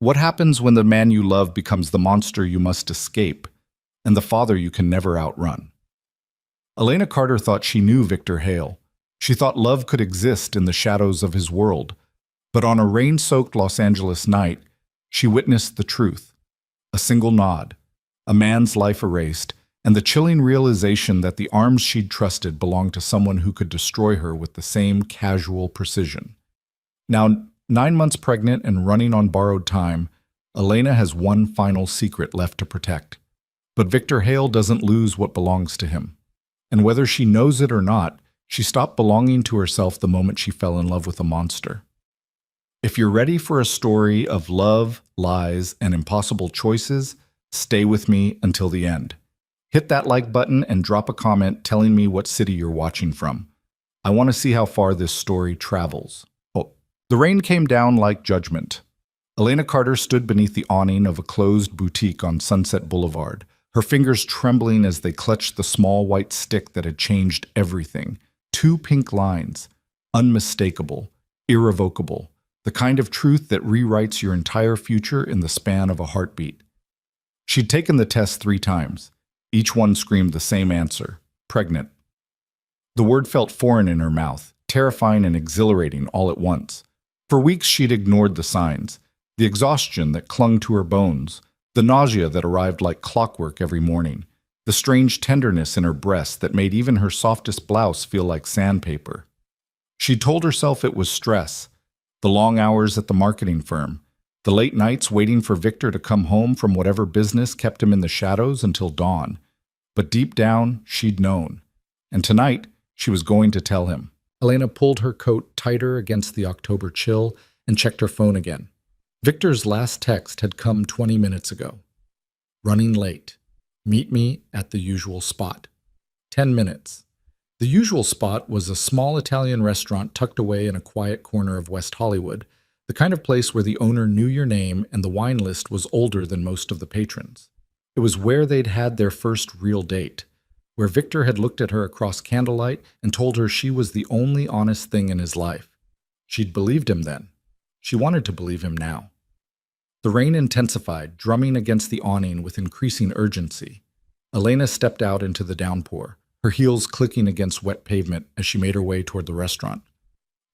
What happens when the man you love becomes the monster you must escape and the father you can never outrun? Elena Carter thought she knew Victor Hale. She thought love could exist in the shadows of his world. But on a rain-soaked Los Angeles night, she witnessed the truth. A single nod, a man's life erased, and the chilling realization that the arms she'd trusted belonged to someone who could destroy her with the same casual precision. Now, 9 months pregnant and running on borrowed time, Elena has one final secret left to protect. But Victor Hale doesn't lose what belongs to him. And whether she knows it or not, she stopped belonging to herself the moment she fell in love with a monster. If you're ready for a story of love, lies, and impossible choices, stay with me until the end. Hit that like button and drop a comment telling me what city you're watching from. I want to see how far this story travels. The rain came down like judgment. Elena Carter stood beneath the awning of a closed boutique on Sunset Boulevard, her fingers trembling as they clutched the small white stick that had changed everything. 2 pink lines, unmistakable, irrevocable, the kind of truth that rewrites your entire future in the span of a heartbeat. She'd taken the test 3 times. Each one screamed the same answer: pregnant. The word felt foreign in her mouth, terrifying and exhilarating all at once. For weeks she'd ignored the signs, the exhaustion that clung to her bones, the nausea that arrived like clockwork every morning, the strange tenderness in her breast that made even her softest blouse feel like sandpaper. She told herself it was stress, the long hours at the marketing firm, the late nights waiting for Victor to come home from whatever business kept him in the shadows until dawn. But deep down, she'd known. And tonight, she was going to tell him. Elena pulled her coat tighter against the October chill and checked her phone again. Victor's last text had come 20 minutes ago. Running late. Meet me at the usual spot. 10 minutes. The usual spot was a small Italian restaurant tucked away in a quiet corner of West Hollywood, the kind of place where the owner knew your name and the wine list was older than most of the patrons. It was where they'd had their first real date, where Victor had looked at her across candlelight and told her she was the only honest thing in his life. She'd believed him then. She wanted to believe him now. The rain intensified, drumming against the awning with increasing urgency. Elena stepped out into the downpour, her heels clicking against wet pavement as she made her way toward the restaurant.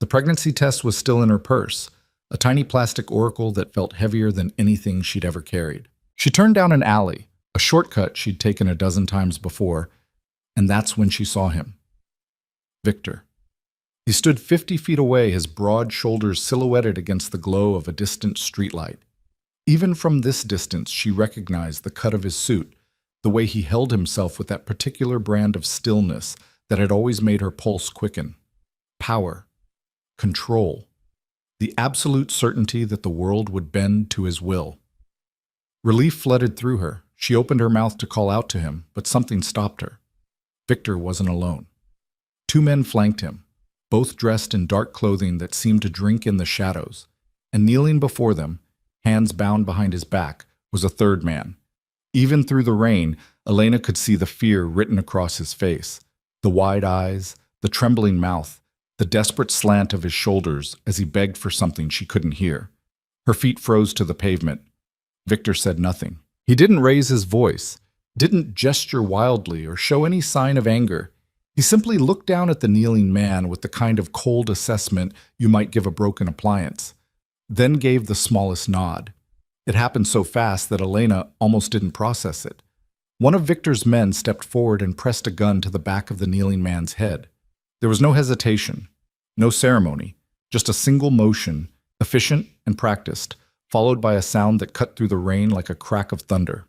The pregnancy test was still in her purse, a tiny plastic oracle that felt heavier than anything she'd ever carried. She turned down an alley, a shortcut she'd taken a dozen times before, and that's when she saw him. Victor. He stood 50 feet away, his broad shoulders silhouetted against the glow of a distant streetlight. Even from this distance, she recognized the cut of his suit, the way he held himself with that particular brand of stillness that had always made her pulse quicken. Power. Control. The absolute certainty that the world would bend to his will. Relief flooded through her. She opened her mouth to call out to him, but something stopped her. Victor wasn't alone. 2 men flanked him, both dressed in dark clothing that seemed to drink in the shadows, and kneeling before them, hands bound behind his back, was a third man. Even through the rain, Elena could see the fear written across his face, the wide eyes, the trembling mouth, the desperate slant of his shoulders as he begged for something she couldn't hear. Her feet froze to the pavement. Victor said nothing. He didn't raise his voice, didn't gesture wildly or show any sign of anger. He simply looked down at the kneeling man with the kind of cold assessment you might give a broken appliance, then gave the smallest nod. It happened so fast that Elena almost didn't process it. One of Victor's men stepped forward and pressed a gun to the back of the kneeling man's head. There was no hesitation, no ceremony, just a single motion, efficient and practiced, followed by a sound that cut through the rain like a crack of thunder.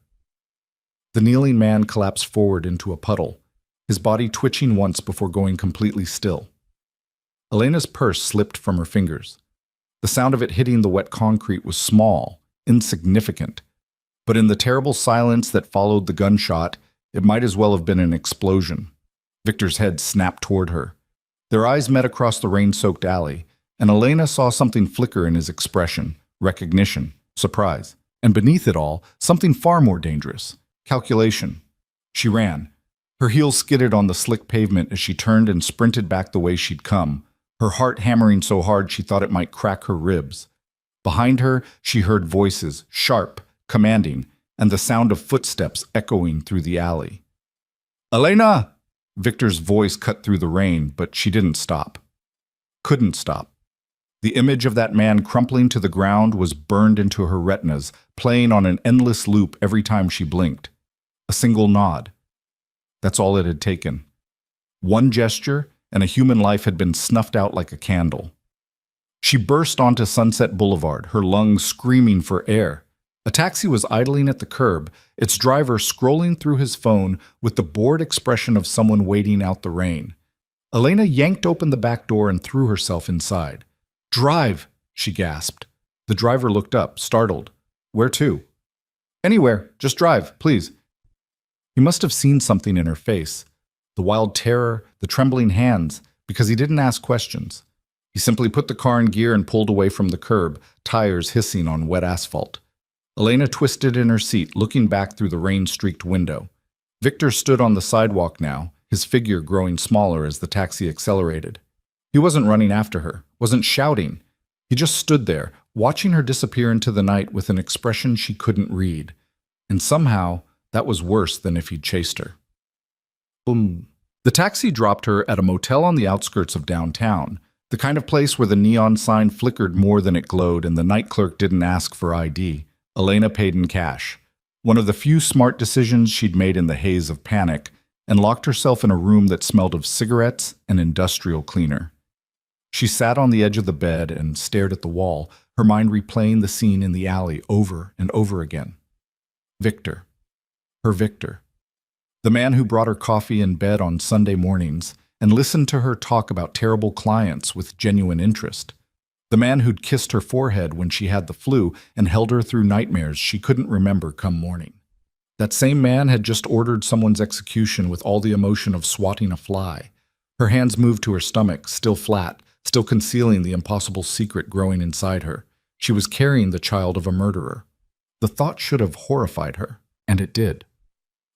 The kneeling man collapsed forward into a puddle, his body twitching once before going completely still. Elena's purse slipped from her fingers. The sound of it hitting the wet concrete was small, insignificant, but in the terrible silence that followed the gunshot, it might as well have been an explosion. Victor's head snapped toward her. Their eyes met across the rain-soaked alley, and Elena saw something flicker in his expression: recognition, surprise, and beneath it all, something far more dangerous: calculation. She ran. Her heels skidded on the slick pavement as she turned and sprinted back the way she'd come, her heart hammering so hard she thought it might crack her ribs. Behind her, she heard voices, sharp, commanding, and the sound of footsteps echoing through the alley. "Elena!" Victor's voice cut through the rain, but she didn't stop. Couldn't stop. The image of that man crumpling to the ground was burned into her retinas, playing on an endless loop every time she blinked. A single nod. That's all it had taken. One gesture, and a human life had been snuffed out like a candle. She burst onto Sunset Boulevard, her lungs screaming for air. A taxi was idling at the curb, its driver scrolling through his phone with the bored expression of someone waiting out the rain. Elena yanked open the back door and threw herself inside. "Drive!" she gasped. The driver looked up, startled. "Where to?" "Anywhere. Just drive, please." He must have seen something in her face. The wild terror, the trembling hands, because he didn't ask questions. He simply put the car in gear and pulled away from the curb, tires hissing on wet asphalt. Elena twisted in her seat, looking back through the rain-streaked window. Victor stood on the sidewalk now, his figure growing smaller as the taxi accelerated. He wasn't running after her, wasn't shouting. He just stood there, watching her disappear into the night with an expression she couldn't read. And somehow, that was worse than if he'd chased her. Boom. The taxi dropped her at a motel on the outskirts of downtown, the kind of place where the neon sign flickered more than it glowed and the night clerk didn't ask for ID. Elena paid in cash, one of the few smart decisions she'd made in the haze of panic, and locked herself in a room that smelled of cigarettes and industrial cleaner. She sat on the edge of the bed and stared at the wall, her mind replaying the scene in the alley over and over again. Victor. Her Victor. The man who brought her coffee in bed on Sunday mornings and listened to her talk about terrible clients with genuine interest. The man who'd kissed her forehead when she had the flu and held her through nightmares she couldn't remember come morning. That same man had just ordered someone's execution with all the emotion of swatting a fly. Her hands moved to her stomach, still flat, still concealing the impossible secret growing inside her. She was carrying the child of a murderer. The thought should have horrified her, and it did.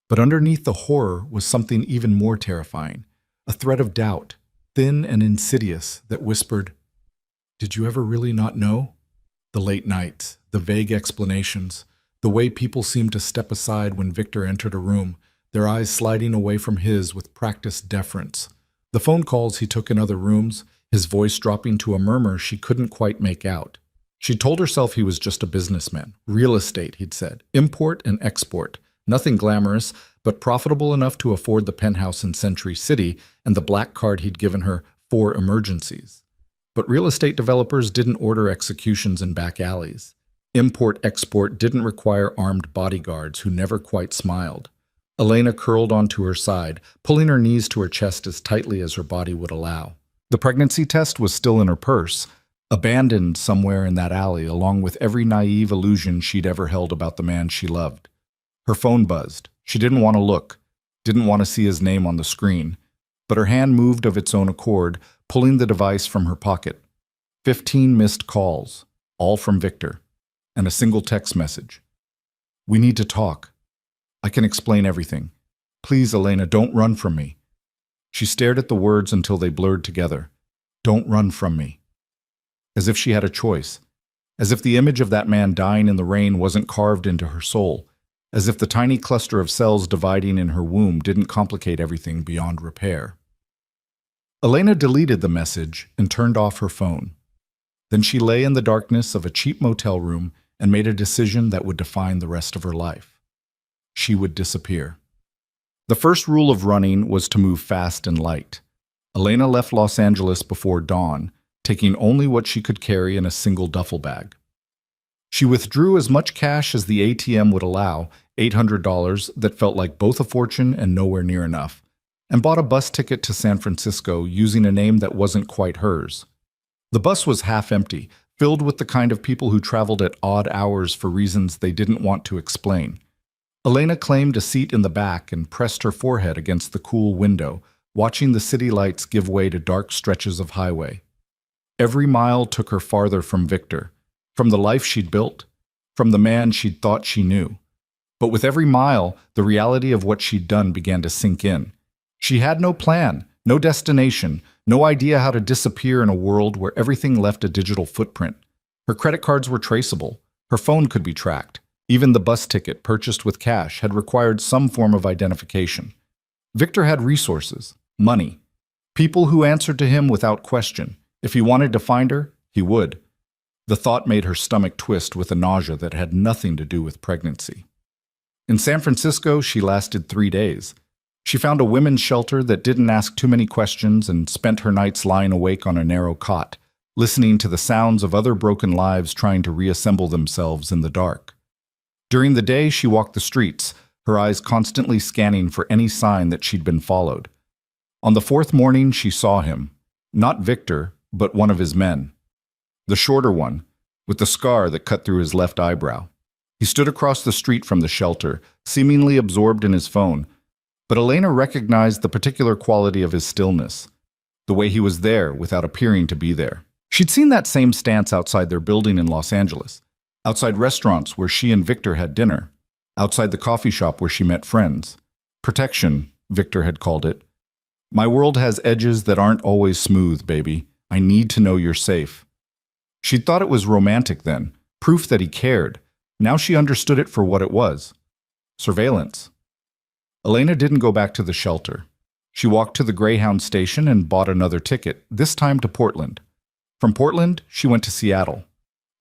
But underneath the horror was something even more terrifying, a thread of doubt, thin and insidious, that whispered, "Did you ever really not know?" The late nights, the vague explanations, the way people seemed to step aside when Victor entered a room, their eyes sliding away from his with practiced deference. The phone calls he took in other rooms, his voice dropping to a murmur she couldn't quite make out. She told herself he was just a businessman. Real estate, he'd said. Import and export. Nothing glamorous, but profitable enough to afford the penthouse in Century City and the black card he'd given her for emergencies. But real estate developers didn't order executions in back alleys. Import-export didn't require armed bodyguards who never quite smiled. Elena curled onto her side, pulling her knees to her chest as tightly as her body would allow. The pregnancy test was still in her purse, abandoned somewhere in that alley along with every naive illusion she'd ever held about the man she loved. Her phone buzzed. She didn't want to look, didn't want to see his name on the screen, but her hand moved of its own accord, pulling the device from her pocket. 15 missed calls, all from Victor, and a single text message. "We need to talk. I can explain everything. Please, Elena, don't run from me." She stared at the words until they blurred together. "Don't run from me." As if she had a choice. As if the image of that man dying in the rain wasn't carved into her soul. As if the tiny cluster of cells dividing in her womb didn't complicate everything beyond repair. Elena deleted the message and turned off her phone. Then she lay in the darkness of a cheap motel room and made a decision that would define the rest of her life. She would disappear. The first rule of running was to move fast and light. Elena left Los Angeles before dawn, taking only what she could carry in a single duffel bag. She withdrew as much cash as the ATM would allow, $800 that felt like both a fortune and nowhere near enough, and bought a bus ticket to San Francisco using a name that wasn't quite hers. The bus was half empty, filled with the kind of people who traveled at odd hours for reasons they didn't want to explain. Elena claimed a seat in the back and pressed her forehead against the cool window, watching the city lights give way to dark stretches of highway. Every mile took her farther from Victor, from the life she'd built, from the man she'd thought she knew. But with every mile, the reality of what she'd done began to sink in. She had no plan, no destination, no idea how to disappear in a world where everything left a digital footprint. Her credit cards were traceable. Her phone could be tracked. Even the bus ticket purchased with cash had required some form of identification. Victor had resources, money, people who answered to him without question. If he wanted to find her, he would. The thought made her stomach twist with a nausea that had nothing to do with pregnancy. In San Francisco, she lasted 3 days. She found a women's shelter that didn't ask too many questions and spent her nights lying awake on a narrow cot, listening to the sounds of other broken lives trying to reassemble themselves in the dark. During the day, she walked the streets, her eyes constantly scanning for any sign that she'd been followed. On the 4th morning, she saw him. Not Victor, but one of his men. The shorter one, with the scar that cut through his left eyebrow. He stood across the street from the shelter, seemingly absorbed in his phone, but Elena recognized the particular quality of his stillness, the way he was there without appearing to be there. She'd seen that same stance outside their building in Los Angeles, outside restaurants where she and Victor had dinner, outside the coffee shop where she met friends. Protection, Victor had called it. My world has edges that aren't always smooth, baby. I need to know you're safe. She'd thought it was romantic then, proof that he cared. Now she understood it for what it was. Surveillance. Elena didn't go back to the shelter. She walked to the Greyhound station and bought another ticket, this time to Portland. From Portland, she went to Seattle.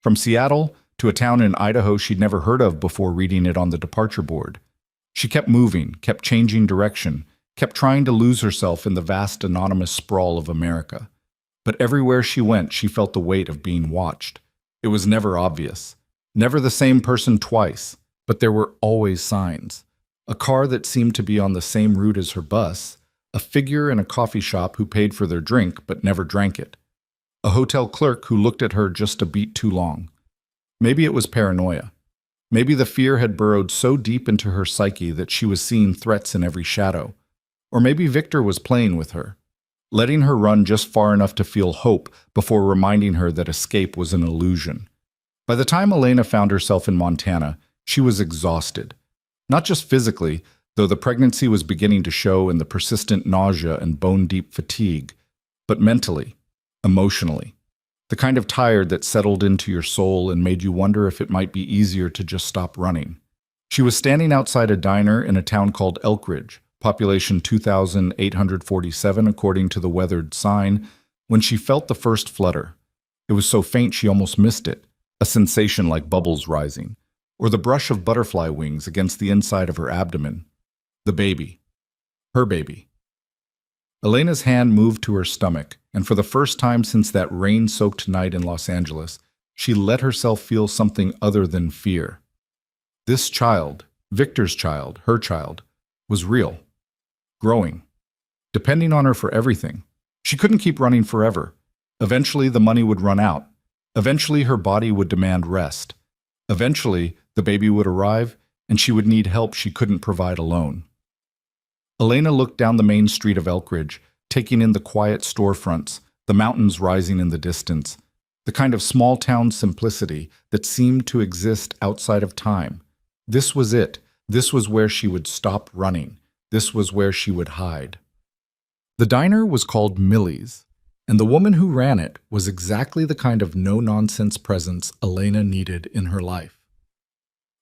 From Seattle to a town in Idaho she'd never heard of before reading it on the departure board. She kept moving, kept changing direction, kept trying to lose herself in the vast anonymous sprawl of America. But everywhere she went, she felt the weight of being watched. It was never obvious. Never the same person twice, but there were always signs. A car that seemed to be on the same route as her bus, a figure in a coffee shop who paid for their drink but never drank it, a hotel clerk who looked at her just a beat too long. Maybe it was paranoia. Maybe the fear had burrowed so deep into her psyche that she was seeing threats in every shadow. Or maybe Victor was playing with her, letting her run just far enough to feel hope before reminding her that escape was an illusion. By the time Elena found herself in Montana, she was exhausted. Not just physically, though the pregnancy was beginning to show in the persistent nausea and bone-deep fatigue, but mentally, emotionally. The kind of tired that settled into your soul and made you wonder if it might be easier to just stop running. She was standing outside a diner in a town called Elkridge, population 2,847 according to the weathered sign, when she felt the first flutter. It was so faint she almost missed it, a sensation like bubbles rising, or the brush of butterfly wings against the inside of her abdomen. The baby. Her baby. Elena's hand moved to her stomach, and for the first time since that rain-soaked night in Los Angeles, she let herself feel something other than fear. This child, Victor's child, her child, was real, growing, depending on her for everything. She couldn't keep running forever. Eventually, the money would run out. Eventually, her body would demand rest. Eventually, the baby would arrive, and she would need help she couldn't provide alone. Elena looked down the main street of Elkridge, taking in the quiet storefronts, the mountains rising in the distance, the kind of small-town simplicity that seemed to exist outside of time. This was it. This was where she would stop running. This was where she would hide. The diner was called Millie's, and the woman who ran it was exactly the kind of no-nonsense presence Elena needed in her life.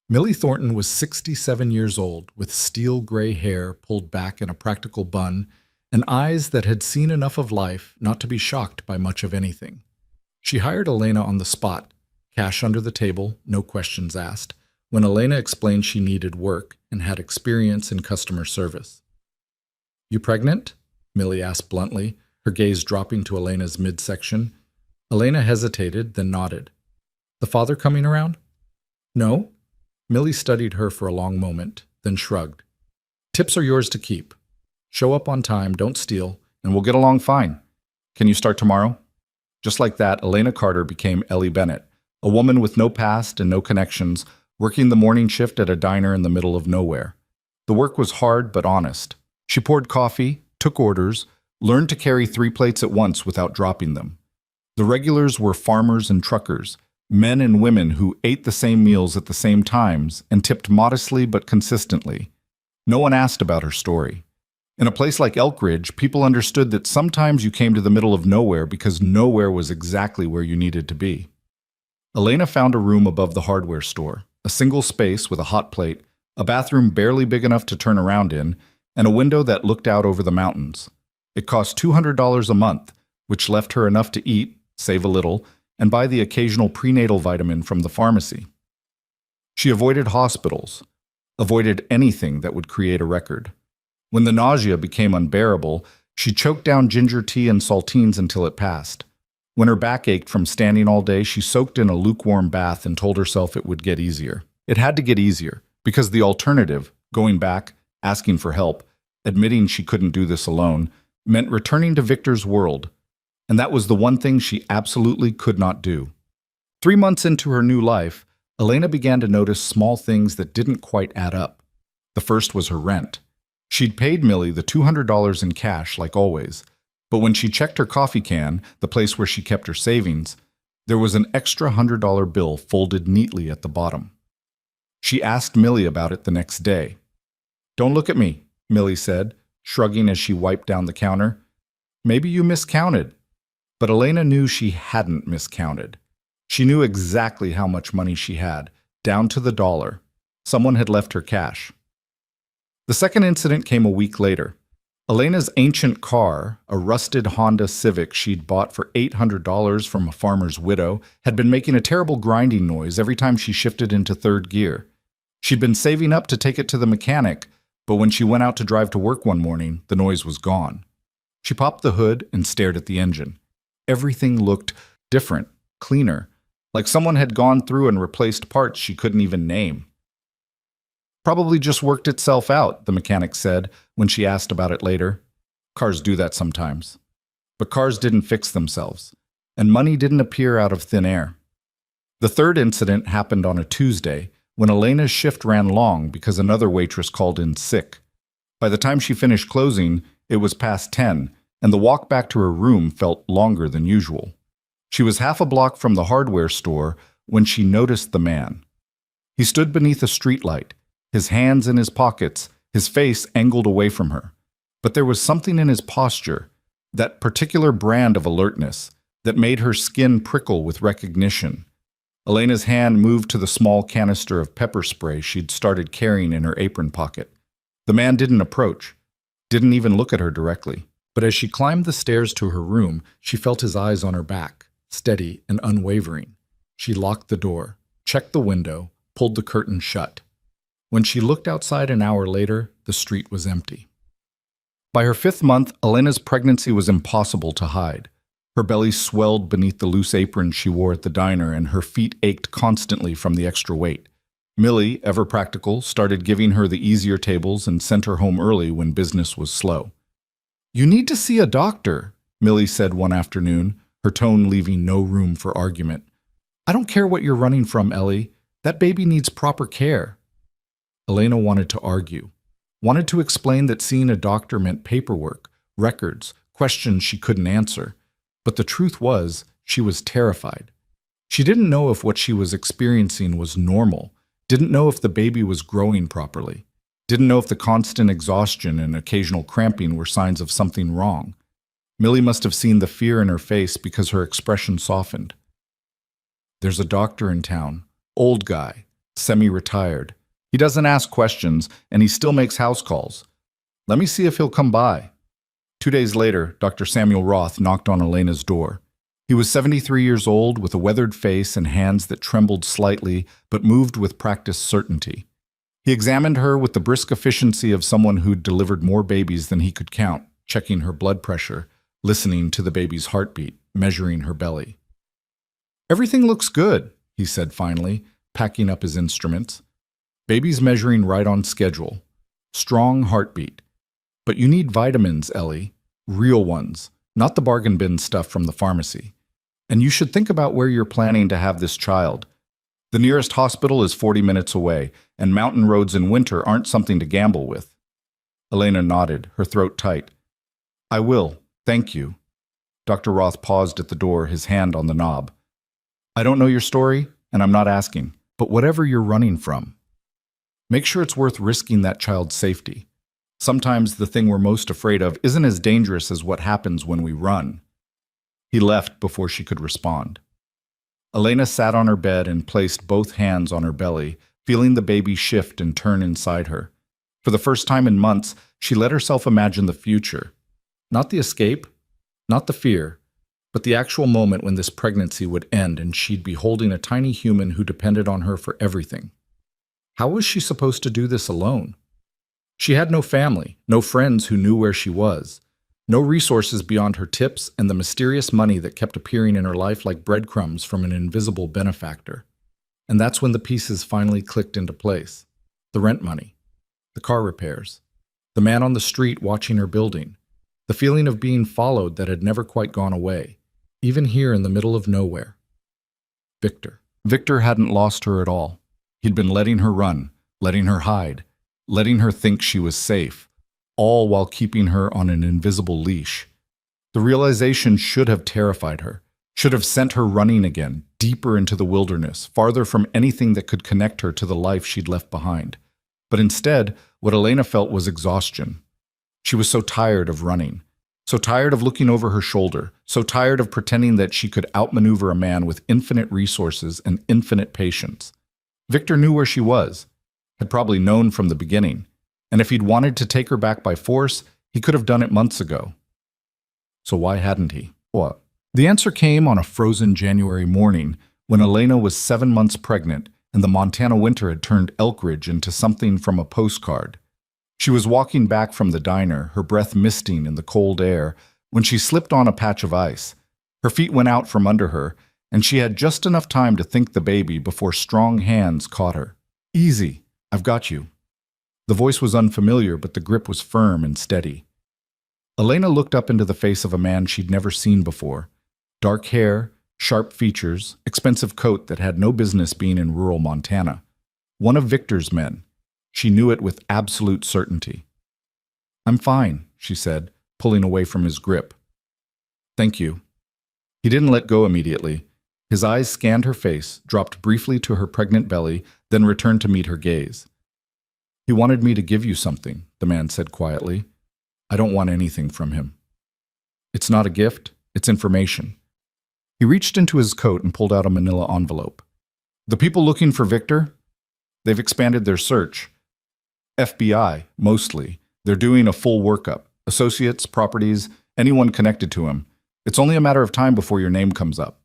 Millie Thornton was 67 years old, with steel-gray hair pulled back in a practical bun and eyes that had seen enough of life not to be shocked by much of anything. She hired Elena on the spot, cash under the table, no questions asked, when Elena explained she needed work and had experience in customer service. "You pregnant?" Millie asked bluntly, her gaze dropping to Elena's midsection. Elena hesitated, then nodded. "The father coming around?" "No." Millie studied her for a long moment, then shrugged. "Tips are yours to keep. Show up on time, don't steal, and we'll get along fine. Can you start tomorrow?" Just like that, Elena Carter became Ellie Bennett, a woman with no past and no connections, working the morning shift at a diner in the middle of nowhere. The work was hard but honest. She poured coffee, took orders, learned to carry 3 plates at once without dropping them. The regulars were farmers and truckers, men and women who ate the same meals at the same times and tipped modestly but consistently. No one asked about her story. In a place like Elkridge, people understood that sometimes you came to the middle of nowhere because nowhere was exactly where you needed to be. Elena found a room above the hardware store, a single space with a hot plate, a bathroom barely big enough to turn around in, and a window that looked out over the mountains. It cost $200 a month, which left her enough to eat, save a little, and buy the occasional prenatal vitamin from the pharmacy. She avoided hospitals, avoided anything that would create a record. When the nausea became unbearable, she choked down ginger tea and saltines until it passed. When her back ached from standing all day, she soaked in a lukewarm bath and told herself it would get easier. It had to get easier, because the alternative, going back, asking for help, admitting she couldn't do this alone, meant returning to Victor's world. And that was the one thing she absolutely could not do. 3 months into her new life, Elena began to notice small things that didn't quite add up. The first was her rent. She'd paid Millie the $200 in cash, like always, but when she checked her coffee can, the place where she kept her savings, there was an extra $100 bill folded neatly at the bottom. She asked Millie about it the next day. "Don't look at me," Millie said, shrugging as she wiped down the counter. "Maybe you miscounted." But Elena knew she hadn't miscounted. She knew exactly how much money she had, down to the dollar. Someone had left her cash. The second incident came a week later. Elena's ancient car, a rusted Honda Civic she'd bought for $800 from a farmer's widow, had been making a terrible grinding noise every time she shifted into third gear. She'd been saving up to take it to the mechanic, but when she went out to drive to work one morning, the noise was gone. She popped the hood and stared at the engine. Everything looked different, cleaner, like someone had gone through and replaced parts she couldn't even name. "Probably just worked itself out," the mechanic said when she asked about it later. Cars do that sometimes. But cars didn't fix themselves, and money didn't appear out of thin air. The third incident happened on a Tuesday, when Elena's shift ran long because another waitress called in sick. By the time she finished closing, it was past 10, and the walk back to her room felt longer than usual. She was half a block from the hardware store when she noticed the man. He stood beneath a streetlight, his hands in his pockets, his face angled away from her. But there was something in his posture, that particular brand of alertness, that made her skin prickle with recognition. Elena's hand moved to the small canister of pepper spray she'd started carrying in her apron pocket. The man didn't approach, didn't even look at her directly. But as she climbed the stairs to her room, she felt his eyes on her back, steady and unwavering. She locked the door, checked the window, pulled the curtain shut. When she looked outside an hour later, the street was empty. By her 5th month, Elena's pregnancy was impossible to hide. Her belly swelled beneath the loose apron she wore at the diner, and her feet ached constantly from the extra weight. Millie, ever practical, started giving her the easier tables and sent her home early when business was slow. "You need to see a doctor," Millie said one afternoon, her tone leaving no room for argument. "I don't care what you're running from, Ellie. That baby needs proper care." Elena wanted to argue, wanted to explain that seeing a doctor meant paperwork, records, questions she couldn't answer. But the truth was, she was terrified. She didn't know if what she was experiencing was normal, didn't know if the baby was growing properly, didn't know if the constant exhaustion and occasional cramping were signs of something wrong. Millie must have seen the fear in her face because her expression softened. "There's a doctor in town, old guy, semi-retired. He doesn't ask questions, and he still makes house calls. Let me see if he'll come by." 2 days later, Dr. Samuel Roth knocked on Elena's door. He was 73 years old, with a weathered face and hands that trembled slightly but moved with practiced certainty. He examined her with the brisk efficiency of someone who'd delivered more babies than he could count, checking her blood pressure, listening to the baby's heartbeat, measuring her belly. "Everything looks good," he said finally, packing up his instruments. "Baby's measuring right on schedule. Strong heartbeat. But you need vitamins, Ellie. Real ones, not the bargain bin stuff from the pharmacy. And you should think about where you're planning to have this child. The nearest hospital is 40 minutes away, and mountain roads in winter aren't something to gamble with." Elena nodded, her throat tight. "I will, thank you." Dr. Roth paused at the door, his hand on the knob. "I don't know your story, and I'm not asking, but whatever you're running from, make sure it's worth risking that child's safety. Sometimes the thing we're most afraid of isn't as dangerous as what happens when we run." He left before she could respond. Elena sat on her bed and placed both hands on her belly, feeling the baby shift and turn inside her. For the first time in months, she let herself imagine the future. Not the escape, not the fear, but the actual moment when this pregnancy would end and she'd be holding a tiny human who depended on her for everything. How was she supposed to do this alone? She had no family, no friends who knew where she was, no resources beyond her tips and the mysterious money that kept appearing in her life like breadcrumbs from an invisible benefactor. And that's when the pieces finally clicked into place. The rent money, the car repairs, the man on the street watching her building, the feeling of being followed that had never quite gone away, even here in the middle of nowhere. Victor. Victor hadn't lost her at all. He'd been letting her run, letting her hide, letting her think she was safe, all while keeping her on an invisible leash. The realization should have terrified her, should have sent her running again, deeper into the wilderness, farther from anything that could connect her to the life she'd left behind. But instead, what Elena felt was exhaustion. She was so tired of running, so tired of looking over her shoulder, so tired of pretending that she could outmaneuver a man with infinite resources and infinite patience. Victor knew where she was, had probably known from the beginning, and if he'd wanted to take her back by force, he could have done it months ago. So why hadn't he? What? The answer came on a frozen January morning when Elena was 7 months pregnant and the Montana winter had turned Elkridge into something from a postcard. She was walking back from the diner, her breath misting in the cold air, when she slipped on a patch of ice. Her feet went out from under her, and she had just enough time to think the baby before strong hands caught her. "Easy, I've got you." The voice was unfamiliar, but the grip was firm and steady. Elena looked up into the face of a man she'd never seen before. Dark hair, sharp features, expensive coat that had no business being in rural Montana. One of Victor's men. She knew it with absolute certainty. "I'm fine," she said, pulling away from his grip. "Thank you." He didn't let go immediately. His eyes scanned her face, dropped briefly to her pregnant belly, then returned to meet her gaze. "He wanted me to give you something," the man said quietly. "I don't want anything from him." "It's not a gift, it's information." He reached into his coat and pulled out a manila envelope. "The people looking for Victor? They've expanded their search. FBI, mostly. They're doing a full workup. Associates, properties, anyone connected to him. It's only a matter of time before your name comes up."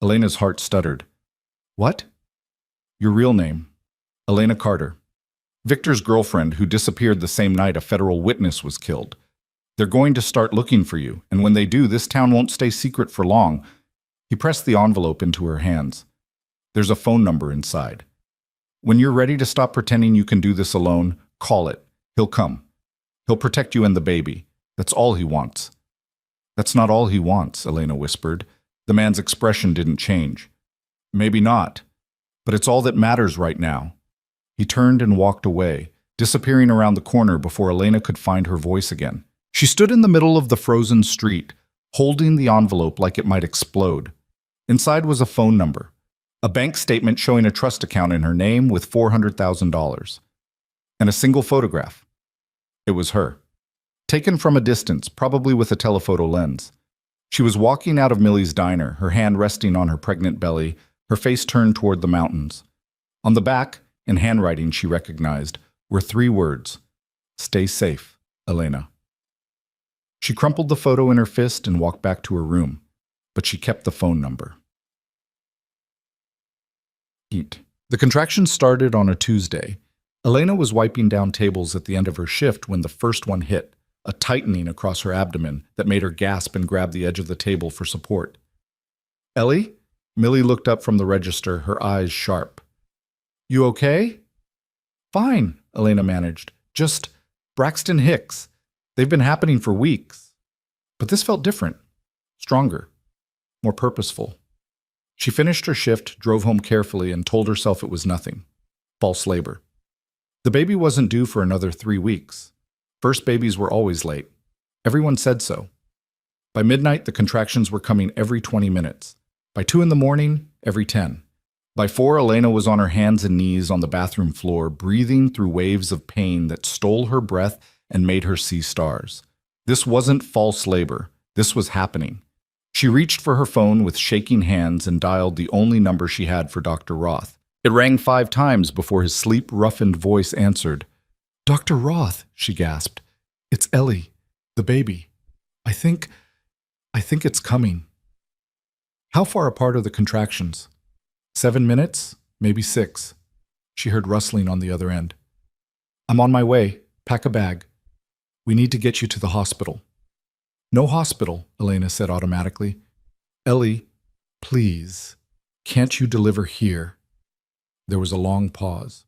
Elena's heart stuttered. "What?" "Your real name. Elena Carter. Victor's girlfriend who disappeared the same night a federal witness was killed. They're going to start looking for you, and when they do, this town won't stay secret for long." He pressed the envelope into her hands. "There's a phone number inside. When you're ready to stop pretending you can do this alone, call it. He'll come. He'll protect you and the baby. That's all he wants." "That's not all he wants," Elena whispered. The man's expression didn't change. "Maybe not, but it's all that matters right now." He turned and walked away, disappearing around the corner before Elena could find her voice again. She stood in the middle of the frozen street, holding the envelope like it might explode. Inside was a phone number, a bank statement showing a trust account in her name with $400,000, and a single photograph. It was her. Taken from a distance, probably with a telephoto lens. She was walking out of Millie's diner, her hand resting on her pregnant belly, her face turned toward the mountains. On the back, in handwriting she recognized, were 3 words: "Stay safe, Elena." She crumpled the photo in her fist and walked back to her room, but she kept the phone number. The contractions started on a Tuesday. Elena was wiping down tables at the end of her shift when the first one hit, a tightening across her abdomen that made her gasp and grab the edge of the table for support. "Ellie?" Millie looked up from the register, her eyes sharp. "You okay?" "Fine," Elena managed. "Just Braxton Hicks. They've been happening for weeks." But this felt different, stronger, more purposeful. She finished her shift, drove home carefully, and told herself it was nothing. False labor. The baby wasn't due for another 3 weeks. First babies were always late. Everyone said so. By midnight, the contractions were coming every 20 minutes. By 2 in the morning, every 10. By 4, Elena was on her hands and knees on the bathroom floor, breathing through waves of pain that stole her breath and made her see stars. This wasn't false labor. This was happening. She reached for her phone with shaking hands and dialed the only number she had for Dr. Roth. It rang 5 times before his sleep-roughened voice answered. "Dr. Roth," she gasped. "It's Ellie, the baby. I think it's coming." "How far apart are the contractions?" 7 minutes, maybe 6. She heard rustling on the other end. "I'm on my way. Pack a bag. We need to get you to the hospital." "No hospital," Elena said automatically. "Ellie, please, can't you deliver here?" There was a long pause.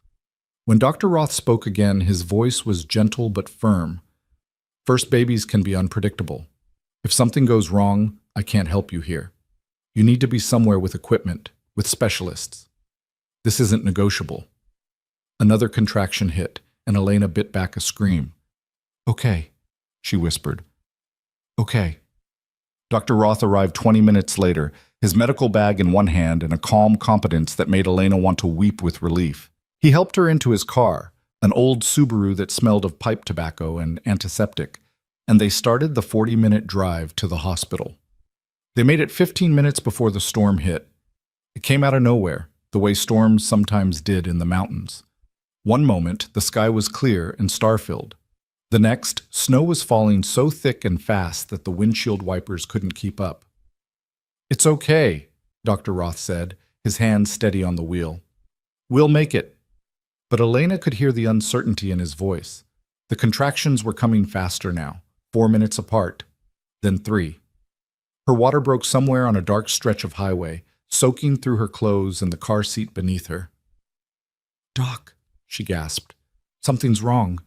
When Dr. Roth spoke again, his voice was gentle but firm. "First babies can be unpredictable. If something goes wrong, I can't help you here. You need to be somewhere with equipment, with specialists. This isn't negotiable." Another contraction hit, and Elena bit back a scream. "Okay," she whispered. "Okay." Dr. Roth arrived 20 minutes later, his medical bag in one hand and a calm competence that made Elena want to weep with relief. He helped her into his car, an old Subaru that smelled of pipe tobacco and antiseptic, and they started the 40-minute drive to the hospital. They made it 15 minutes before the storm hit. It came out of nowhere, the way storms sometimes did in the mountains. One moment, the sky was clear and star-filled. The next, snow was falling so thick and fast that the windshield wipers couldn't keep up. "It's okay," Dr. Roth said, his hands steady on the wheel. "We'll make it." But Elena could hear the uncertainty in his voice. The contractions were coming faster now, 4 minutes apart, then 3. Her water broke somewhere on a dark stretch of highway, soaking through her clothes and the car seat beneath her. "Doc," she gasped, "something's wrong.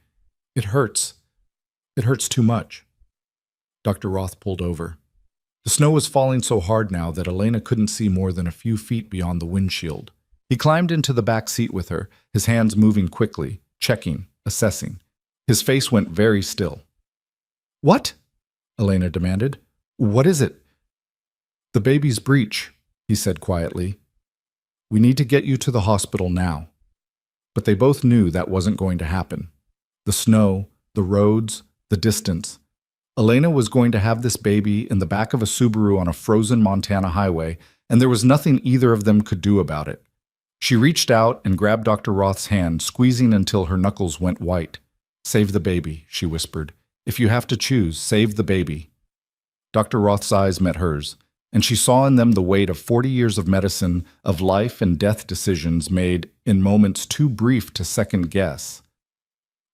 It hurts. It hurts too much." Dr. Roth pulled over. The snow was falling so hard now that Elena couldn't see more than a few feet beyond the windshield. He climbed into the back seat with her, his hands moving quickly, checking, assessing. His face went very still. "What?" Elena demanded. "What is it?" "The baby's breech," he said quietly. "We need to get you to the hospital now." But they both knew that wasn't going to happen. The snow, the roads, the distance. Elena was going to have this baby in the back of a Subaru on a frozen Montana highway, and there was nothing either of them could do about it. She reached out and grabbed Dr. Roth's hand, squeezing until her knuckles went white. "Save the baby," she whispered. "If you have to choose, save the baby." Dr. Roth's eyes met hers, and she saw in them the weight of 40 years of medicine, of life and death decisions made in moments too brief to second guess.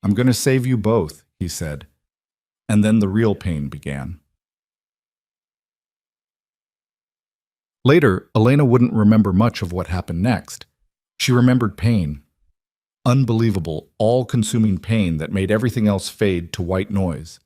"I'm going to save you both," he said. And then the real pain began. Later, Elena wouldn't remember much of what happened next. She remembered pain. Unbelievable, all-consuming pain that made everything else fade to white noise.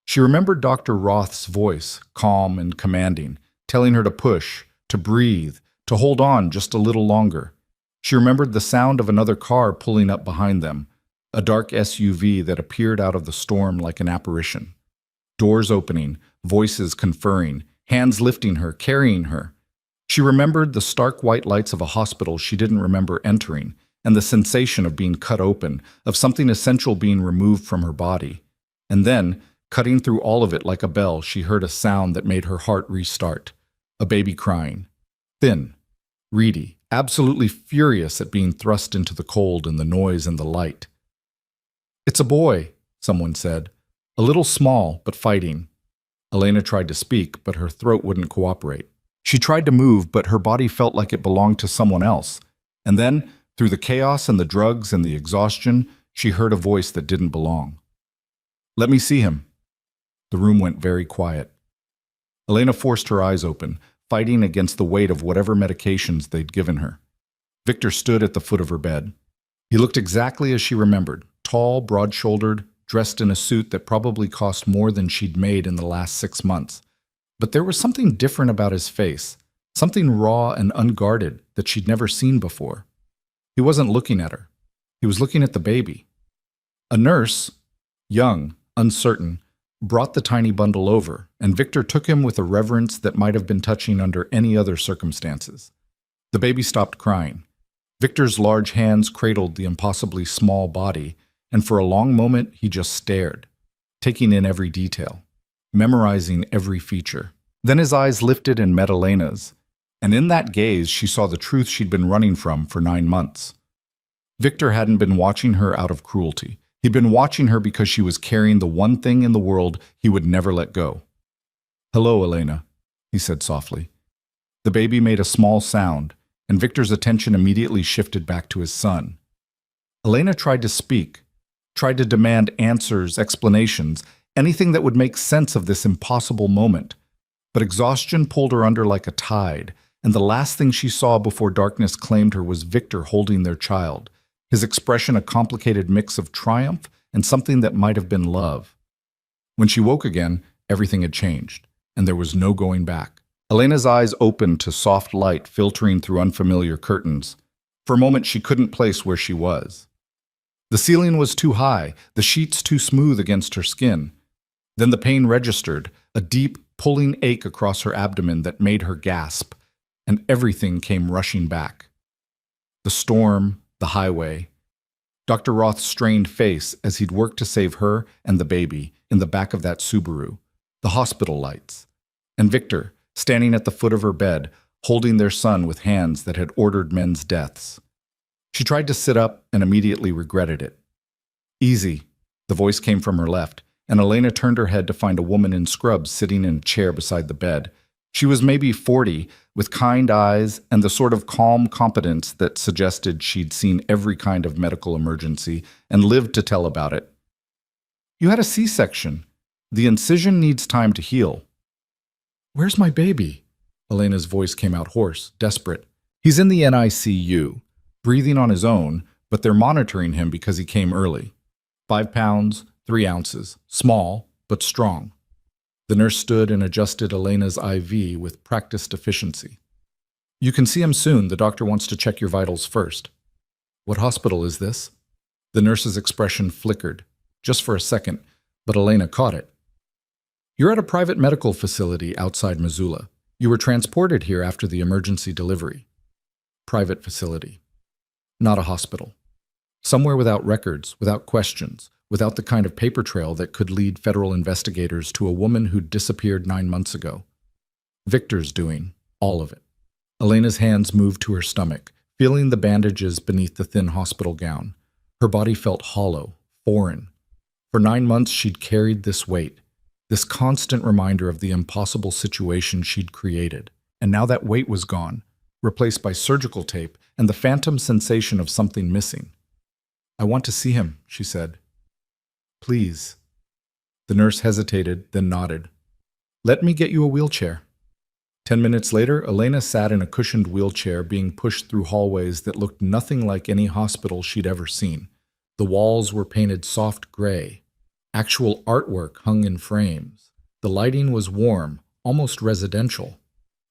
She remembered Dr. Roth's voice, calm and commanding, telling her to push, to breathe, to hold on just a little longer. She remembered the sound of another car pulling up behind them, a dark SUV that appeared out of the storm like an apparition. Doors opening, voices conferring, hands lifting her, carrying her. She remembered the stark white lights of a hospital she didn't remember entering, and the sensation of being cut open, of something essential being removed from her body. And then, cutting through all of it like a bell, she heard a sound that made her heart restart. A baby crying. Thin, reedy, absolutely furious at being thrust into the cold and the noise and the light. "It's a boy," someone said. "A little small, but fighting." Elena tried to speak, but her throat wouldn't cooperate. She tried to move, but her body felt like it belonged to someone else. And then, through the chaos and the drugs and the exhaustion, she heard a voice that didn't belong. "Let me see him." The room went very quiet. Elena forced her eyes open, fighting against the weight of whatever medications they'd given her. Victor stood at the foot of her bed. He looked exactly as she remembered, tall, broad-shouldered, dressed in a suit that probably cost more than she'd made in the last 6 months. But there was something different about his face, something raw and unguarded that she'd never seen before. He wasn't looking at her. He was looking at the baby. A nurse, young, uncertain, brought the tiny bundle over, and Victor took him with a reverence that might have been touching under any other circumstances. The baby stopped crying. Victor's large hands cradled the impossibly small body, and for a long moment he just stared, taking in every detail, memorizing every feature. Then his eyes lifted and met Elena's, and in that gaze she saw the truth she'd been running from for 9 months. Victor hadn't been watching her out of cruelty. He'd been watching her because she was carrying the one thing in the world he would never let go. "Hello, Elena," he said softly. The baby made a small sound, and Victor's attention immediately shifted back to his son. Elena tried to speak, tried to demand answers, explanations, anything that would make sense of this impossible moment. But exhaustion pulled her under like a tide, and the last thing she saw before darkness claimed her was Victor holding their child, his expression a complicated mix of triumph and something that might have been love. When she woke again, everything had changed, and there was no going back. Elena's eyes opened to soft light filtering through unfamiliar curtains. For a moment, she couldn't place where she was. The ceiling was too high, the sheets too smooth against her skin. Then the pain registered, a deep, pulling ache across her abdomen that made her gasp, and everything came rushing back. The storm, the highway, Dr. Roth's strained face as he'd worked to save her and the baby in the back of that Subaru, the hospital lights, and Victor, standing at the foot of her bed, holding their son with hands that had ordered men's deaths. She tried to sit up and immediately regretted it. "Easy," the voice came from her left, and Elena turned her head to find a woman in scrubs sitting in a chair beside the bed. She was maybe 40, with kind eyes and the sort of calm competence that suggested she'd seen every kind of medical emergency and lived to tell about it. "You had a C-section. The incision needs time to heal." "Where's my baby?" Elena's voice came out hoarse, desperate. "He's in the NICU, breathing on his own, but they're monitoring him because he came early. 5 pounds, 3 ounces, small, but strong." The nurse stood and adjusted Elena's IV with practiced efficiency. "You can see him soon. The doctor wants to check your vitals first." "What hospital is this?" The nurse's expression flickered, just for a second, but Elena caught it. "You're at a private medical facility outside Missoula. You were transported here after the emergency delivery." Private facility. Not a hospital. Somewhere without records, without questions, without the kind of paper trail that could lead federal investigators to a woman who'd disappeared 9 months ago. Victor's doing all of it. Elena's hands moved to her stomach, feeling the bandages beneath the thin hospital gown. Her body felt hollow, foreign. For 9 months she'd carried this weight, this constant reminder of the impossible situation she'd created. And now that weight was gone, replaced by surgical tape and the phantom sensation of something missing. "I want to see him," she said. "Please." The nurse hesitated, then nodded. "Let me get you a wheelchair." 10 minutes later, Elena sat in a cushioned wheelchair being pushed through hallways that looked nothing like any hospital she'd ever seen. The walls were painted soft gray. Actual artwork hung in frames. The lighting was warm, almost residential.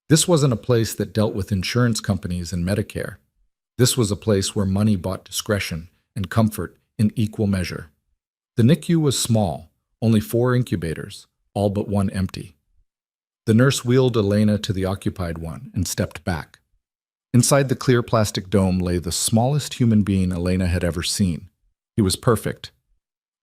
This wasn't a place that dealt with insurance companies and Medicare. This was a place where money bought discretion and comfort in equal measure. The NICU was small, only 4 incubators, all but one empty. The nurse wheeled Elena to the occupied one and stepped back. Inside the clear plastic dome lay the smallest human being Elena had ever seen. He was perfect.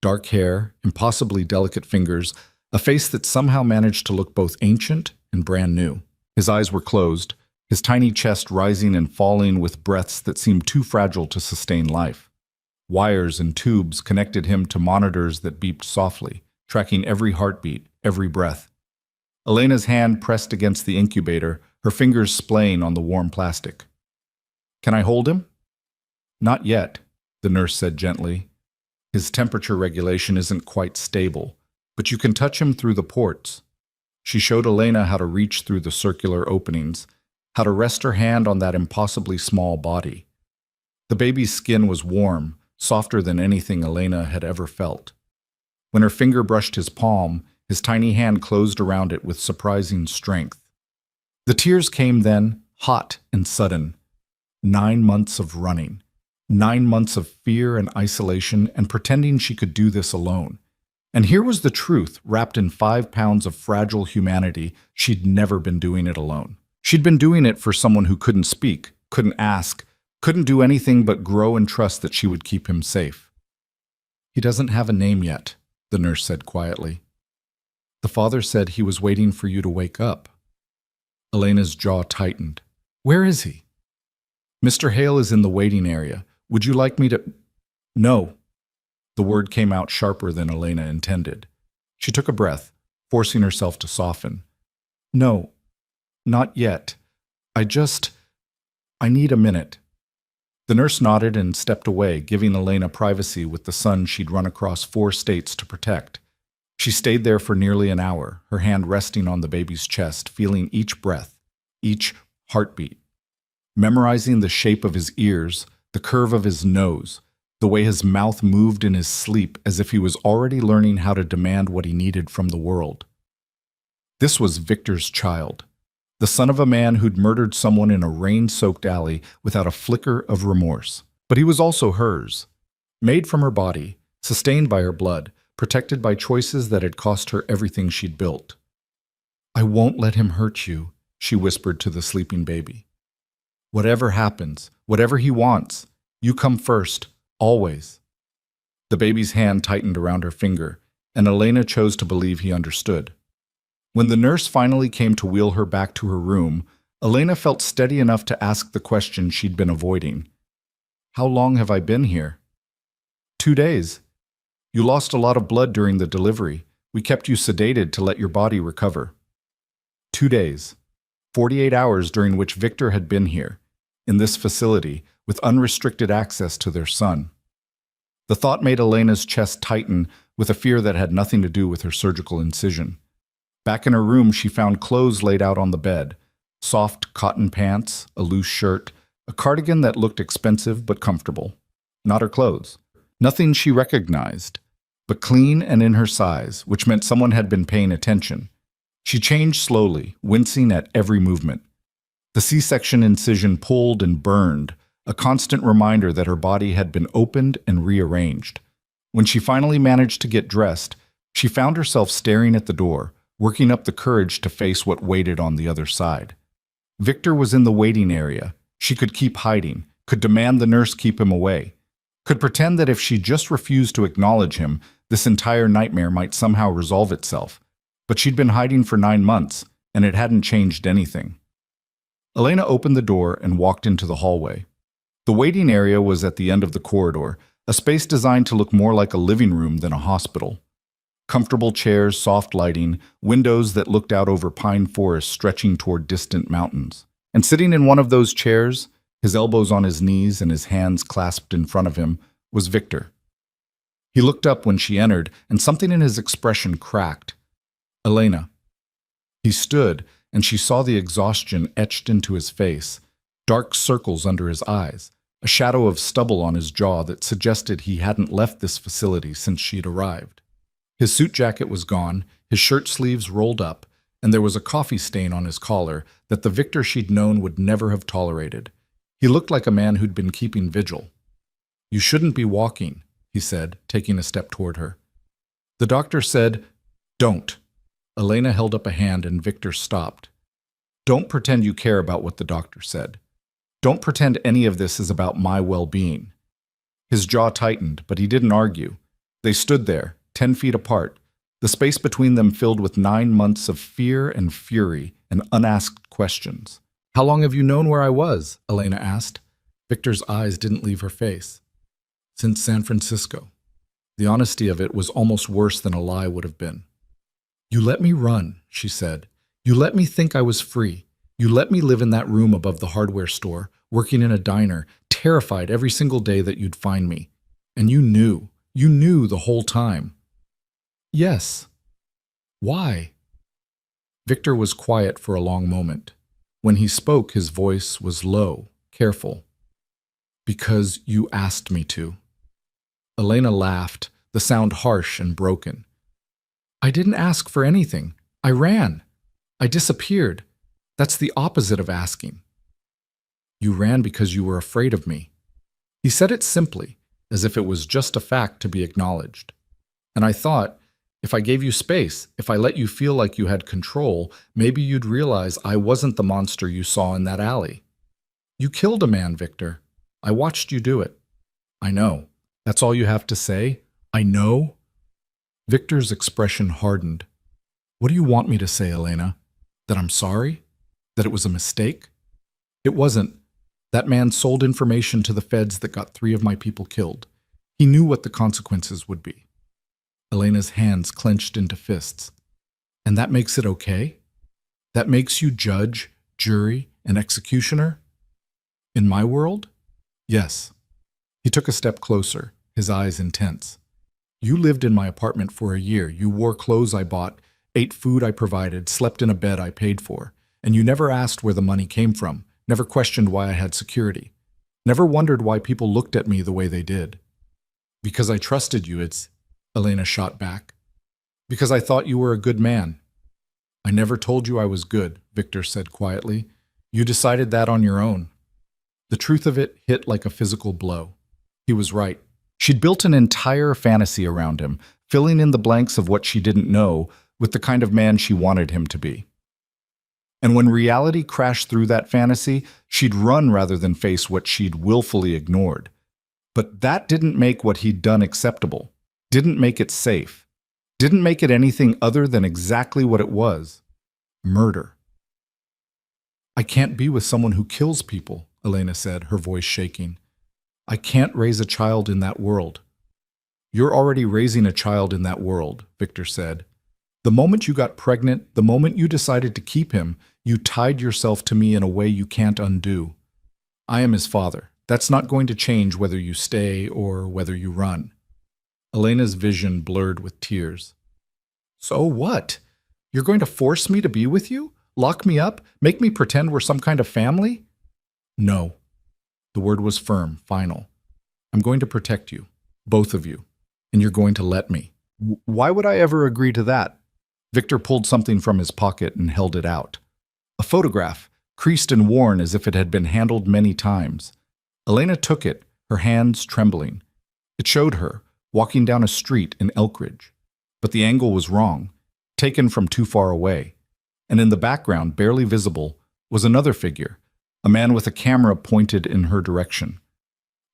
Dark hair, impossibly delicate fingers, a face that somehow managed to look both ancient and brand new. His eyes were closed, his tiny chest rising and falling with breaths that seemed too fragile to sustain life. Wires and tubes connected him to monitors that beeped softly, tracking every heartbeat, every breath. Elena's hand pressed against the incubator, her fingers splaying on the warm plastic. "Can I hold him?" "Not yet," the nurse said gently. "His temperature regulation isn't quite stable, but you can touch him through the ports." She showed Elena how to reach through the circular openings, how to rest her hand on that impossibly small body. The baby's skin was warm, softer than anything Elena had ever felt. When her finger brushed his palm, his tiny hand closed around it with surprising strength. The tears came then, hot and sudden. 9 months of running, 9 months of fear and isolation and pretending she could do this alone. And here was the truth, wrapped in 5 pounds of fragile humanity. She'd never been doing it alone. She'd been doing it for someone who couldn't speak, couldn't ask, couldn't do anything but grow and trust that she would keep him safe. "He doesn't have a name yet," the nurse said quietly. "The father said he was waiting for you to wake up." Elena's jaw tightened. Where is he? Mr. Hale is in the waiting area. Would you like me to— No. The word came out sharper than Elena intended. She took a breath, forcing herself to soften. No, not yet. I need a minute. The nurse nodded and stepped away, giving Elena privacy with the son she'd run across 4 states to protect. She stayed there for nearly an hour, her hand resting on the baby's chest, feeling each breath, each heartbeat. Memorizing the shape of his ears, the curve of his nose, the way his mouth moved in his sleep as if he was already learning how to demand what he needed from the world. This was Victor's child, the son of a man who'd murdered someone in a rain-soaked alley without a flicker of remorse. But he was also hers, made from her body, sustained by her blood, protected by choices that had cost her everything she'd built. I won't let him hurt you, she whispered to the sleeping baby. Whatever happens, whatever he wants, you come first, always. The baby's hand tightened around her finger, and Elena chose to believe he understood. When the nurse finally came to wheel her back to her room, Elena felt steady enough to ask the question she'd been avoiding. How long have I been here? 2 days. You lost a lot of blood during the delivery. We kept you sedated to let your body recover. 2 days. 48 hours during which Victor had been here, in this facility, with unrestricted access to their son. The thought made Elena's chest tighten with a fear that had nothing to do with her surgical incision. Back in her room, she found clothes laid out on the bed. Soft cotton pants, a loose shirt, a cardigan that looked expensive but comfortable. Not her clothes. Nothing she recognized, but clean and in her size, which meant someone had been paying attention. She changed slowly, wincing at every movement. The C-section incision pulled and burned, a constant reminder that her body had been opened and rearranged. When she finally managed to get dressed, she found herself staring at the door, working up the courage to face what waited on the other side. Victor was in the waiting area. She could keep hiding, could demand the nurse keep him away, could pretend that if she just refused to acknowledge him, this entire nightmare might somehow resolve itself. But she'd been hiding for 9 months, and it hadn't changed anything. Elena opened the door and walked into the hallway. The waiting area was at the end of the corridor, a space designed to look more like a living room than a hospital. Comfortable chairs, soft lighting, windows that looked out over pine forests stretching toward distant mountains. And sitting in one of those chairs, his elbows on his knees and his hands clasped in front of him, was Victor. He looked up when she entered, and something in his expression cracked. Elena. He stood, and she saw the exhaustion etched into his face, dark circles under his eyes, a shadow of stubble on his jaw that suggested he hadn't left this facility since she'd arrived. His suit jacket was gone, his shirt sleeves rolled up, and there was a coffee stain on his collar that the Victor she'd known would never have tolerated. He looked like a man who'd been keeping vigil. You shouldn't be walking, he said, taking a step toward her. The doctor said, don't. Elena held up a hand and Victor stopped. Don't pretend you care about what the doctor said. Don't pretend any of this is about my well-being. His jaw tightened, but he didn't argue. They stood there, 10 feet apart, the space between them filled with 9 months of fear and fury and unasked questions. How long have you known where I was? Elena asked. Victor's eyes didn't leave her face. Since San Francisco. The honesty of it was almost worse than a lie would have been. You let me run, she said. You let me think I was free. You let me live in that room above the hardware store, working in a diner, terrified every single day that you'd find me. And you knew the whole time. Yes. Why? Victor was quiet for a long moment. When he spoke, his voice was low, careful. Because you asked me to. Elena laughed, the sound harsh and broken. I didn't ask for anything. I ran. I disappeared. That's the opposite of asking. You ran because you were afraid of me. He said it simply, as if it was just a fact to be acknowledged. And I thought, if I gave you space, if I let you feel like you had control, maybe you'd realize I wasn't the monster you saw in that alley. You killed a man, Victor. I watched you do it. I know. That's all you have to say? I know? Victor's expression hardened. What do you want me to say, Elena? That I'm sorry? That it was a mistake? It wasn't. That man sold information to the feds that got 3 of my people killed. He knew what the consequences would be. Elena's hands clenched into fists. And that makes it okay? That makes you judge, jury, and executioner? In my world? Yes. He took a step closer, his eyes intense. You lived in my apartment for a year. You wore clothes I bought, ate food I provided, slept in a bed I paid for. And you never asked where the money came from, never questioned why I had security, never wondered why people looked at me the way they did. Because I trusted you, Elena shot back. Because I thought you were a good man. I never told you I was good, Victor said quietly. You decided that on your own. The truth of it hit like a physical blow. He was right. She'd built an entire fantasy around him, filling in the blanks of what she didn't know with the kind of man she wanted him to be. And when reality crashed through that fantasy, she'd run rather than face what she'd willfully ignored. But that didn't make what he'd done acceptable, didn't make it safe, didn't make it anything other than exactly what it was: murder. I can't be with someone who kills people, Elena said, her voice shaking. I can't raise a child in that world. You're already raising a child in that world, Victor said. The moment you got pregnant, the moment you decided to keep him, you tied yourself to me in a way you can't undo. I am his father. That's not going to change whether you stay or whether you run. Elena's vision blurred with tears. So what? You're going to force me to be with you? Lock me up? Make me pretend we're some kind of family? No. The word was firm, final. I'm going to protect you, both of you, and you're going to let me. Why would I ever agree to that? Victor pulled something from his pocket and held it out. A photograph, creased and worn as if it had been handled many times. Elena took it, her hands trembling. It showed her, walking down a street in Elkridge. But the angle was wrong, taken from too far away. And in the background, barely visible, was another figure, a man with a camera pointed in her direction.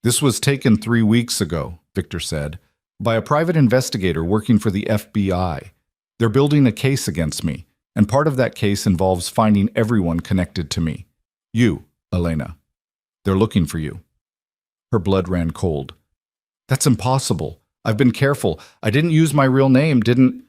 This was taken 3 weeks ago, Victor said, by a private investigator working for the FBI. They're building a case against me, and part of that case involves finding everyone connected to me. You, Elena. They're looking for you. Her blood ran cold. That's impossible. I've been careful. I didn't use my real name, didn't...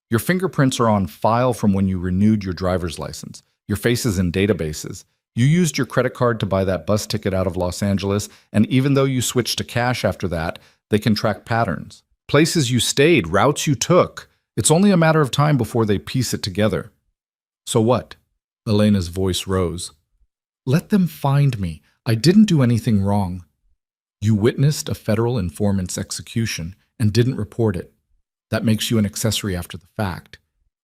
Your fingerprints are on file from when you renewed your driver's license. Your face is in databases. You used your credit card to buy that bus ticket out of Los Angeles, and even though you switched to cash after that, they can track patterns. Places you stayed, routes you took. It's only a matter of time before they piece it together. So what? Elena's voice rose. Let them find me. I didn't do anything wrong. You witnessed a federal informant's execution and didn't report it. That makes you an accessory after the fact.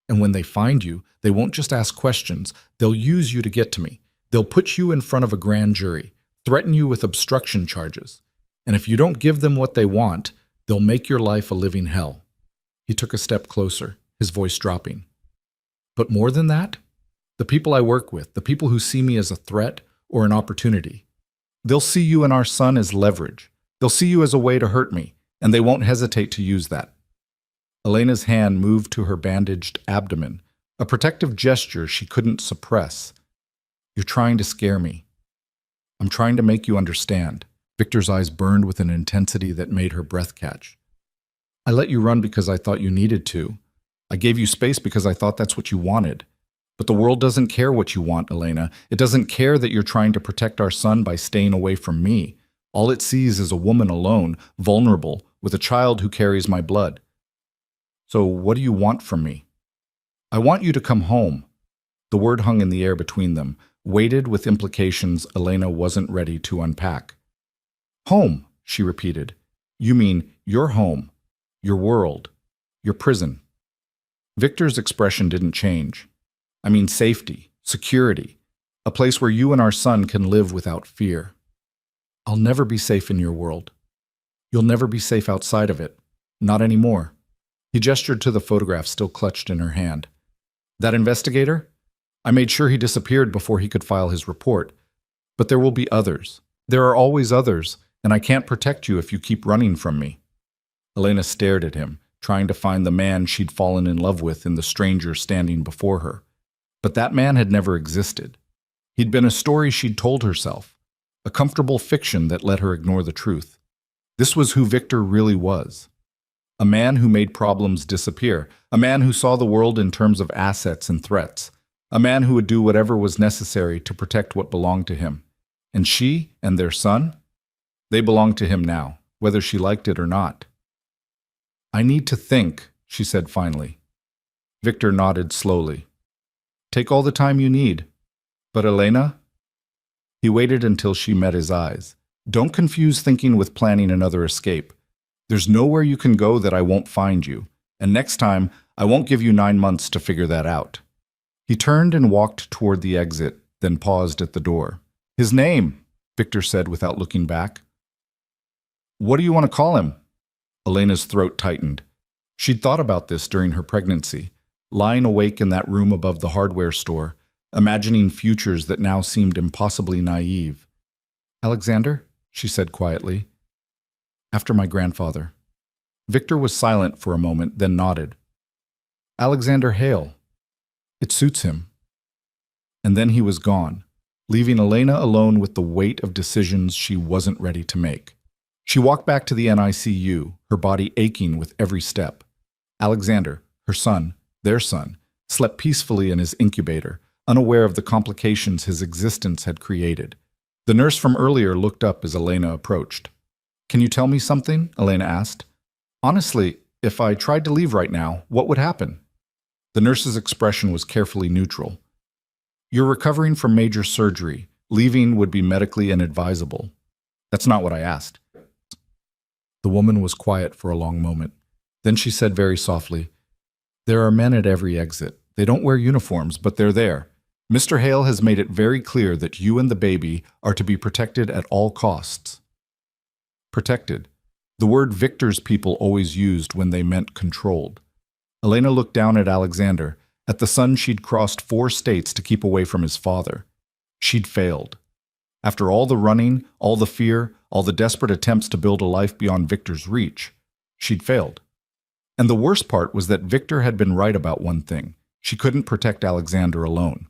And when they find you, they won't just ask questions. They'll use you to get to me. They'll put you in front of a grand jury, threaten you with obstruction charges. And if you don't give them what they want, they'll make your life a living hell. He took a step closer, his voice dropping. But more than that, the people I work with, the people who see me as a threat or an opportunity, they'll see you and our son as leverage. They'll see you as a way to hurt me, and they won't hesitate to use that. Elena's hand moved to her bandaged abdomen, a protective gesture she couldn't suppress. You're trying to scare me. I'm trying to make you understand. Victor's eyes burned with an intensity that made her breath catch. I let you run because I thought you needed to. I gave you space because I thought that's what you wanted. But the world doesn't care what you want, Elena. It doesn't care that you're trying to protect our son by staying away from me. All it sees is a woman alone, vulnerable, with a child who carries my blood. So what do you want from me? I want you to come home. The word hung in the air between them, weighted with implications Elena wasn't ready to unpack. Home, she repeated. You mean your home, your world, your prison. Victor's expression didn't change. I mean safety, security, a place where you and our son can live without fear. I'll never be safe in your world. You'll never be safe outside of it. Not anymore. He gestured to the photograph still clutched in her hand. That investigator? I made sure he disappeared before he could file his report. But there will be others. There are always others, and I can't protect you if you keep running from me. Elena stared at him, trying to find the man she'd fallen in love with in the stranger standing before her. But that man had never existed. He'd been a story she'd told herself, a comfortable fiction that let her ignore the truth. This was who Victor really was. A man who made problems disappear, a man who saw the world in terms of assets and threats, a man who would do whatever was necessary to protect what belonged to him. And she and their son? They belonged to him now, whether she liked it or not. "I need to think," she said finally. Victor nodded slowly. "Take all the time you need. But Elena?" He waited until she met his eyes. "Don't confuse thinking with planning another escape. There's nowhere you can go that I won't find you, and next time I won't give you 9 months to figure that out." He turned and walked toward the exit, then paused at the door. "His name," Victor said without looking back. "What do you want to call him?" Elena's throat tightened. She'd thought about this during her pregnancy, lying awake in that room above the hardware store, imagining futures that now seemed impossibly naive. "Alexander," she said quietly. "After my grandfather." Victor was silent for a moment, then nodded. "Alexander Hale. It suits him." And then he was gone, leaving Elena alone with the weight of decisions she wasn't ready to make. She walked back to the NICU, her body aching with every step. Alexander, her son, their son, slept peacefully in his incubator, unaware of the complications his existence had created. The nurse from earlier looked up as Elena approached. "Can you tell me something?" Elena asked. "Honestly, if I tried to leave right now, what would happen?" The nurse's expression was carefully neutral. "You're recovering from major surgery. Leaving would be medically inadvisable." "That's not what I asked." The woman was quiet for a long moment. Then she said very softly, "There are men at every exit. They don't wear uniforms, but they're there. Mr. Hale has made it very clear that you and the baby are to be protected at all costs." Protected. The word Victor's people always used when they meant controlled. Elena looked down at Alexander, at the son she'd crossed 4 states to keep away from his father. She'd failed. After all the running, all the fear, all the desperate attempts to build a life beyond Victor's reach, she'd failed. And the worst part was that Victor had been right about one thing. She couldn't protect Alexander alone.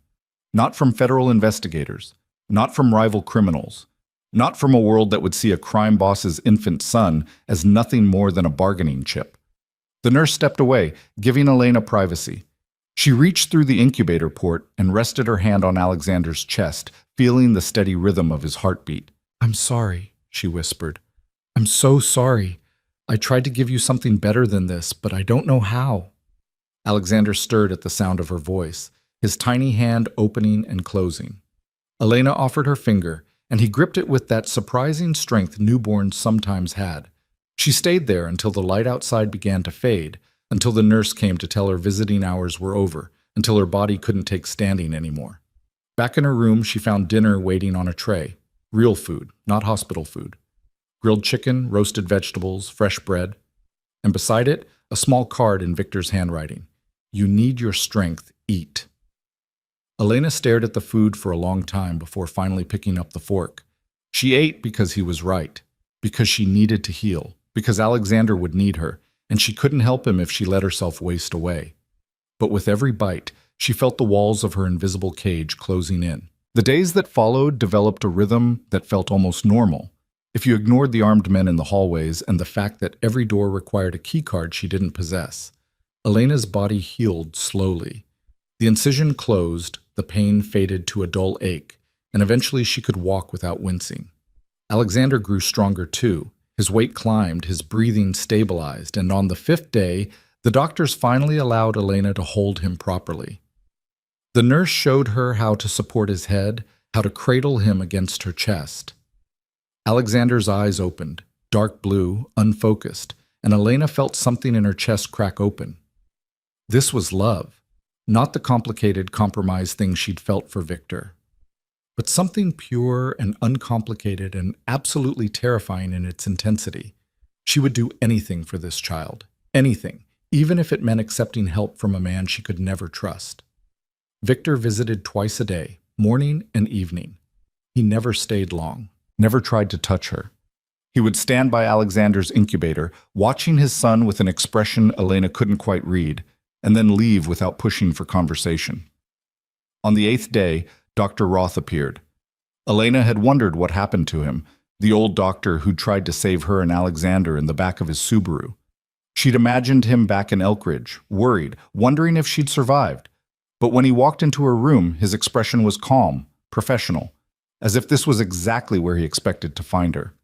Not from federal investigators, not from rival criminals, not from a world that would see a crime boss's infant son as nothing more than a bargaining chip. The nurse stepped away, giving Elena privacy. She reached through the incubator port and rested her hand on Alexander's chest, feeling the steady rhythm of his heartbeat. "I'm sorry," she whispered. "I'm so sorry. I tried to give you something better than this, but I don't know how." Alexander stirred at the sound of her voice, his tiny hand opening and closing. Elena offered her finger, and he gripped it with that surprising strength newborns sometimes had. She stayed there until the light outside began to fade, until the nurse came to tell her visiting hours were over, until her body couldn't take standing anymore. Back in her room, she found dinner waiting on a tray. Real food, not hospital food. Grilled chicken, roasted vegetables, fresh bread. And beside it, a small card in Victor's handwriting. "You need your strength, eat." Elena stared at the food for a long time before finally picking up the fork. She ate because he was right, because she needed to heal, because Alexander would need her, and she couldn't help him if she let herself waste away. But with every bite, she felt the walls of her invisible cage closing in. The days that followed developed a rhythm that felt almost normal. If you ignored the armed men in the hallways and the fact that every door required a keycard she didn't possess, Elena's body healed slowly. The incision closed, the pain faded to a dull ache, and eventually she could walk without wincing. Alexander grew stronger too. His weight climbed, his breathing stabilized, and on the 5th day, the doctors finally allowed Elena to hold him properly. The nurse showed her how to support his head, how to cradle him against her chest. Alexander's eyes opened, dark blue, unfocused, and Elena felt something in her chest crack open. This was love, not the complicated, compromised thing she'd felt for Victor, but something pure and uncomplicated and absolutely terrifying in its intensity. She would do anything for this child, anything, even if it meant accepting help from a man she could never trust. Victor visited twice a day, morning and evening. He never stayed long, never tried to touch her. He would stand by Alexander's incubator, watching his son with an expression Elena couldn't quite read, and then leave without pushing for conversation. On the 8th day, Dr. Roth appeared. Elena had wondered what happened to him, the old doctor who'd tried to save her and Alexander in the back of his Subaru. She'd imagined him back in Elkridge, worried, wondering if she'd survived. But when he walked into her room, his expression was calm, professional, as if this was exactly where he expected to find her.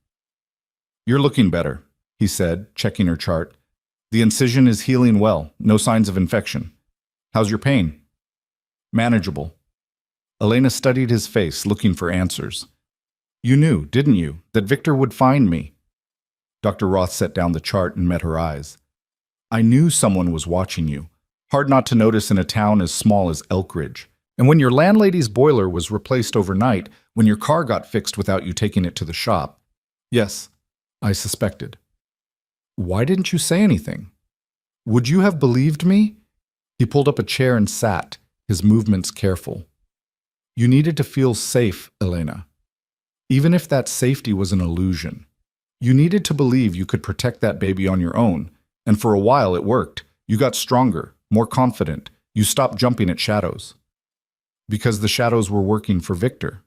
"You're looking better," he said, checking her chart. "The incision is healing well, no signs of infection. How's your pain?" "Manageable." Elena studied his face, looking for answers. "You knew, didn't you, that Victor would find me?" Dr. Roth set down the chart and met her eyes. "I knew someone was watching you. Hard not to notice in a town as small as Elkridge. And when your landlady's boiler was replaced overnight, when your car got fixed without you taking it to the shop. Yes, I suspected." "Why didn't you say anything? Would you have believed me?" He pulled up a chair and sat, his movements careful. "You needed to feel safe, Elena. Even if that safety was an illusion. You needed to believe you could protect that baby on your own, and for a while it worked. You got stronger, more confident. You stopped jumping at shadows. Because the shadows were working for Victor.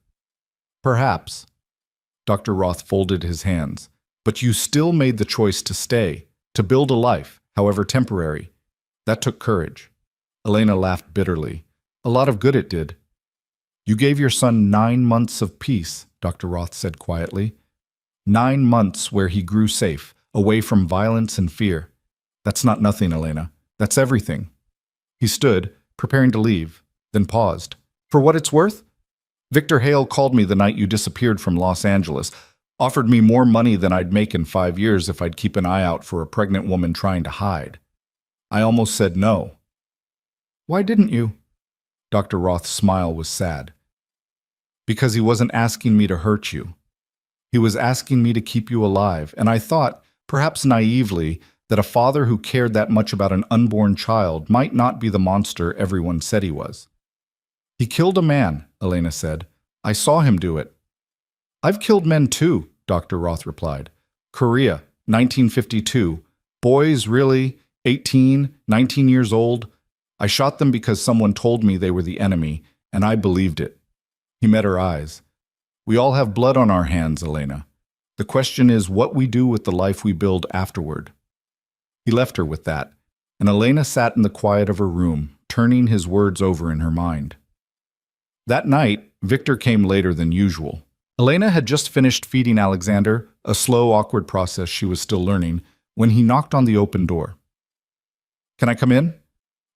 Perhaps." Dr. Roth folded his hands. "But you still made the choice to stay, to build a life, however temporary. That took courage." Elena laughed bitterly. "A lot of good it did." "You gave your son 9 months of peace," Dr. Roth said quietly. 9 months where he grew safe, away from violence and fear. That's not nothing, Elena. That's everything." He stood, preparing to leave, then paused. "For what it's worth? Victor Hale called me the night you disappeared from Los Angeles, offered me more money than I'd make in 5 years if I'd keep an eye out for a pregnant woman trying to hide. I almost said no." "Why didn't you?" Dr. Roth's smile was sad. "Because he wasn't asking me to hurt you. He was asking me to keep you alive, and I thought, perhaps naively, that a father who cared that much about an unborn child might not be the monster everyone said he was." "He killed a man," Elena said. "I saw him do it." "I've killed men too," Dr. Roth replied. "Korea, 1952. Boys, really, 18, 19 years old. I shot them because someone told me they were the enemy, and I believed it." He met her eyes. "We all have blood on our hands, Elena. The question is what we do with the life we build afterward." He left her with that, and Elena sat in the quiet of her room, turning his words over in her mind. That night, Victor came later than usual. Elena had just finished feeding Alexander, a slow, awkward process she was still learning, when he knocked on the open door. "Can I come in?"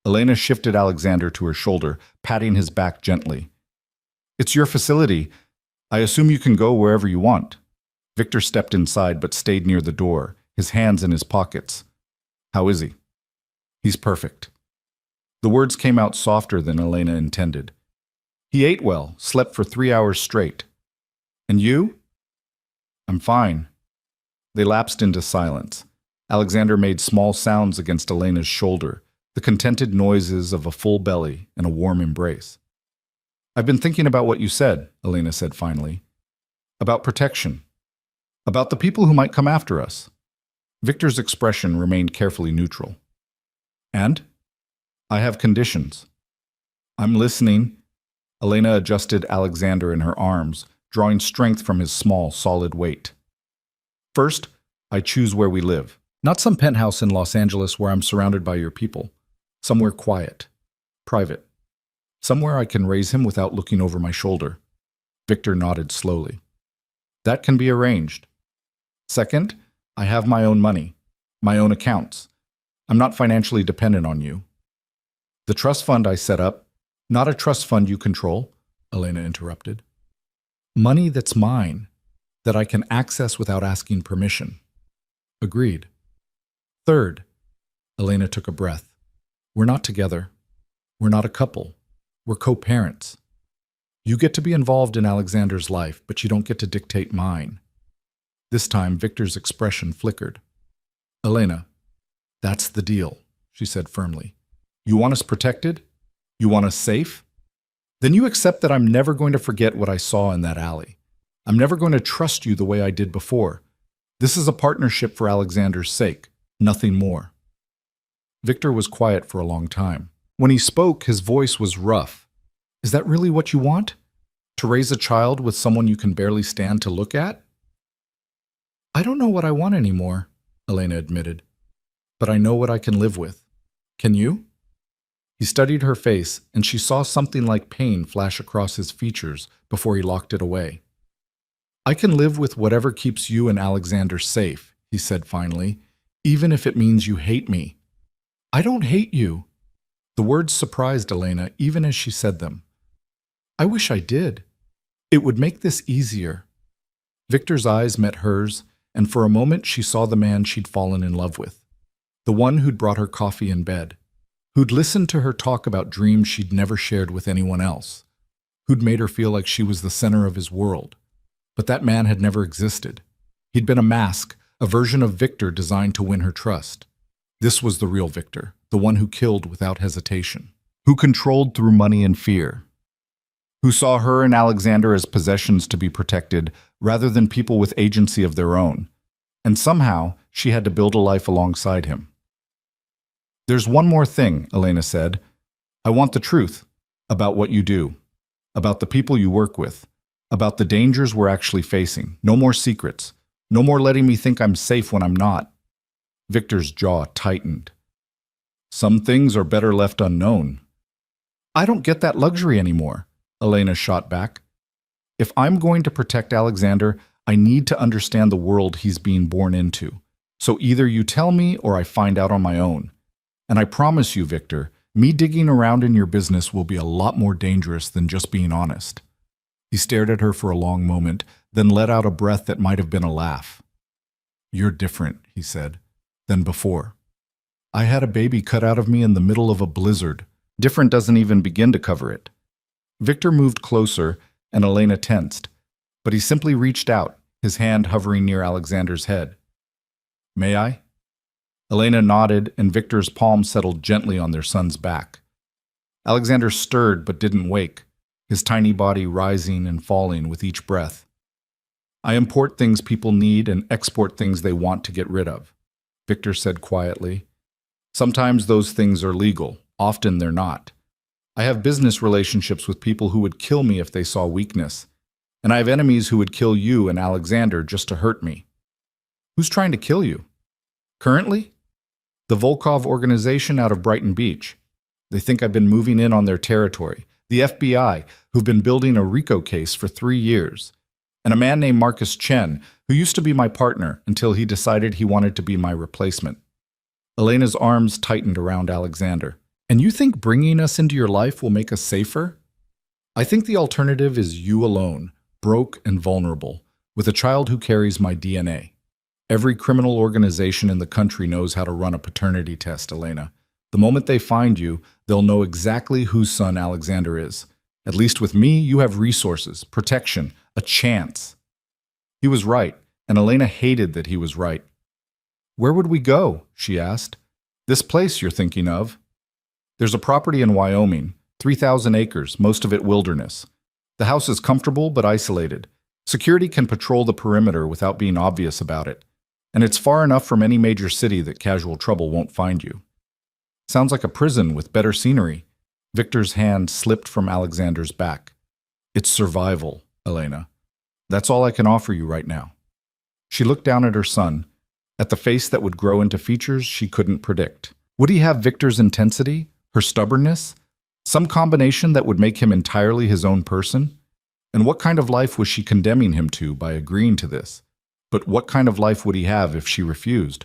Elena shifted Alexander to her shoulder, patting his back gently. "It's your facility. I assume you can go wherever you want." Victor stepped inside but stayed near the door, his hands in his pockets. "How is he?" "He's perfect." The words came out softer than Elena intended. "He ate well, slept for 3 hours straight." "And you?" "I'm fine." They lapsed into silence. Alexander made small sounds against Elena's shoulder, the contented noises of a full belly and a warm embrace. "I've been thinking about what you said," Elena said finally. "About protection. About the people who might come after us." Victor's expression remained carefully neutral. "And? I have conditions." "I'm listening." Elena adjusted Alexander in her arms, drawing strength from his small, solid weight. "First, I choose where we live. Not some penthouse in Los Angeles where I'm surrounded by your people. Somewhere quiet, private. Somewhere I can raise him without looking over my shoulder." Victor nodded slowly. "That can be arranged." "Second, I have my own money, my own accounts. I'm not financially dependent on you." "The trust fund I set up, not a trust fund you control," Elena interrupted. "Money that's mine, that I can access without asking permission." "Agreed." "Third," Elena took a breath, "we're not together. We're not a couple. We're co-parents. You get to be involved in Alexander's life, but you don't get to dictate mine." This time, Victor's expression flickered. "Elena, that's the deal," she said firmly. "You want us protected? You want us safe? Then you accept that I'm never going to forget what I saw in that alley. I'm never going to trust you the way I did before. This is a partnership for Alexander's sake, nothing more." Victor was quiet for a long time. When he spoke, his voice was rough. "Is that really what you want? To raise a child with someone you can barely stand to look at? I don't know what I want anymore, Elena admitted. But I know what I can live with. Can you? He studied her face, and she saw something like pain flash across his features before he locked it away. I can live with whatever keeps you and Alexander safe, he said finally, even if it means you hate me. I don't hate you. The words surprised Elena even as she said them. I wish I did. It would make this easier. Victor's eyes met hers, and for a moment she saw the man she'd fallen in love with. The one who'd brought her coffee in bed. Who'd listened to her talk about dreams she'd never shared with anyone else. Who'd made her feel like she was the center of his world. But that man had never existed. He'd been a mask, a version of Victor designed to win her trust. This was the real Victor, the one who killed without hesitation. Who controlled through money and fear. Who saw her and Alexander as possessions to be protected rather than people with agency of their own. And somehow, she had to build a life alongside him. There's one more thing, Elena said. I want the truth about what you do, about the people you work with, about the dangers we're actually facing. No more secrets. No more letting me think I'm safe when I'm not. Victor's jaw tightened. Some things are better left unknown. I don't get that luxury anymore, Elena shot back. If I'm going to protect Alexander, I need to understand the world he's being born into. So either you tell me or I find out on my own. And I promise you, Victor, me digging around in your business will be a lot more dangerous than just being honest. He stared at her for a long moment, then let out a breath that might have been a laugh. You're different, he said, than before. I had a baby cut out of me in the middle of a blizzard. Different doesn't even begin to cover it. Victor moved closer, and Elena tensed, but he simply reached out, his hand hovering near Alexander's head. May I? Elena nodded, and Victor's palm settled gently on their son's back. Alexander stirred but didn't wake, his tiny body rising and falling with each breath. I import things people need and export things they want to get rid of, Victor said quietly. Sometimes those things are legal, often they're not. I have business relationships with people who would kill me if they saw weakness, and I have enemies who would kill you and Alexander just to hurt me. Who's trying to kill you? Currently? The Volkov organization out of Brighton Beach. They think I've been moving in on their territory. The FBI, who've been building a RICO case for 3 years. And a man named Marcus Chen, who used to be my partner until he decided he wanted to be my replacement. Elena's arms tightened around Alexander. And you think bringing us into your life will make us safer? I think the alternative is you alone, broke and vulnerable, with a child who carries my DNA. Every criminal organization in the country knows how to run a paternity test, Elena. The moment they find you, they'll know exactly whose son Alexander is. At least with me, you have resources, protection, a chance. He was right, and Elena hated that he was right. Where would we go? She asked. This place you're thinking of. There's a property in Wyoming, 3,000 acres, most of it wilderness. The house is comfortable but isolated. Security can patrol the perimeter without being obvious about it. And it's far enough from any major city that casual trouble won't find you. Sounds like a prison with better scenery. Victor's hand slipped from Alexander's back. It's survival, Elena. That's all I can offer you right now. She looked down at her son, at the face that would grow into features she couldn't predict. Would he have Victor's intensity, her stubbornness, some combination that would make him entirely his own person? And what kind of life was she condemning him to by agreeing to this? But what kind of life would he have if she refused?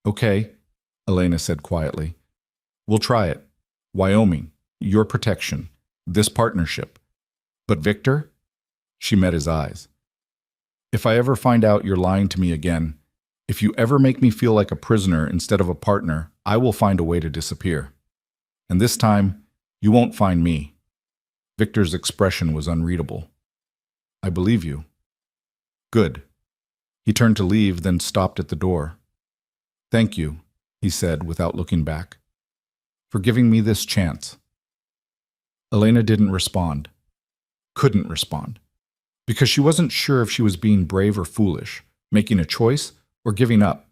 Okay, Elena said quietly. We'll try it. Wyoming, your protection, this partnership. But Victor? She met his eyes. If I ever find out you're lying to me again, if you ever make me feel like a prisoner instead of a partner, I will find a way to disappear. And this time, you won't find me. Victor's expression was unreadable. I believe you. Good. He turned to leave, then stopped at the door. Thank you, he said without looking back, for giving me this chance. Elena didn't respond. Couldn't respond. Because she wasn't sure if she was being brave or foolish, making a choice or giving up.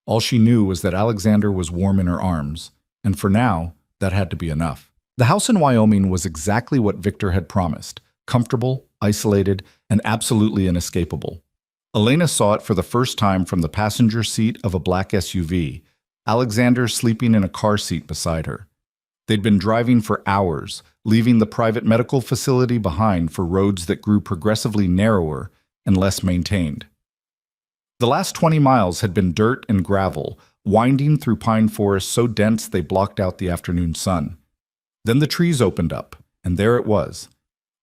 All she knew was that Alexander was warm in her arms, and for now, that had to be enough. The house in Wyoming was exactly what Victor had promised, comfortable, isolated, and absolutely inescapable. Elena saw it for the first time from the passenger seat of a black SUV, Alexander sleeping in a car seat beside her. They'd been driving for hours, leaving the private medical facility behind for roads that grew progressively narrower and less maintained. The last 20 miles had been dirt and gravel, winding through pine forests so dense they blocked out the afternoon sun. Then the trees opened up, and there it was.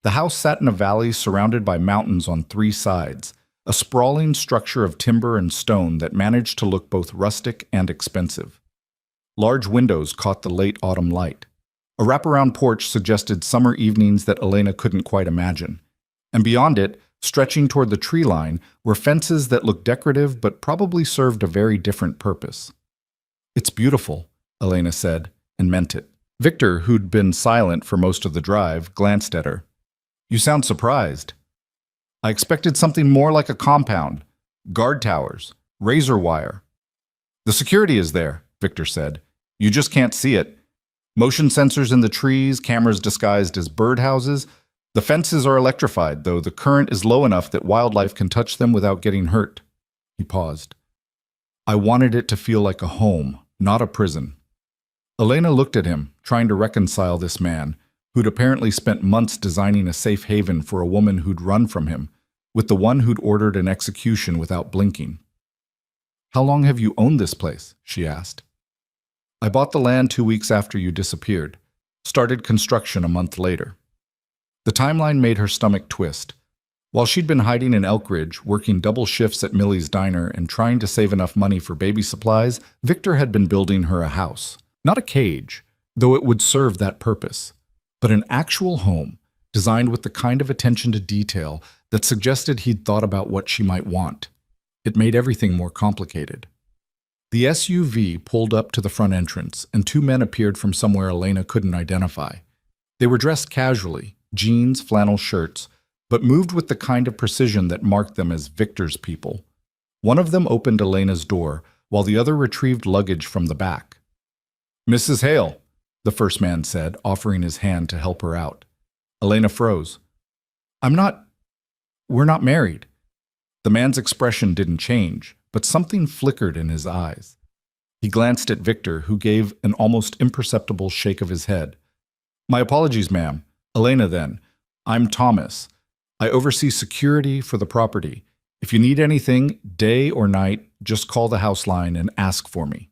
The house sat in a valley surrounded by mountains on three sides, a sprawling structure of timber and stone that managed to look both rustic and expensive. Large windows caught the late autumn light. A wraparound porch suggested summer evenings that Elena couldn't quite imagine. And beyond it, stretching toward the tree line, were fences that looked decorative but probably served a very different purpose. "It's beautiful," Elena said, and meant it. Victor, who'd been silent for most of the drive, glanced at her. "You sound surprised." "I expected something more like a compound. Guard towers, razor wire." "The security is there," Victor said. "You just can't see it. Motion sensors in the trees, cameras disguised as birdhouses. The fences are electrified, though the current is low enough that wildlife can touch them without getting hurt." He paused. "I wanted it to feel like a home, not a prison." Elena looked at him, trying to reconcile this man, who'd apparently spent months designing a safe haven for a woman who'd run from him, with the one who'd ordered an execution without blinking. "How long have you owned this place?" she asked. "I bought the land 2 weeks after you disappeared. Started construction a month later." The timeline made her stomach twist. While she'd been hiding in Elk Ridge, working double shifts at Millie's diner and trying to save enough money for baby supplies, Victor had been building her a house. Not a cage, though it would serve that purpose, but an actual home, designed with the kind of attention to detail that suggested he'd thought about what she might want. It made everything more complicated. The SUV pulled up to the front entrance, and two men appeared from somewhere Elena couldn't identify. They were dressed casually, jeans, flannel shirts, but moved with the kind of precision that marked them as Victor's people. One of them opened Elena's door, while the other retrieved luggage from the back. "Mrs. Hale," the first man said, offering his hand to help her out. Elena froze. We're not married." The man's expression didn't change, but something flickered in his eyes. He glanced at Victor, who gave an almost imperceptible shake of his head. "My apologies, ma'am. Elena, then. I'm Thomas. I oversee security for the property. If you need anything, day or night, just call the house line and ask for me."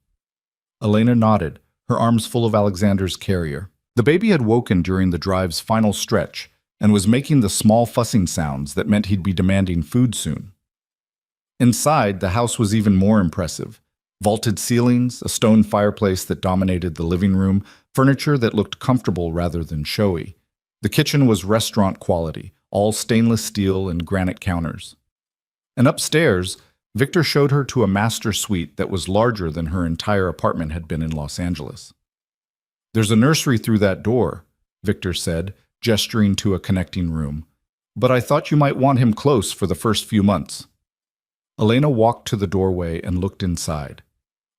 Elena nodded, her arms full of Alexander's carrier. The baby had woken during the drive's final stretch and was making the small fussing sounds that meant he'd be demanding food soon. Inside, the house was even more impressive. Vaulted ceilings, a stone fireplace that dominated the living room, furniture that looked comfortable rather than showy. The kitchen was restaurant quality, all stainless steel and granite counters. And upstairs, Victor showed her to a master suite that was larger than her entire apartment had been in Los Angeles. "There's a nursery through that door," Victor said, gesturing to a connecting room. "But I thought you might want him close for the first few months." Elena walked to the doorway and looked inside.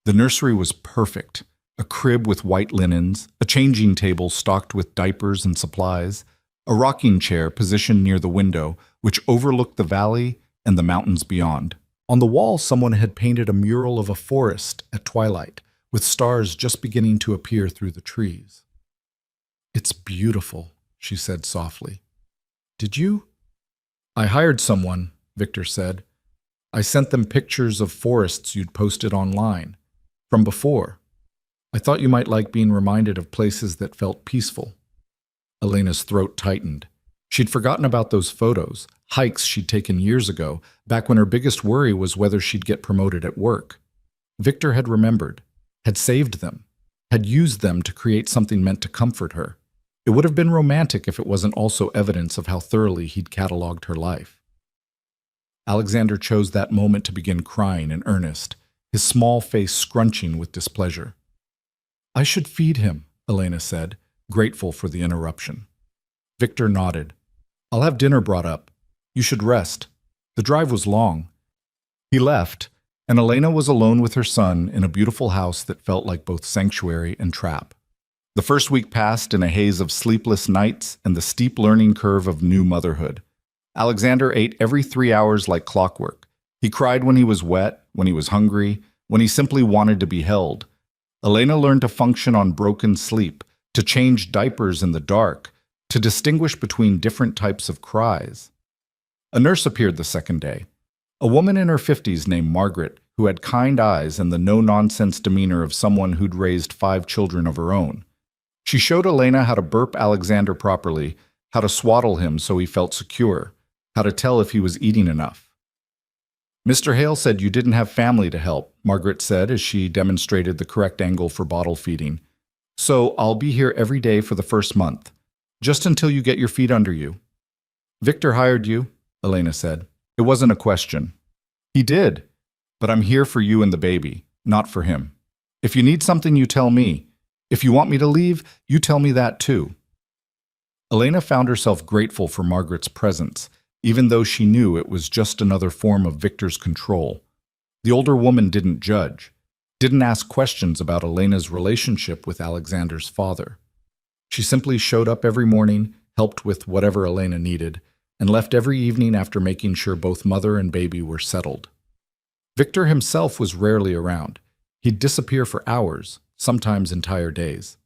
The nursery was perfect. A crib with white linens, a changing table stocked with diapers and supplies, a rocking chair positioned near the window, which overlooked the valley and the mountains beyond. On the wall, someone had painted a mural of a forest at twilight, with stars just beginning to appear through the trees. "It's beautiful," she said softly. "Did you?" "I hired someone," Victor said. "I sent them pictures of forests you'd posted online, from before. I thought you might like being reminded of places that felt peaceful." Elena's throat tightened. She'd forgotten about those photos, hikes she'd taken years ago, back when her biggest worry was whether she'd get promoted at work. Victor had remembered, had saved them, had used them to create something meant to comfort her. It would have been romantic if it wasn't also evidence of how thoroughly he'd catalogued her life. Alexander chose that moment to begin crying in earnest, his small face scrunching with displeasure. "I should feed him," Elena said, grateful for the interruption. Victor nodded. "I'll have dinner brought up. You should rest. The drive was long." He left, and Elena was alone with her son in a beautiful house that felt like both sanctuary and trap. The first week passed in a haze of sleepless nights and the steep learning curve of new motherhood. Alexander ate every 3 hours like clockwork. He cried when he was wet, when he was hungry, when he simply wanted to be held. Elena learned to function on broken sleep, to change diapers in the dark, to distinguish between different types of cries. A nurse appeared the second day, a woman in her 50s named Margaret, who had kind eyes and the no-nonsense demeanor of someone who'd raised 5 children of her own. She showed Elena how to burp Alexander properly, how to swaddle him so he felt secure, how to tell if he was eating enough. Mr. Hale said you didn't have family to help, Margaret said as she demonstrated the correct angle for bottle feeding. So I'll be here every day for the first month, just until you get your feet under you. Victor hired you, Elena said. It wasn't a question. He did, but I'm here for you and the baby, not for him. If you need something, you tell me. If you want me to leave, you tell me that too. Elena found herself grateful for Margaret's presence, even though she knew it was just another form of Victor's control. The older woman didn't judge, didn't ask questions about Elena's relationship with Alexander's father. She simply showed up every morning, helped with whatever Elena needed, and left every evening after making sure both mother and baby were settled. Victor himself was rarely around. He'd disappear for hours, sometimes entire days.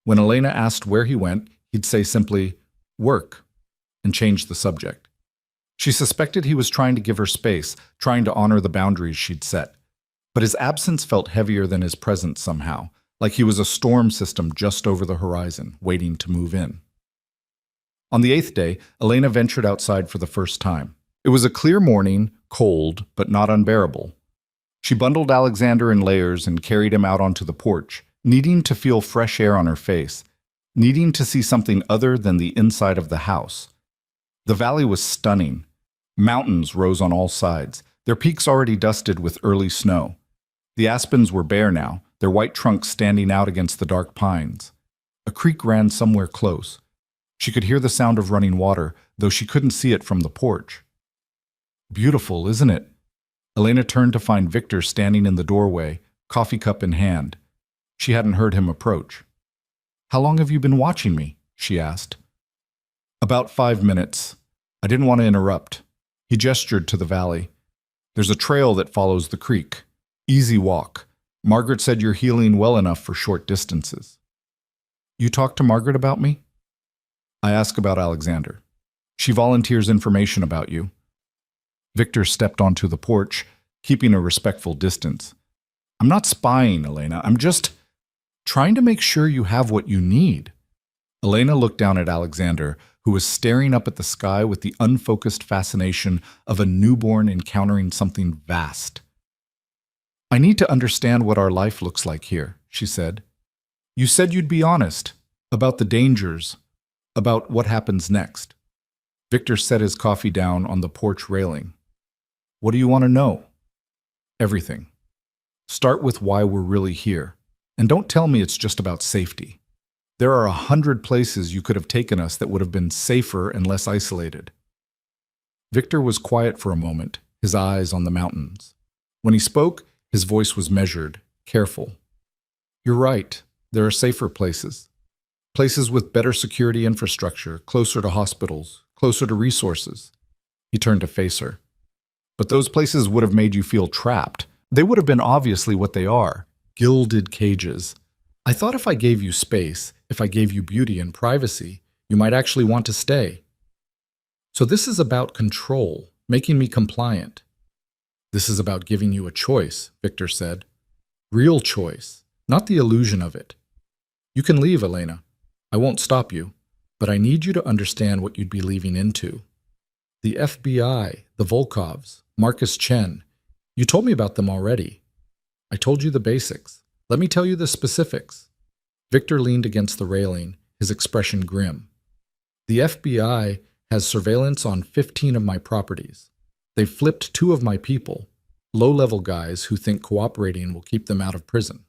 When Elena asked where he went, he'd say simply, "Work," and change the subject. She suspected he was trying to give her space, trying to honor the boundaries she'd set. But his absence felt heavier than his presence somehow, like he was a storm system just over the horizon, waiting to move in. On the 8th day, Elena ventured outside for the first time. It was a clear morning, cold, but not unbearable. She bundled Alexander in layers and carried him out onto the porch, needing to feel fresh air on her face, needing to see something other than the inside of the house. The valley was stunning. Mountains rose on all sides, their peaks already dusted with early snow. The aspens were bare now, their white trunks standing out against the dark pines. A creek ran somewhere close. She could hear the sound of running water, though she couldn't see it from the porch. Beautiful, isn't it? Elena turned to find Victor standing in the doorway, coffee cup in hand. She hadn't heard him approach. "How long have you been watching me?" she asked. "About 5 minutes. I didn't want to interrupt." He gestured to the valley. "There's a trail that follows the creek. Easy walk. Margaret said you're healing well enough for short distances." "You talked to Margaret about me?" "I ask about Alexander. She volunteers information about you." Victor stepped onto the porch, keeping a respectful distance. "I'm not spying, Elena. I'm just trying to make sure you have what you need." Elena looked down at Alexander, who was staring up at the sky with the unfocused fascination of a newborn encountering something vast. "I need to understand what our life looks like here," she said. "You said you'd be honest, about the dangers, about what happens next." Victor set his coffee down on the porch railing. "What do you want to know?" "Everything. Start with why we're really here. And don't tell me it's just about safety. There are 100 places you could have taken us that would have been safer and less isolated." Victor was quiet for a moment, his eyes on the mountains. When he spoke, his voice was measured, careful. "You're right. There are safer places. Places with better security infrastructure, closer to hospitals, closer to resources." He turned to face her. "But those places would have made you feel trapped. They would have been obviously what they are, gilded cages. I thought if I gave you space, if I gave you beauty and privacy, you might actually want to stay. So this is about control, making me compliant." "This is about giving you a choice," Victor said. "Real choice, not the illusion of it. You can leave, Elena. I won't stop you, but I need you to understand what you'd be leaving into. The FBI, the Volkovs, Marcus Chen. You told me about them already. I told you the basics. Let me tell you the specifics." Victor leaned against the railing, his expression grim. "The FBI has surveillance on 15 of my properties. They've flipped 2 of my people, low-level guys who think cooperating will keep them out of prison.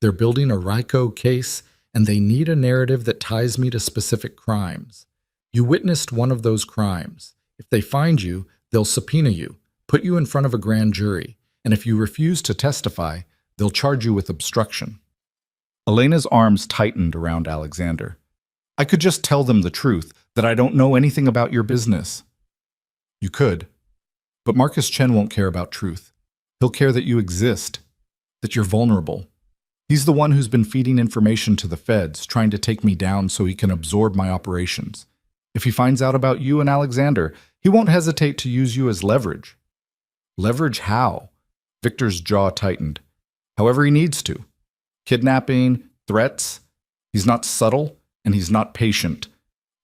They're building a RICO case, and they need a narrative that ties me to specific crimes. You witnessed one of those crimes. If they find you, they'll subpoena you, put you in front of a grand jury, and if you refuse to testify, they'll charge you with obstruction." Elena's arms tightened around Alexander. I could just tell them the truth, that I don't know anything about your business. You could. But Marcus Chen won't care about truth. He'll care that you exist, that you're vulnerable. He's the one who's been feeding information to the feds, trying to take me down so he can absorb my operations. If he finds out about you and Alexander, he won't hesitate to use you as leverage. Leverage how? Victor's jaw tightened. However he needs to. Kidnapping, threats. He's not subtle, and he's not patient.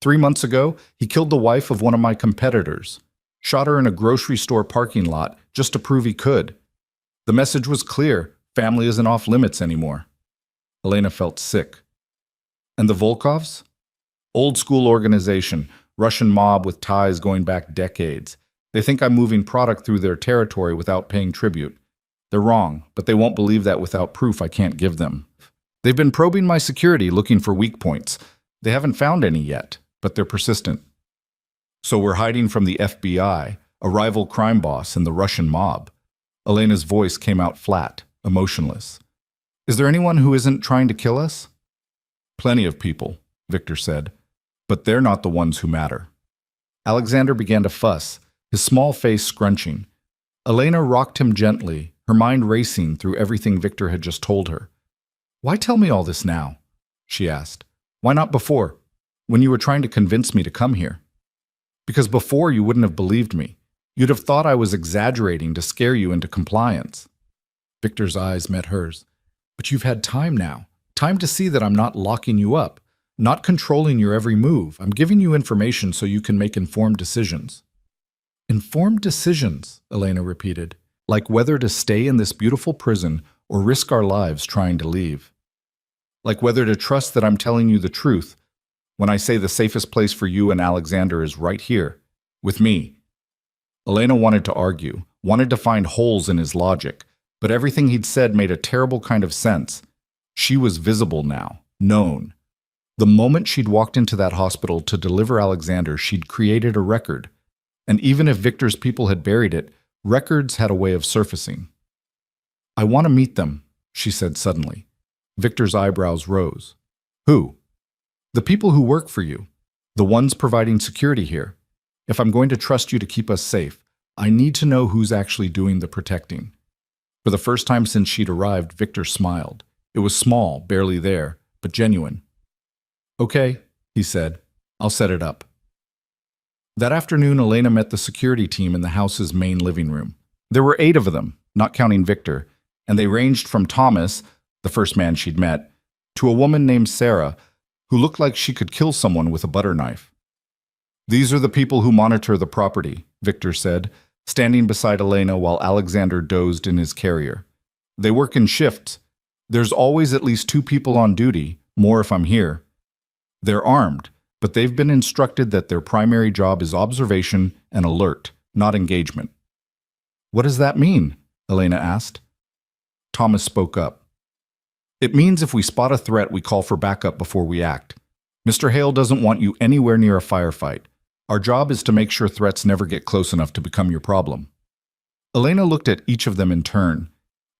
3 months ago, he killed the wife of one of my competitors. Shot her in a grocery store parking lot just to prove he could. The message was clear. Family isn't off limits anymore. Elena felt sick. And the Volkovs? Old school organization, Russian mob with ties going back decades. They think I'm moving product through their territory without paying tribute. They're wrong, but they won't believe that without proof I can't give them. They've been probing my security looking for weak points. They haven't found any yet, but they're persistent. So we're hiding from the FBI, a rival crime boss, and the Russian mob. Elena's voice came out flat, emotionless. Is there anyone who isn't trying to kill us? Plenty of people, Victor said, but they're not the ones who matter. Alexander began to fuss, his small face scrunching. Elena rocked him gently, her mind racing through everything Victor had just told her. Why tell me all this now? She asked. Why not before, when you were trying to convince me to come here? Because before you wouldn't have believed me. You'd have thought I was exaggerating to scare you into compliance. Victor's eyes met hers. But you've had time now. Time to see that I'm not locking you up, not controlling your every move. I'm giving you information so you can make informed decisions. Informed decisions, Elena repeated, like whether to stay in this beautiful prison or risk our lives trying to leave. Like whether to trust that I'm telling you the truth when I say the safest place for you and Alexander is right here, with me. Elena wanted to argue, wanted to find holes in his logic, but everything he'd said made a terrible kind of sense. She was visible now, known. The moment she'd walked into that hospital to deliver Alexander, she'd created a record. And even if Victor's people had buried it, records had a way of surfacing. I want to meet them, she said suddenly. Victor's eyebrows rose. Who? The people who work for you. The ones providing security here. If I'm going to trust you to keep us safe, I need to know who's actually doing the protecting. For the first time since she'd arrived, Victor smiled. It was small, barely there, but genuine. Okay, he said. I'll set it up. That afternoon, Elena met the security team in the house's main living room. There were 8 of them, not counting Victor, and they ranged from Thomas, the first man she'd met, to a woman named Sarah, who looked like she could kill someone with a butter knife. These are the people who monitor the property, Victor said, standing beside Elena while Alexander dozed in his carrier. They work in shifts. There's always at least 2 people on duty, more if I'm here. They're armed, but they've been instructed that their primary job is observation and alert, not engagement. What does that mean? Elena asked. Thomas spoke up. It means if we spot a threat, we call for backup before we act. Mr. Hale doesn't want you anywhere near a firefight. Our job is to make sure threats never get close enough to become your problem. Elena looked at each of them in turn,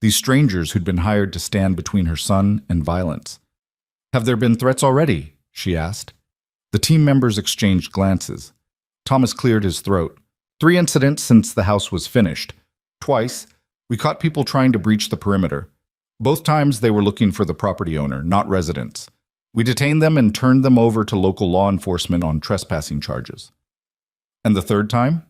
these strangers who'd been hired to stand between her son and violence. Have there been threats already? She asked. The team members exchanged glances. Thomas cleared his throat. 3 incidents since the house was finished. Twice, we caught people trying to breach the perimeter. Both times they were looking for the property owner, not residents. We detained them and turned them over to local law enforcement on trespassing charges. And the third time?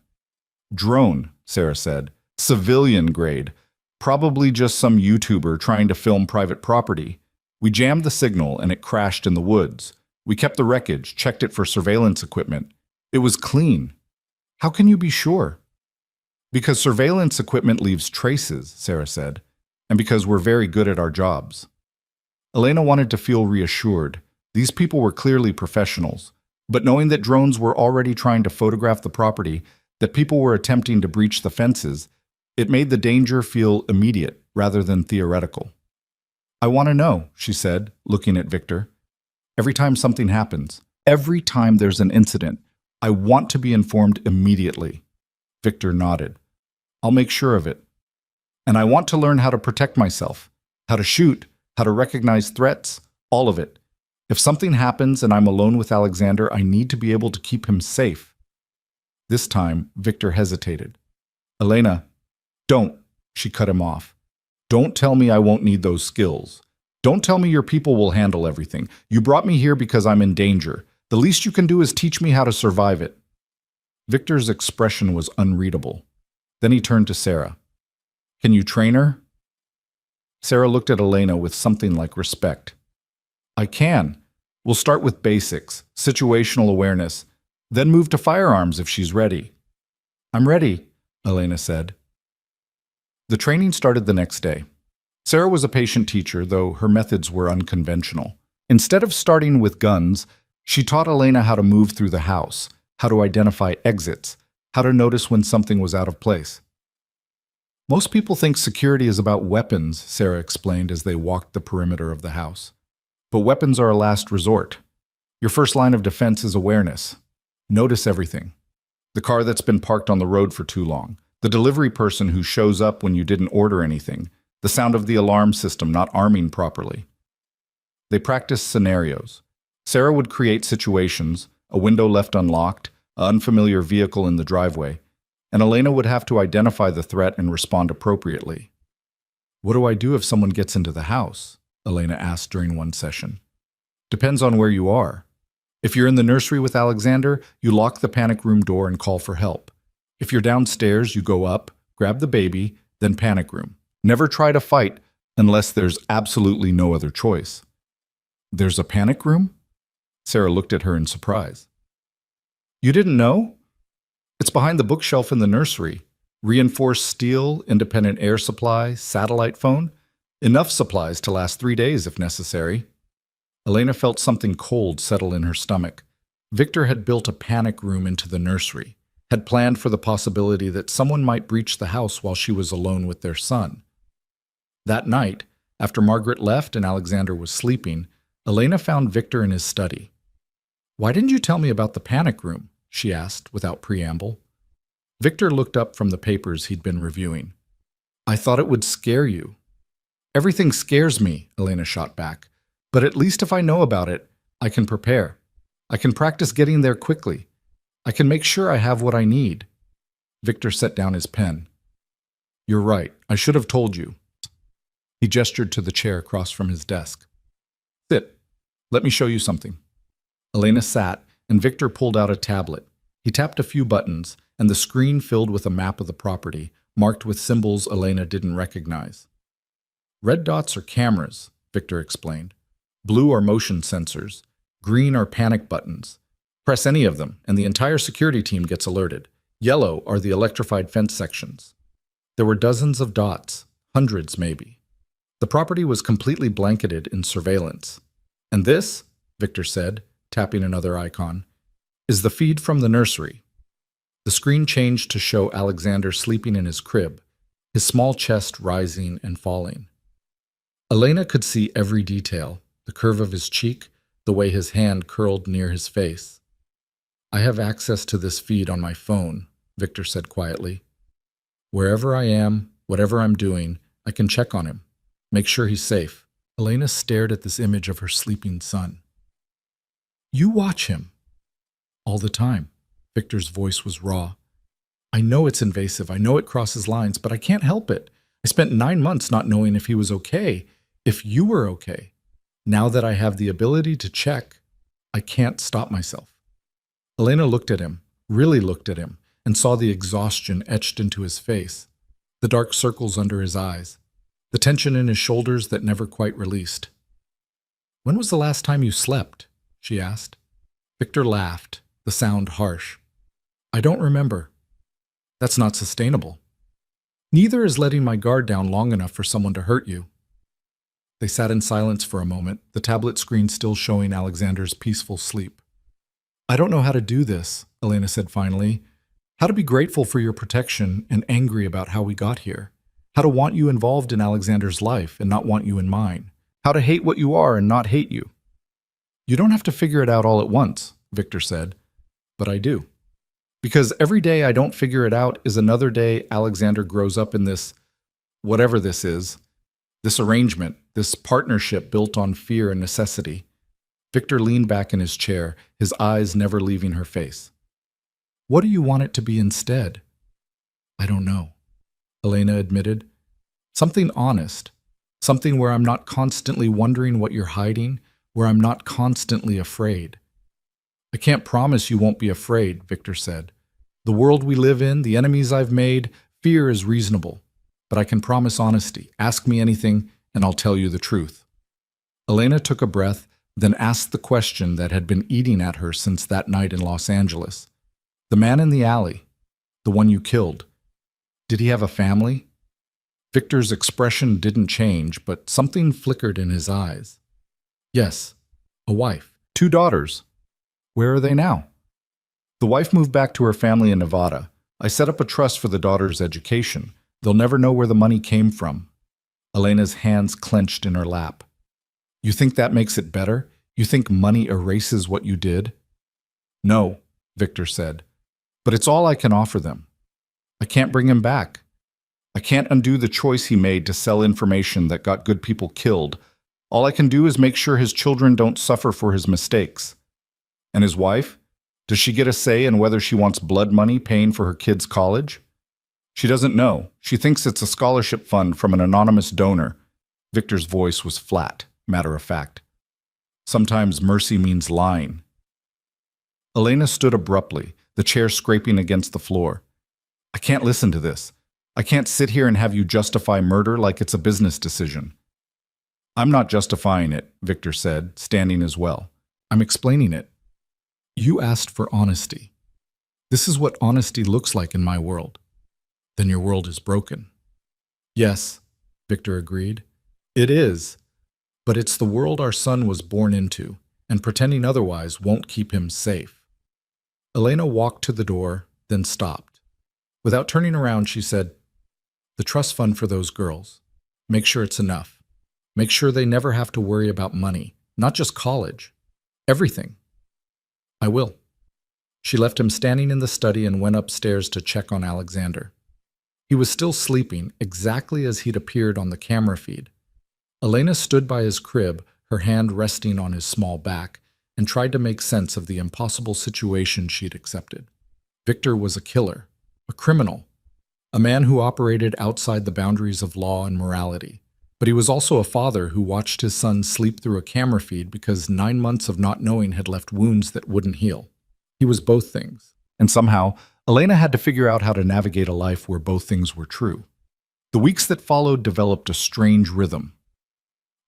Drone, Sarah said. Civilian grade. Probably just some YouTuber trying to film private property. We jammed the signal and it crashed in the woods. We kept the wreckage, checked it for surveillance equipment. It was clean. How can you be sure? Because surveillance equipment leaves traces, Sarah said, and because we're very good at our jobs. Elena wanted to feel reassured. These people were clearly professionals, but knowing that drones were already trying to photograph the property, that people were attempting to breach the fences, it made the danger feel immediate rather than theoretical. I want to know, she said, looking at Victor. Every time something happens, every time there's an incident, I want to be informed immediately. Victor nodded. I'll make sure of it. And I want to learn how to protect myself, how to shoot, how to recognize threats, all of it. If something happens and I'm alone with Alexander, I need to be able to keep him safe. This time, Victor hesitated. Elena, don't, she cut him off. Don't tell me I won't need those skills. Don't tell me your people will handle everything. You brought me here because I'm in danger. The least you can do is teach me how to survive it. Victor's expression was unreadable. Then he turned to Sarah. Can you train her? Sarah looked at Elena with something like respect. I can. We'll start with basics, situational awareness, then move to firearms if she's ready. I'm ready, Elena said. The training started the next day. Sarah was a patient teacher, though her methods were unconventional. Instead of starting with guns, she taught Elena how to move through the house, how to identify exits, how to notice when something was out of place. Most people think security is about weapons, Sarah explained as they walked the perimeter of the house. But weapons are a last resort. Your first line of defense is awareness. Notice everything. The car that's been parked on the road for too long, the delivery person who shows up when you didn't order anything, the sound of the alarm system not arming properly. They practiced scenarios. Sarah would create situations, a window left unlocked, an unfamiliar vehicle in the driveway, and Elena would have to identify the threat and respond appropriately. What do I do if someone gets into the house? Elena asked during one session. Depends on where you are. If you're in the nursery with Alexander, you lock the panic room door and call for help. If you're downstairs, you go up, grab the baby, then panic room. Never try to fight unless there's absolutely no other choice. There's a panic room? Sarah looked at her in surprise. You didn't know? It's behind the bookshelf in the nursery. Reinforced steel, independent air supply, satellite phone. Enough supplies to last 3 days if necessary. Elena felt something cold settle in her stomach. Victor had built a panic room into the nursery, had planned for the possibility that someone might breach the house while she was alone with their son. That night, after Margaret left and Alexander was sleeping, Elena found Victor in his study. Why didn't you tell me about the panic room? She asked without preamble. Victor looked up from the papers he'd been reviewing. I thought it would scare you. Everything scares me, Elena shot back. But at least if I know about it, I can prepare. I can practice getting there quickly. I can make sure I have what I need. Victor set down his pen. You're right. I should have told you. He gestured to the chair across from his desk. Sit. Let me show you something. Elena sat, and Victor pulled out a tablet. He tapped a few buttons, and the screen filled with a map of the property, marked with symbols Elena didn't recognize. Red dots are cameras, Victor explained. Blue are motion sensors. Green are panic buttons. Press any of them, and the entire security team gets alerted. Yellow are the electrified fence sections. There were dozens of dots, hundreds maybe. The property was completely blanketed in surveillance. And this, Victor said, tapping another icon, is the feed from the nursery. The screen changed to show Alexander sleeping in his crib, his small chest rising and falling. Elena could see every detail, the curve of his cheek, the way his hand curled near his face. I have access to this feed on my phone, Victor said quietly. Wherever I am, whatever I'm doing, I can check on him, make sure he's safe. Elena stared at this image of her sleeping son. You watch him. All the time. Victor's voice was raw. I know it's invasive, I know it crosses lines, but I can't help it. I spent 9 months not knowing if he was okay, if you were okay. Now that I have the ability to check, I can't stop myself. Elena looked at him, really looked at him, and saw the exhaustion etched into his face, the dark circles under his eyes, the tension in his shoulders that never quite released. When was the last time you slept? She asked. Victor laughed, the sound harsh. I don't remember. That's not sustainable. Neither is letting my guard down long enough for someone to hurt you. They sat in silence for a moment, the tablet screen still showing Alexander's peaceful sleep. I don't know how to do this, Elena said finally. How to be grateful for your protection and angry about how we got here. How to want you involved in Alexander's life and not want you in mine. How to hate what you are and not hate you. You don't have to figure it out all at once, Victor said, but I do. Because every day I don't figure it out is another day Alexander grows up in this, whatever this is, This arrangement, this partnership built on fear and necessity. Victor leaned back in his chair, his eyes never leaving her face. What do you want it to be instead? I don't know, Elena admitted. Something honest. Something where I'm not constantly wondering what you're hiding, where I'm not constantly afraid. I can't promise you won't be afraid, Victor said. The world we live in, the enemies I've made, fear is reasonable. But I can promise honesty. Ask me anything, and I'll tell you the truth. Elena took a breath, then asked the question that had been eating at her since that night in Los Angeles. The man in the alley, the one you killed, did he have a family? Victor's expression didn't change, but something flickered in his eyes. Yes, a wife, 2 daughters. Where are they now? The wife moved back to her family in Nevada. I set up a trust for the daughter's education. They'll never know where the money came from. Elena's hands clenched in her lap. You think that makes it better? You think money erases what you did? No, Victor said. But it's all I can offer them. I can't bring him back. I can't undo the choice he made to sell information that got good people killed. All I can do is make sure his children don't suffer for his mistakes. And his wife? Does she get a say in whether she wants blood money paying for her kids' college? She doesn't know. She thinks it's a scholarship fund from an anonymous donor. Victor's voice was flat, matter of fact. Sometimes mercy means lying. Elena stood abruptly, the chair scraping against the floor. I can't listen to this. I can't sit here and have you justify murder like it's a business decision. I'm not justifying it, Victor said, standing as well. I'm explaining it. You asked for honesty. This is what honesty looks like in my world. Then your world is broken. Yes, Victor agreed. It is. But it's the world our son was born into, and pretending otherwise won't keep him safe. Elena walked to the door, then stopped. Without turning around, she said, The trust fund for those girls. Make sure it's enough. Make sure they never have to worry about money, not just college. Everything. I will. She left him standing in the study and went upstairs to check on Alexander. He was still sleeping, exactly as he'd appeared on the camera feed. Elena stood by his crib, her hand resting on his small back, and tried to make sense of the impossible situation she'd accepted. Victor was a killer, a criminal, a man who operated outside the boundaries of law and morality. But he was also a father who watched his son sleep through a camera feed because 9 months of not knowing had left wounds that wouldn't heal. He was both things. And somehow, Elena had to figure out how to navigate a life where both things were true. The weeks that followed developed a strange rhythm.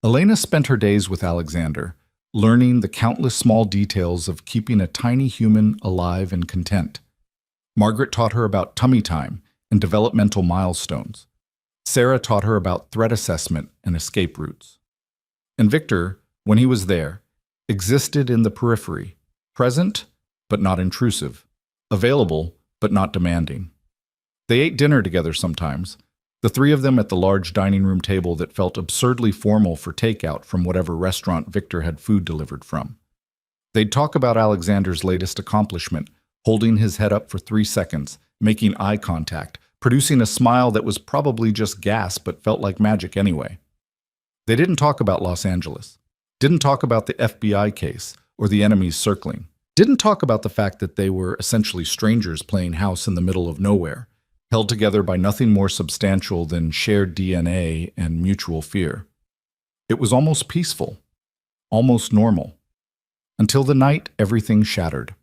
Elena spent her days with Alexander, learning the countless small details of keeping a tiny human alive and content. Margaret taught her about tummy time and developmental milestones. Sarah taught her about threat assessment and escape routes. And Victor, when he was there, existed in the periphery, present but not intrusive, available but not demanding. They ate dinner together sometimes, the 3 of them at the large dining room table that felt absurdly formal for takeout from whatever restaurant Victor had food delivered from. They'd talk about Alexander's latest accomplishment, holding his head up for 3 seconds, making eye contact, producing a smile that was probably just gas but felt like magic anyway. They didn't talk about Los Angeles, didn't talk about the FBI case or the enemies circling, didn't talk about the fact that they were essentially strangers playing house in the middle of nowhere, held together by nothing more substantial than shared DNA and mutual fear. It was almost peaceful, almost normal, until the night everything shattered.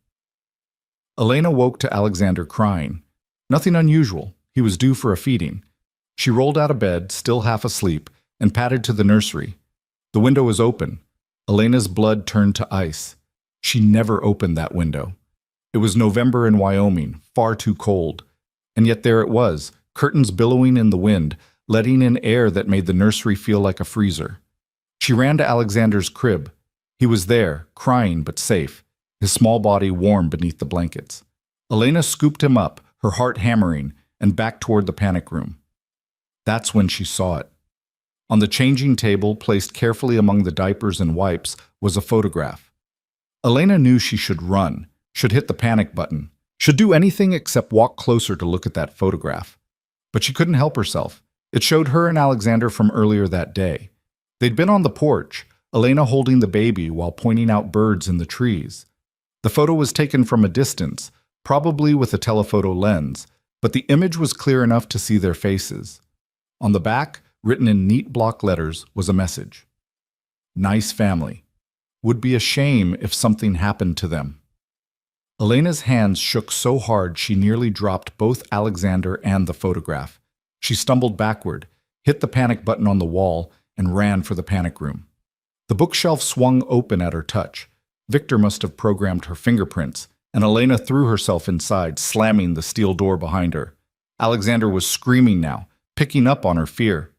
Elena woke to Alexander crying. Nothing unusual. He was due for a feeding. She rolled out of bed, still half asleep, and padded to the nursery. The window was open. Elena's blood turned to ice. She never opened that window. It was November in Wyoming, far too cold. And yet there it was, curtains billowing in the wind, letting in air that made the nursery feel like a freezer. She ran to Alexander's crib. He was there, crying but safe, his small body warm beneath the blankets. Elena scooped him up, her heart hammering, and back toward the panic room. That's when she saw it. On the changing table, placed carefully among the diapers and wipes, was a photograph. Elena knew she should run, should hit the panic button, should do anything except walk closer to look at that photograph. But she couldn't help herself. It showed her and Alexander from earlier that day. They'd been on the porch, Elena holding the baby while pointing out birds in the trees. The photo was taken from a distance, probably with a telephoto lens, but the image was clear enough to see their faces. On the back, written in neat block letters, was a message. Nice family. Would be a shame if something happened to them. Elena's hands shook so hard she nearly dropped both Alexander and the photograph. She stumbled backward, hit the panic button on the wall, and ran for the panic room. The bookshelf swung open at her touch. Victor must have programmed her fingerprints, and Elena threw herself inside, slamming the steel door behind her. Alexander was screaming now, picking up on her fear.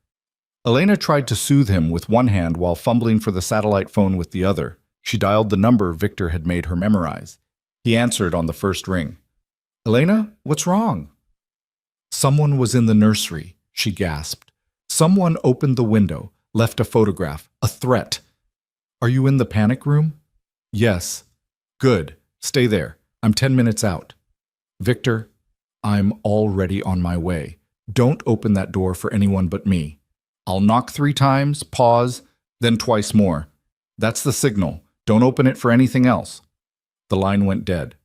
Elena tried to soothe him with one hand while fumbling for the satellite phone with the other. She dialed the number Victor had made her memorize. He answered on the first ring. "Elena, what's wrong?" "Someone was in the nursery," she gasped. "Someone opened the window, left a photograph, a threat." "Are you in the panic room?" "Yes." "Good. Stay there. I'm 10 minutes out." "Victor, I'm already on my way. Don't open that door for anyone but me. I'll knock 3 times, pause, then twice more. That's the signal. Don't open it for anything else." The line went dead.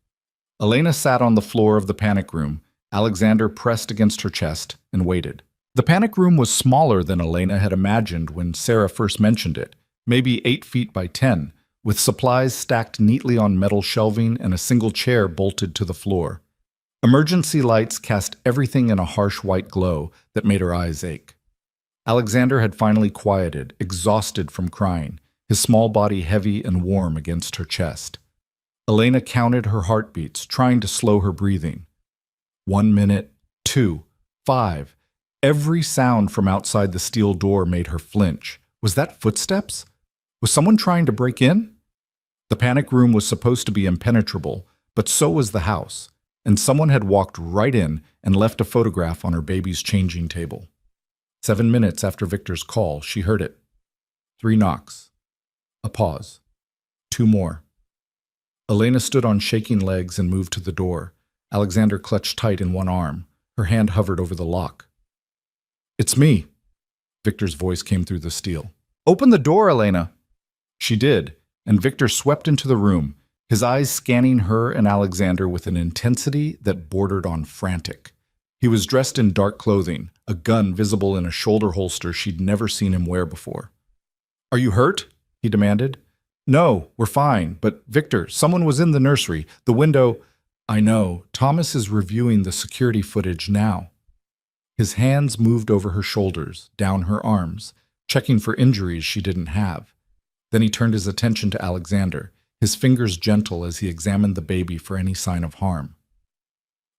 Elena sat on the floor of the panic room. Alexander pressed against her chest and waited. The panic room was smaller than Elena had imagined when Sarah first mentioned it, maybe 8 feet by 10, with supplies stacked neatly on metal shelving and a single chair bolted to the floor. Emergency lights cast everything in a harsh white glow that made her eyes ache. Alexander had finally quieted, exhausted from crying, his small body heavy and warm against her chest. Elena counted her heartbeats, trying to slow her breathing. 1 minute, 2, 5. Every sound from outside the steel door made her flinch. Was that footsteps? Was someone trying to break in? The panic room was supposed to be impenetrable, but so was the house, and someone had walked right in and left a photograph on her baby's changing table. 7 minutes after Victor's call, she heard it. 3 knocks. A pause. 2 more. Elena stood on shaking legs and moved to the door. Alexander clutched tight in one arm. Her hand hovered over the lock. "It's me." Victor's voice came through the steel. "Open the door, Elena." She did, and Victor swept into the room, his eyes scanning her and Alexander with an intensity that bordered on frantic. He was dressed in dark clothing, a gun visible in a shoulder holster she'd never seen him wear before. "Are you hurt?" he demanded. "No, we're fine, but Victor, someone was in the nursery. The window—" "I know. Thomas is reviewing the security footage now." His hands moved over her shoulders, down her arms, checking for injuries she didn't have. Then he turned his attention to Alexander, his fingers gentle as he examined the baby for any sign of harm.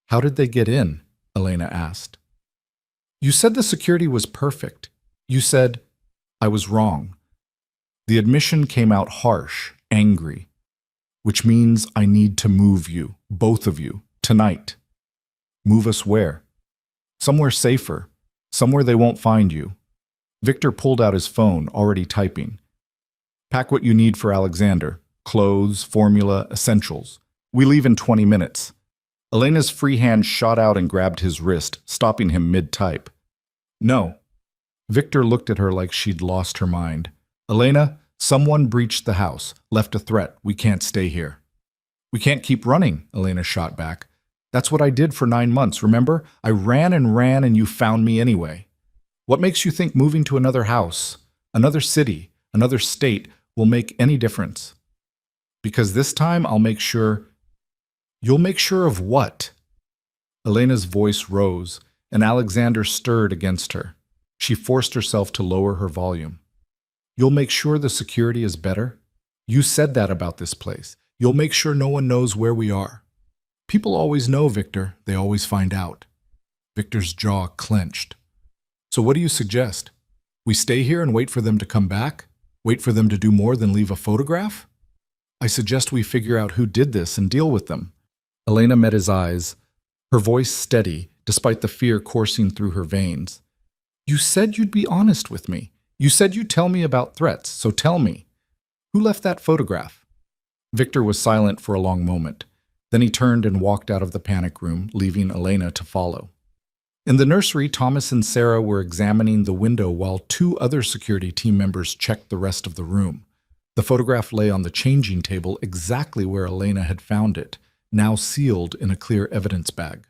"How did they get in?" Elena asked. "You said the security was perfect. You said—" "I was wrong." The admission came out harsh, angry. "Which means I need to move you, both of you, tonight." "Move us where?" "Somewhere safer. Somewhere they won't find you." Victor pulled out his phone, already typing. "Pack what you need for Alexander. Clothes, formula, essentials. We leave in 20 minutes. Elena's free hand shot out and grabbed his wrist, stopping him mid-type. "No." Victor looked at her like she'd lost her mind. "Elena, someone breached the house, left a threat. We can't stay here." "We can't keep running," Elena shot back. "That's what I did for 9 months, remember? I ran and you found me anyway. What makes you think moving to another house, another city, another state will make any difference? Because this time I'll make sure—" "You'll make sure of what?" Elena's voice rose, and Alexander stirred against her. She forced herself to lower her volume. "You'll make sure the security is better? You said that about this place. You'll make sure no one knows where we are." "People always know, Victor. They always find out." Victor's jaw clenched. "So what do you suggest? We stay here and wait for them to come back? Wait for them to do more than leave a photograph?" "I suggest we figure out who did this and deal with them." Elena met his eyes, her voice steady, despite the fear coursing through her veins. "You said you'd be honest with me. You said you'd tell me about threats, so tell me. Who left that photograph?" Victor was silent for a long moment. Then he turned and walked out of the panic room, leaving Elena to follow. In the nursery, Thomas and Sarah were examining the window while two other security team members checked the rest of the room. The photograph lay on the changing table exactly where Elena had found it, now sealed in a clear evidence bag.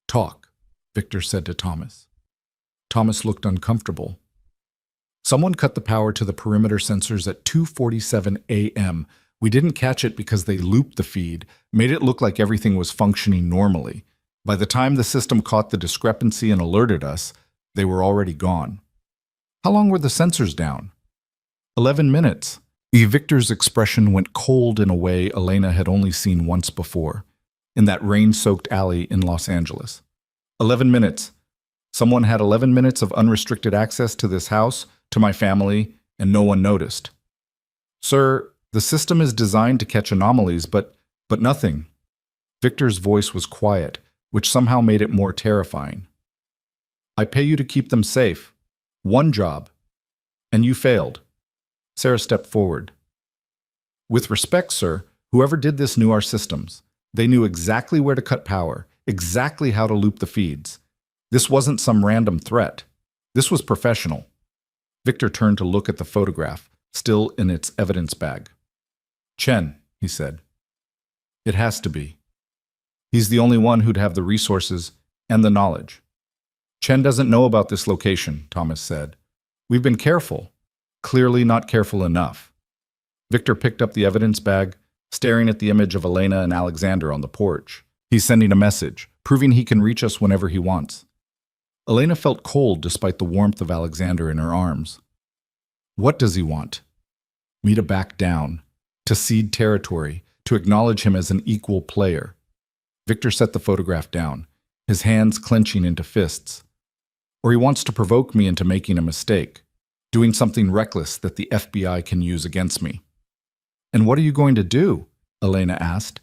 "Talk," Victor said to Thomas. Thomas looked uncomfortable. "Someone cut the power to the perimeter sensors at 2:47 a.m. We didn't catch it because they looped the feed, made it look like everything was functioning normally. By the time the system caught the discrepancy and alerted us, they were already gone." "How long were the sensors down?" 11 minutes. Victor's expression went cold in a way Elena had only seen once before, in that rain-soaked alley in Los Angeles. 11 minutes. Someone had 11 minutes of unrestricted access to this house, to my family, and no one noticed. "Sir, the system is designed to catch anomalies, but nothing." Victor's voice was quiet, which somehow made it more terrifying. "I pay you to keep them safe. One job. And you failed." Sarah stepped forward. "With respect, sir, whoever did this knew our systems. They knew exactly where to cut power, exactly how to loop the feeds. This wasn't some random threat. This was professional." Victor turned to look at the photograph, still in its evidence bag. "Chen," he said. "It has to be. He's the only one who'd have the resources and the knowledge." "Chen doesn't know about this location," Thomas said. "We've been careful. Clearly not careful enough." Victor picked up the evidence bag, staring at the image of Elena and Alexander on the porch. "He's sending a message, proving he can reach us whenever he wants." Elena felt cold despite the warmth of Alexander in her arms. "What does he want?" "Me to back down, to cede territory, to acknowledge him as an equal player." Victor set the photograph down, his hands clenching into fists. "Or he wants to provoke me into making a mistake, doing something reckless that the FBI can use against me." "And what are you going to do?" Elena asked.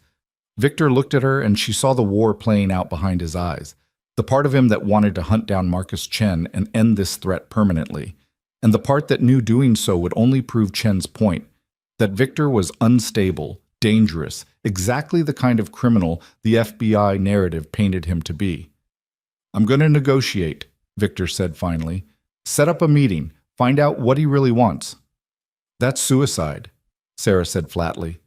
Victor looked at her and she saw the war playing out behind his eyes, the part of him that wanted to hunt down Marcus Chen and end this threat permanently, and the part that knew doing so would only prove Chen's point, that Victor was unstable, dangerous, exactly the kind of criminal the FBI narrative painted him to be. "I'm going to negotiate," Victor said finally. "Set up a meeting, find out what he really wants." "That's suicide," Sarah said flatly.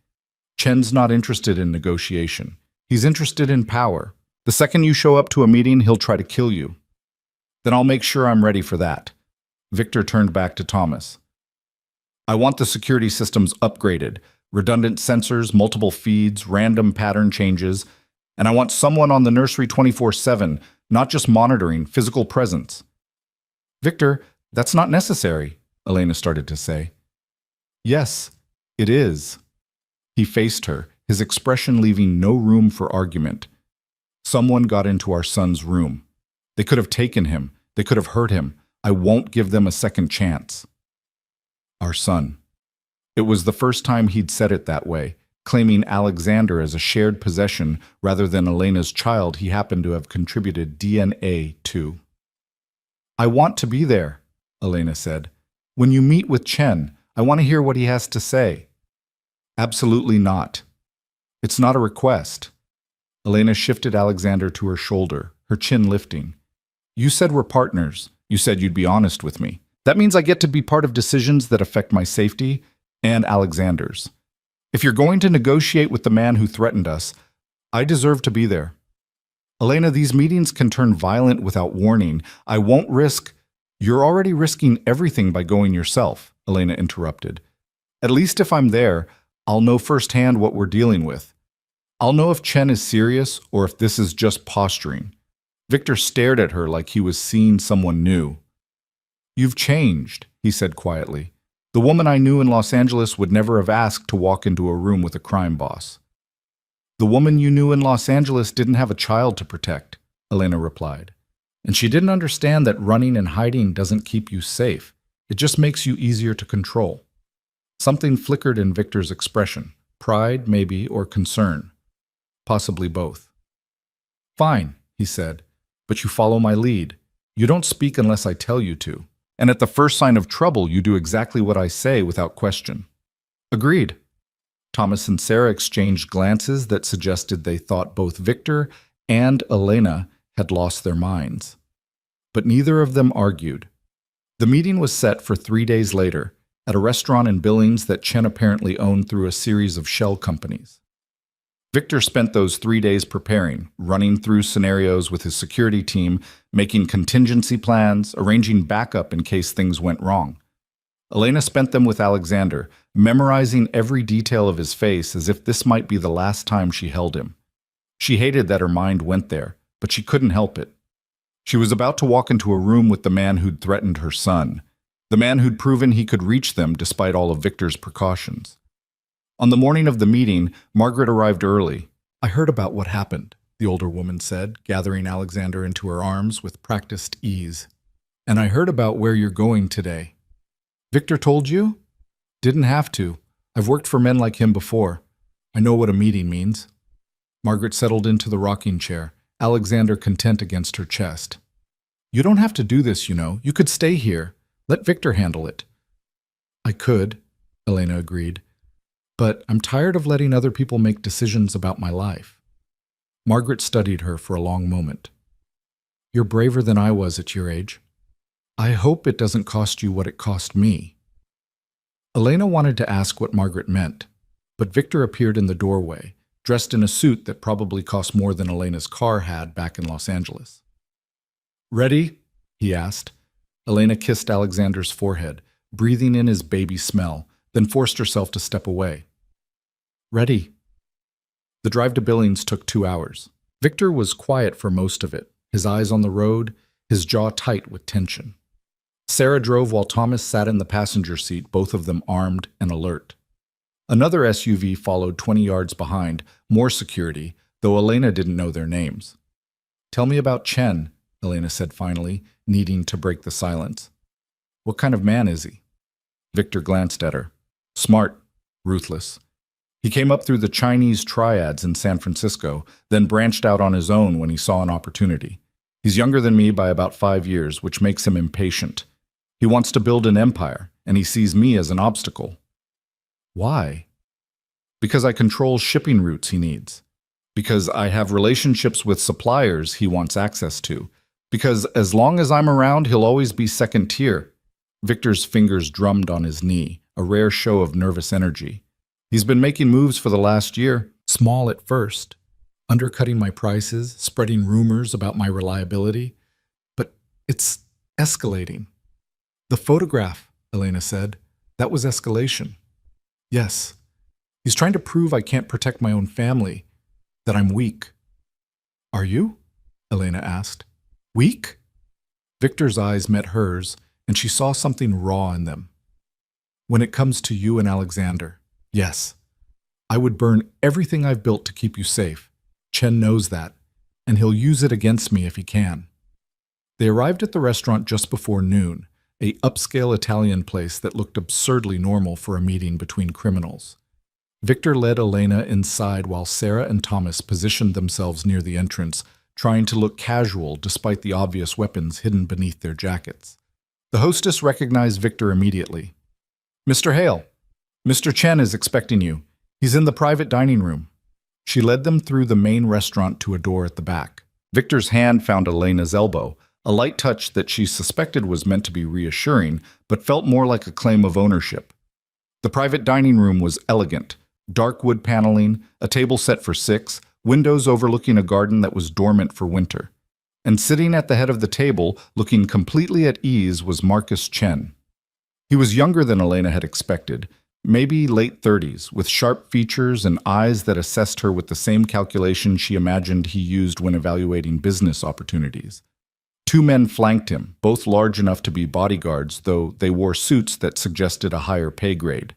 "Chen's not interested in negotiation. He's interested in power. The second you show up to a meeting, he'll try to kill you." "Then I'll make sure I'm ready for that." Victor turned back to Thomas. "I want the security systems upgraded. Redundant sensors, multiple feeds, random pattern changes, and I want someone on the nursery 24/7, not just monitoring, physical presence." "Victor, that's not necessary," Elena started to say. "Yes, it is." He faced her, his expression leaving no room for argument. "Someone got into our son's room. They could have taken him. They could have hurt him. I won't give them a second chance." Our son. It was the first time he'd said it that way, claiming Alexander as a shared possession rather than Elena's child he happened to have contributed DNA to. "I want to be there," Elena said. "When you meet with Chen, I want to hear what he has to say." "Absolutely not. It's not a request." Elena shifted Alexander to her shoulder, her chin lifting. "You said we're partners. You said you'd be honest with me. That means I get to be part of decisions that affect my safety and Alexander's. If you're going to negotiate with the man who threatened us, I deserve to be there." "Elena, these meetings can turn violent without warning. I won't risk—" "You're already risking everything by going yourself," Elena interrupted. "At least if I'm there, I'll know firsthand what we're dealing with. I'll know if Chen is serious or if this is just posturing." Victor stared at her like he was seeing someone new. "You've changed," he said quietly. "The woman I knew in Los Angeles would never have asked to walk into a room with a crime boss." "The woman you knew in Los Angeles didn't have a child to protect," Elena replied. "And she didn't understand that running and hiding doesn't keep you safe. It just makes you easier to control." Something flickered in Victor's expression. Pride, maybe, or concern. Possibly both. "Fine," he said, "but you follow my lead. You don't speak unless I tell you to. And at the first sign of trouble, you do exactly what I say without question." "Agreed." Thomas and Sarah exchanged glances that suggested they thought both Victor and Elena had lost their minds. But neither of them argued. The meeting was set for 3 days later, at a restaurant in Billings that Chen apparently owned through a series of shell companies. Victor spent those 3 days preparing, running through scenarios with his security team, making contingency plans, arranging backup in case things went wrong. Elena spent them with Alexander, memorizing every detail of his face as if this might be the last time she held him. She hated that her mind went there, but she couldn't help it. She was about to walk into a room with the man who'd threatened her son, the man who'd proven he could reach them despite all of Victor's precautions. On the morning of the meeting, Margaret arrived early. "I heard about what happened," the older woman said, gathering Alexander into her arms with practiced ease. "And I heard about where you're going today." "Victor told you?" "Didn't have to. I've worked for men like him before. I know what a meeting means." Margaret settled into the rocking chair, Alexander content against her chest. "You don't have to do this, you know. You could stay here. Let Victor handle it." "I could," Elena agreed. "But I'm tired of letting other people make decisions about my life." Margaret studied her for a long moment. "You're braver than I was at your age. I hope it doesn't cost you what it cost me." Elena wanted to ask what Margaret meant, but Victor appeared in the doorway, dressed in a suit that probably cost more than Elena's car had back in Los Angeles. "Ready?" he asked. Elena kissed Alexander's forehead, breathing in his baby smell, then forced herself to step away. "Ready." The drive to Billings took 2 hours. Victor was quiet for most of it, his eyes on the road, his jaw tight with tension. Sarah drove while Thomas sat in the passenger seat, both of them armed and alert. Another SUV followed 20 yards behind, more security, though Elena didn't know their names. "Tell me about Chen," Elena said finally, needing to break the silence. "What kind of man is he?" Victor glanced at her. "Smart, ruthless. He came up through the Chinese triads in San Francisco, then branched out on his own when he saw an opportunity. He's younger than me by about 5 years, which makes him impatient. He wants to build an empire, and he sees me as an obstacle." "Why?" "Because I control shipping routes he needs. Because I have relationships with suppliers he wants access to. Because as long as I'm around, he'll always be second tier." Victor's fingers drummed on his knee, a rare show of nervous energy. "He's been making moves for the last year, small at first, undercutting my prices, spreading rumors about my reliability. But it's escalating." "The photograph," Elena said, "that was escalation." "Yes. He's trying to prove I can't protect my own family, that I'm weak." "Are you?" Elena asked. "Weak?" Victor's eyes met hers, and she saw something raw in them. "When it comes to you and Alexander, yes. I would burn everything I've built to keep you safe. Chen knows that, and he'll use it against me if he can." They arrived at the restaurant just before noon, a upscale Italian place that looked absurdly normal for a meeting between criminals. Victor led Elena inside while Sarah and Thomas positioned themselves near the entrance, trying to look casual despite the obvious weapons hidden beneath their jackets. The hostess recognized Victor immediately. "Mr. Hale, Mr. Chen is expecting you. He's in the private dining room." She led them through the main restaurant to a door at the back. Victor's hand found Elena's elbow, a light touch that she suspected was meant to be reassuring, but felt more like a claim of ownership. The private dining room was elegant, dark wood paneling, a table set for 6, windows overlooking a garden that was dormant for winter. And sitting at the head of the table, looking completely at ease, was Marcus Chen. He was younger than Elena had expected, maybe late 30s, with sharp features and eyes that assessed her with the same calculation she imagined he used when evaluating business opportunities. 2 men flanked him, both large enough to be bodyguards, though they wore suits that suggested a higher pay grade.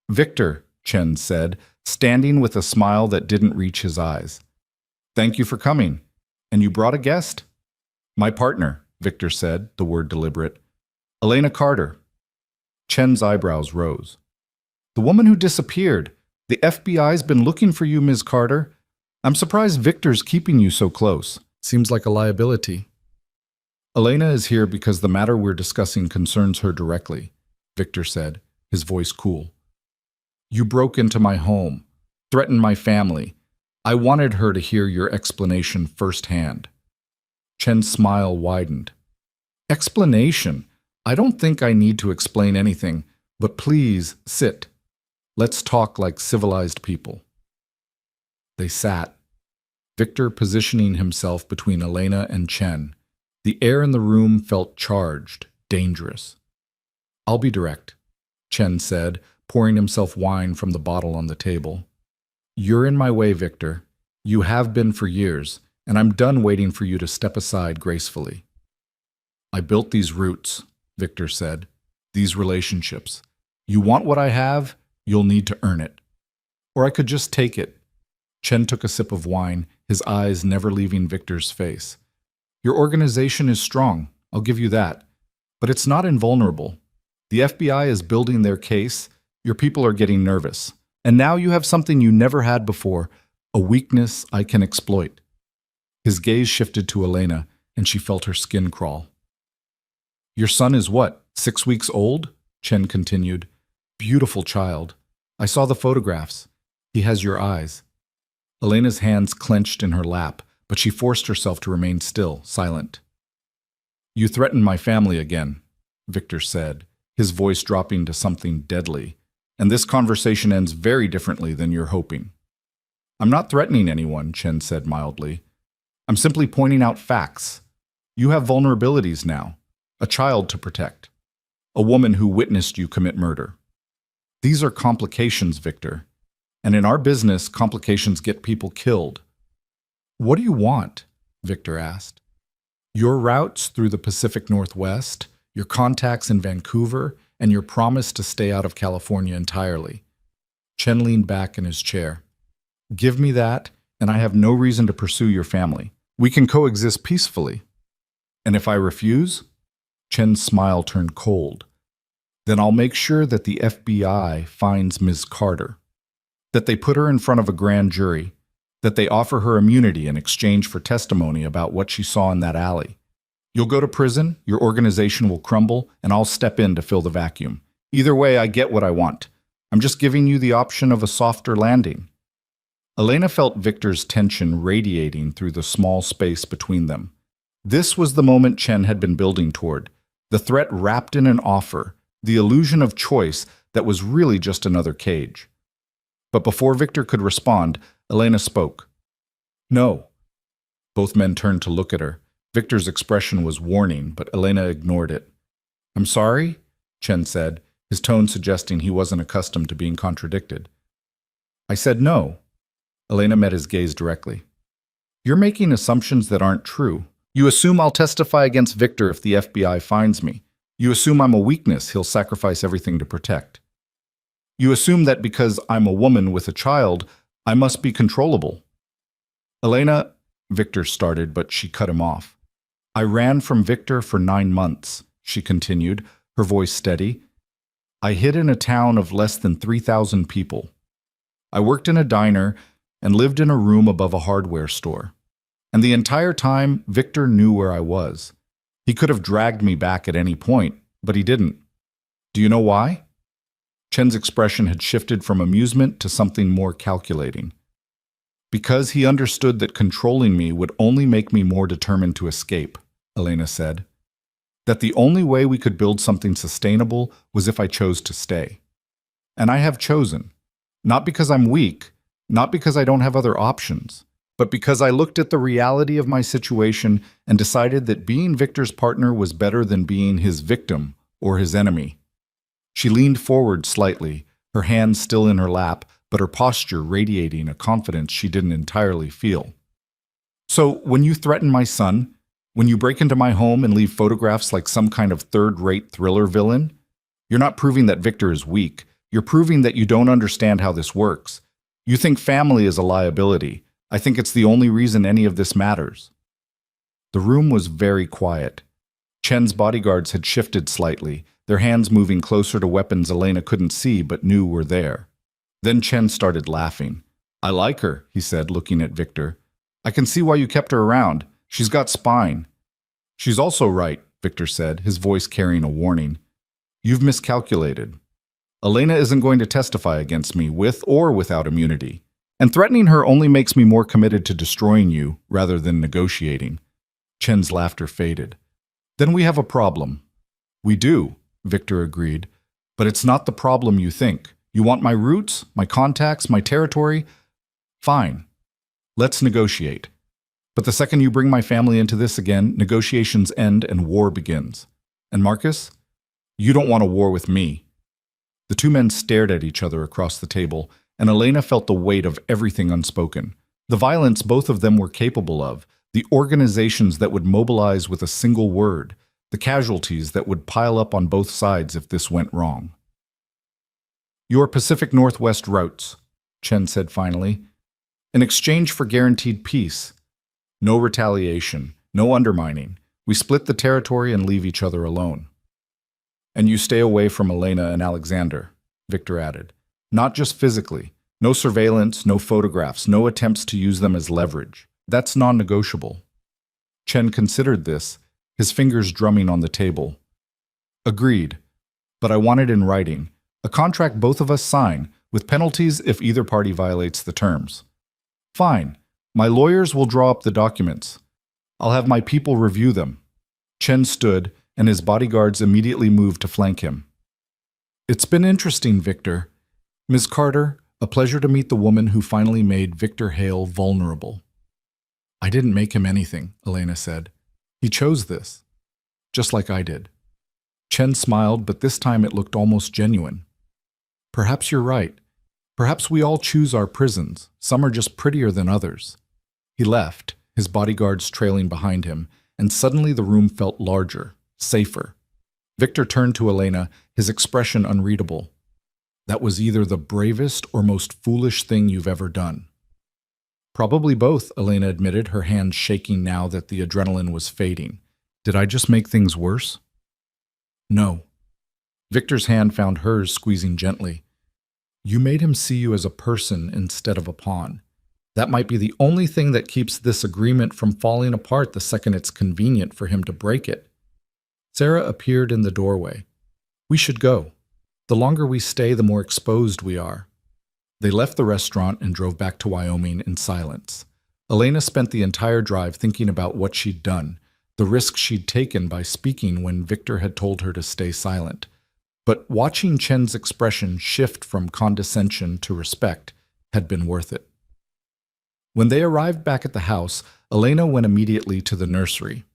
"Victor," Chen said, standing with a smile that didn't reach his eyes. "Thank you for coming. And you brought a guest?" "My partner," Victor said, the word deliberate. "Elena Carter." Chen's eyebrows rose. "The woman who disappeared. The FBI's been looking for you, Ms. Carter. I'm surprised Victor's keeping you so close. Seems like a liability." "Elena is here because the matter we're discussing concerns her directly," Victor said, his voice cool. "You broke into my home, threatened my family. I wanted her to hear your explanation firsthand." Chen's smile widened. Explanation. I don't think I need to explain anything, but please sit. Let's talk like civilized people. They sat, Victor positioning himself between Elena and Chen. The air in the room felt charged, dangerous. I'll be direct, Chen said, pouring himself wine from the bottle on the table. You're in my way, Victor. You have been for years, and I'm done waiting for you to step aside gracefully. I built these roots, Victor said, these relationships. You want what I have, you'll need to earn it. Or I could just take it. Chen took a sip of wine, his eyes never leaving Victor's face. Your organization is strong, I'll give you that. But it's not invulnerable. The FBI is building their case, your people are getting nervous. And now you have something you never had before, a weakness I can exploit. His gaze shifted to Elena, and she felt her skin crawl. Your son is what, 6 weeks old? Chen continued. Beautiful child. I saw the photographs. He has your eyes. Elena's hands clenched in her lap, but she forced herself to remain still, silent. You threatened my family again, Victor said, his voice dropping to something deadly. And this conversation ends very differently than you're hoping. I'm not threatening anyone, Chen said mildly. I'm simply pointing out facts. You have vulnerabilities now. A child to protect. A woman who witnessed you commit murder. These are complications, Victor. And in our business, complications get people killed. What do you want? Victor asked. Your routes through the Pacific Northwest, your contacts in Vancouver, and your promise to stay out of California entirely. Chen leaned back in his chair. Give me that, and I have no reason to pursue your family. We can coexist peacefully. And if I refuse? Chen's smile turned cold. Then I'll make sure that the FBI finds Ms. Carter. That they put her in front of a grand jury. That they offer her immunity in exchange for testimony about what she saw in that alley. You'll go to prison, your organization will crumble, and I'll step in to fill the vacuum. Either way, I get what I want. I'm just giving you the option of a softer landing. Elena felt Victor's tension radiating through the small space between them. This was the moment Chen had been building toward. The threat wrapped in an offer, the illusion of choice that was really just another cage. But before Victor could respond, Elena spoke. No. Both men turned to look at her. Victor's expression was warning, but Elena ignored it. I'm sorry, Chen said, his tone suggesting he wasn't accustomed to being contradicted. I said no. Elena met his gaze directly. You're making assumptions that aren't true. You assume I'll testify against Victor if the FBI finds me. You assume I'm a weakness he'll sacrifice everything to protect. You assume that because I'm a woman with a child, I must be controllable. Elena, Victor started, but she cut him off. I ran from Victor for 9 months, she continued, her voice steady. I hid in a town of less than 3,000 people. I worked in a diner and lived in a room above a hardware store. And the entire time, Victor knew where I was. He could have dragged me back at any point, but he didn't. Do you know why? Chen's expression had shifted from amusement to something more calculating. Because he understood that controlling me would only make me more determined to escape, Elena said. That the only way we could build something sustainable was if I chose to stay. And I have chosen. Not because I'm weak, not because I don't have other options, but because I looked at the reality of my situation and decided that being Victor's partner was better than being his victim or his enemy. She leaned forward slightly, her hands still in her lap, but her posture radiating a confidence she didn't entirely feel. So, when you threaten my son, when you break into my home and leave photographs like some kind of third-rate thriller villain, you're not proving that Victor is weak. You're proving that you don't understand how this works. You think family is a liability. I think it's the only reason any of this matters. The room was very quiet. Chen's bodyguards had shifted slightly, their hands moving closer to weapons Elena couldn't see but knew were there. Then Chen started laughing. I like her, he said, looking at Victor. I can see why you kept her around. She's got spine. She's also right, Victor said, his voice carrying a warning. You've miscalculated. Elena isn't going to testify against me with or without immunity. And threatening her only makes me more committed to destroying you rather than negotiating. Chen's laughter faded. Then we have a problem. We do, Victor agreed. But it's not the problem you think. You want my roots, my contacts, my territory? Fine. Let's negotiate. But the second you bring my family into this again, negotiations end and war begins. And Marcus? You don't want a war with me. The two men stared at each other across the table, and Elena felt the weight of everything unspoken. The violence both of them were capable of, the organizations that would mobilize with a single word, the casualties that would pile up on both sides if this went wrong. Your Pacific Northwest routes, Chen said finally, in exchange for guaranteed peace. No retaliation, no undermining. We split the territory and leave each other alone. And you stay away from Elena and Alexander, Victor added. Not just physically. No surveillance, no photographs, no attempts to use them as leverage. That's non-negotiable. Chen considered this, his fingers drumming on the table. Agreed. But I want it in writing. A contract both of us sign, with penalties if either party violates the terms. Fine. My lawyers will draw up the documents. I'll have my people review them. Chen stood, and his bodyguards immediately moved to flank him. It's been interesting, Victor. Ms. Carter, a pleasure to meet the woman who finally made Victor Hale vulnerable. I didn't make him anything, Elena said. He chose this, just like I did. Chen smiled, but this time it looked almost genuine. Perhaps you're right. Perhaps we all choose our prisons. Some are just prettier than others. He left, his bodyguards trailing behind him, and suddenly the room felt larger, safer. Victor turned to Elena, his expression unreadable. That was either the bravest or most foolish thing you've ever done. Probably both, Elena admitted, her hands shaking now that the adrenaline was fading. Did I just make things worse? No. Victor's hand found hers, squeezing gently. You made him see you as a person instead of a pawn. That might be the only thing that keeps this agreement from falling apart the second it's convenient for him to break it. Sarah appeared in the doorway. We should go. The longer we stay, the more exposed we are. They left the restaurant and drove back to Wyoming in silence. Elena spent the entire drive thinking about what she'd done, the risk she'd taken by speaking when Victor had told her to stay silent. But watching Chen's expression shift from condescension to respect had been worth it. When they arrived back at the house, Elena went immediately to the nursery.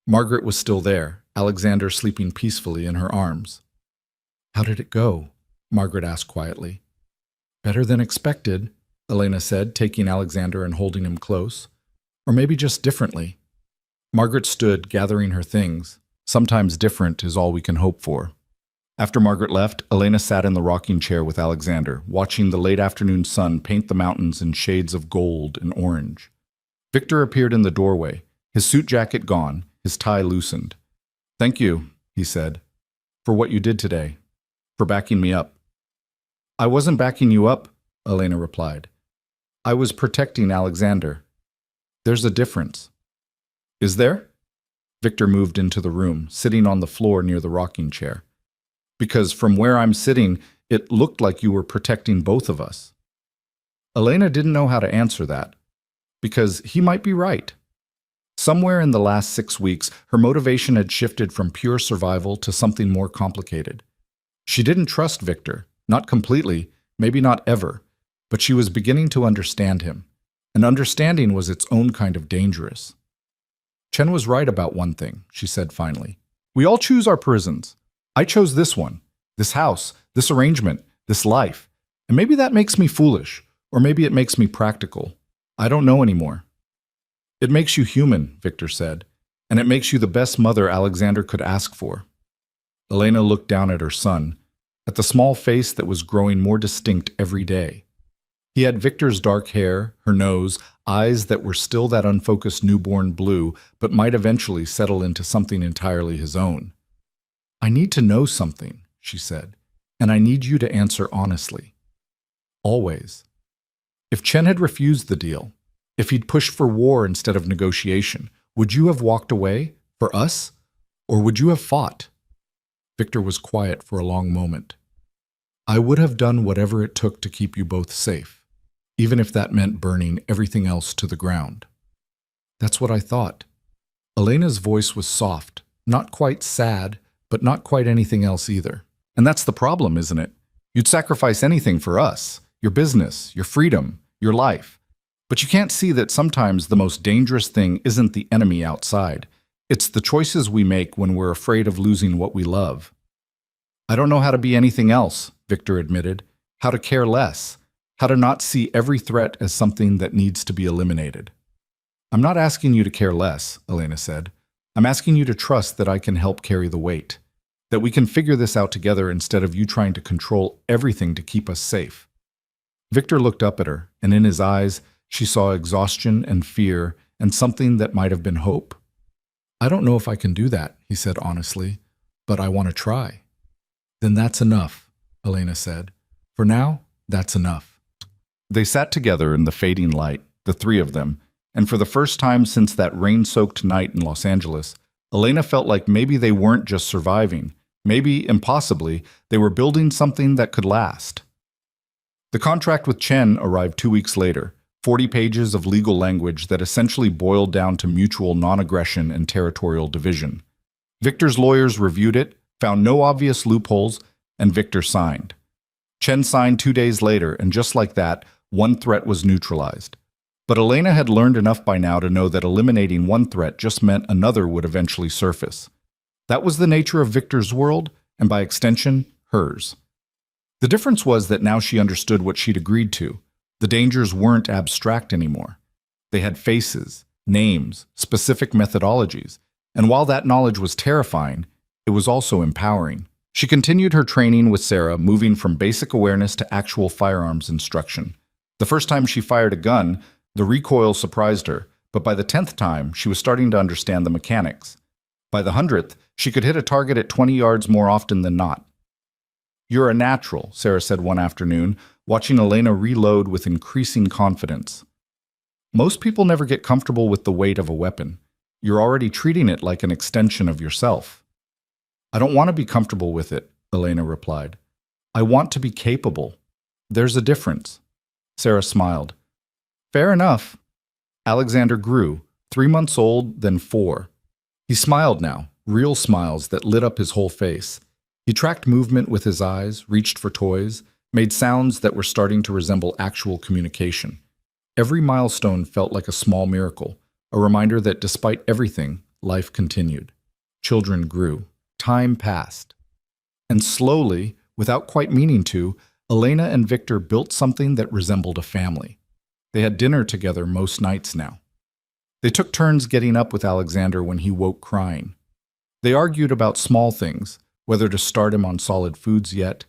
Margaret was still there, Alexander sleeping peacefully in her arms. How did it go? Margaret asked quietly. Better than expected, Elena said, taking Alexander and holding him close. Or maybe just differently. Margaret stood, gathering her things. Sometimes different is all we can hope for. After Margaret left, Elena sat in the rocking chair with Alexander, watching the late afternoon sun paint the mountains in shades of gold and orange. Victor appeared in the doorway, his suit jacket gone, his tie loosened. Thank you, he said, for what you did today, for backing me up. I wasn't backing you up, Elena replied. I was protecting Alexander. There's a difference. Is there? Victor moved into the room, sitting on the floor near the rocking chair. Because from where I'm sitting, it looked like you were protecting both of us. Elena didn't know how to answer that, because he might be right. Somewhere in the last 6 weeks, her motivation had shifted from pure survival to something more complicated. She didn't trust Victor, not completely, maybe not ever, but she was beginning to understand him, and understanding was its own kind of dangerous. Chen was right about one thing, she said finally. We all choose our prisons. I chose this one, this house, this arrangement, this life. And maybe that makes me foolish, or maybe it makes me practical. I don't know anymore. It makes you human, Victor said, and it makes you the best mother Alexander could ask for. Elena looked down at her son, at the small face that was growing more distinct every day. He had Victor's dark hair, her nose, eyes that were still that unfocused newborn blue, but might eventually settle into something entirely his own. I need to know something, she said, and I need you to answer honestly. Always. If Chen had refused the deal, if he'd pushed for war instead of negotiation, would you have walked away, for us, or would you have fought? Victor was quiet for a long moment. I would have done whatever it took to keep you both safe, even if that meant burning everything else to the ground. That's what I thought. Elena's voice was soft, not quite sad, but not quite anything else either. And that's the problem, isn't it? You'd sacrifice anything for us, your business, your freedom, your life. But you can't see that sometimes the most dangerous thing isn't the enemy outside. It's the choices we make when we're afraid of losing what we love. I don't know how to be anything else, Victor admitted. How to care less. How to not see every threat as something that needs to be eliminated. I'm not asking you to care less, Elena said. I'm asking you to trust that I can help carry the weight. That we can figure this out together instead of you trying to control everything to keep us safe. Victor looked up at her, and in his eyes, she saw exhaustion and fear and something that might have been hope. I don't know if I can do that, he said honestly, but I want to try. Then that's enough, Elena said. For now, that's enough. They sat together in the fading light, the three of them, and for the first time since that rain-soaked night in Los Angeles, Elena felt like maybe they weren't just surviving. Maybe, impossibly, they were building something that could last. The contract with Chen arrived 2 weeks later, 40 pages of legal language that essentially boiled down to mutual non-aggression and territorial division. Victor's lawyers reviewed it, found no obvious loopholes, and Victor signed. Chen signed 2 days later, and just like that, one threat was neutralized. But Elena had learned enough by now to know that eliminating one threat just meant another would eventually surface. That was the nature of Victor's world, and by extension, hers. The difference was that now she understood what she'd agreed to. The dangers weren't abstract anymore. They had faces, names, specific methodologies, and while that knowledge was terrifying, it was also empowering. She continued her training with Sarah, moving from basic awareness to actual firearms instruction. The first time she fired a gun, the recoil surprised her, but by the 10th time, she was starting to understand the mechanics. By the 100th, she could hit a target at 20 yards more often than not. "You're a natural," Sarah said one afternoon, watching Elena reload with increasing confidence. "Most people never get comfortable with the weight of a weapon. You're already treating it like an extension of yourself." "I don't want to be comfortable with it," Elena replied. "I want to be capable. There's a difference." Sarah smiled. "Fair enough." Alexander grew, 3 months old, then 4. He smiled now, real smiles that lit up his whole face. He tracked movement with his eyes, reached for toys, made sounds that were starting to resemble actual communication. Every milestone felt like a small miracle, a reminder that despite everything, life continued. Children grew. Time passed. And slowly, without quite meaning to, Elena and Victor built something that resembled a family. They had dinner together most nights now. They took turns getting up with Alexander when he woke crying. They argued about small things, whether to start him on solid foods yet,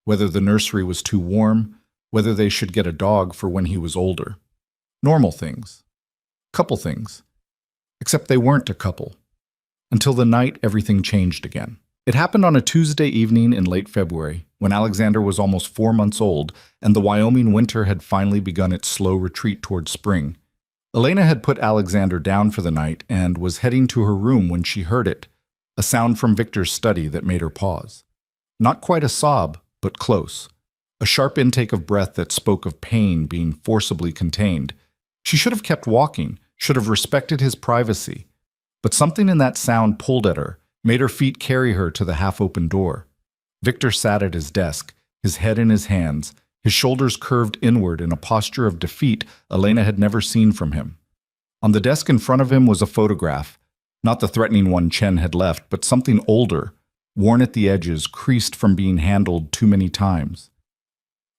whether the nursery was too warm, whether they should get a dog for when he was older. Normal things. Couple things. Except they weren't a couple. Until the night everything changed again. It happened on a Tuesday evening in late February, when Alexander was almost 4 months old, and the Wyoming winter had finally begun its slow retreat toward spring. Elena had put Alexander down for the night and was heading to her room when she heard it, a sound from Victor's study that made her pause. Not quite a sob, but close. A sharp intake of breath that spoke of pain being forcibly contained. She should have kept walking, should have respected his privacy. But something in that sound pulled at her, made her feet carry her to the half-open door. Victor sat at his desk, his head in his hands, his shoulders curved inward in a posture of defeat Elena had never seen from him. On the desk in front of him was a photograph, not the threatening one Chen had left, but something older, worn at the edges, creased from being handled too many times.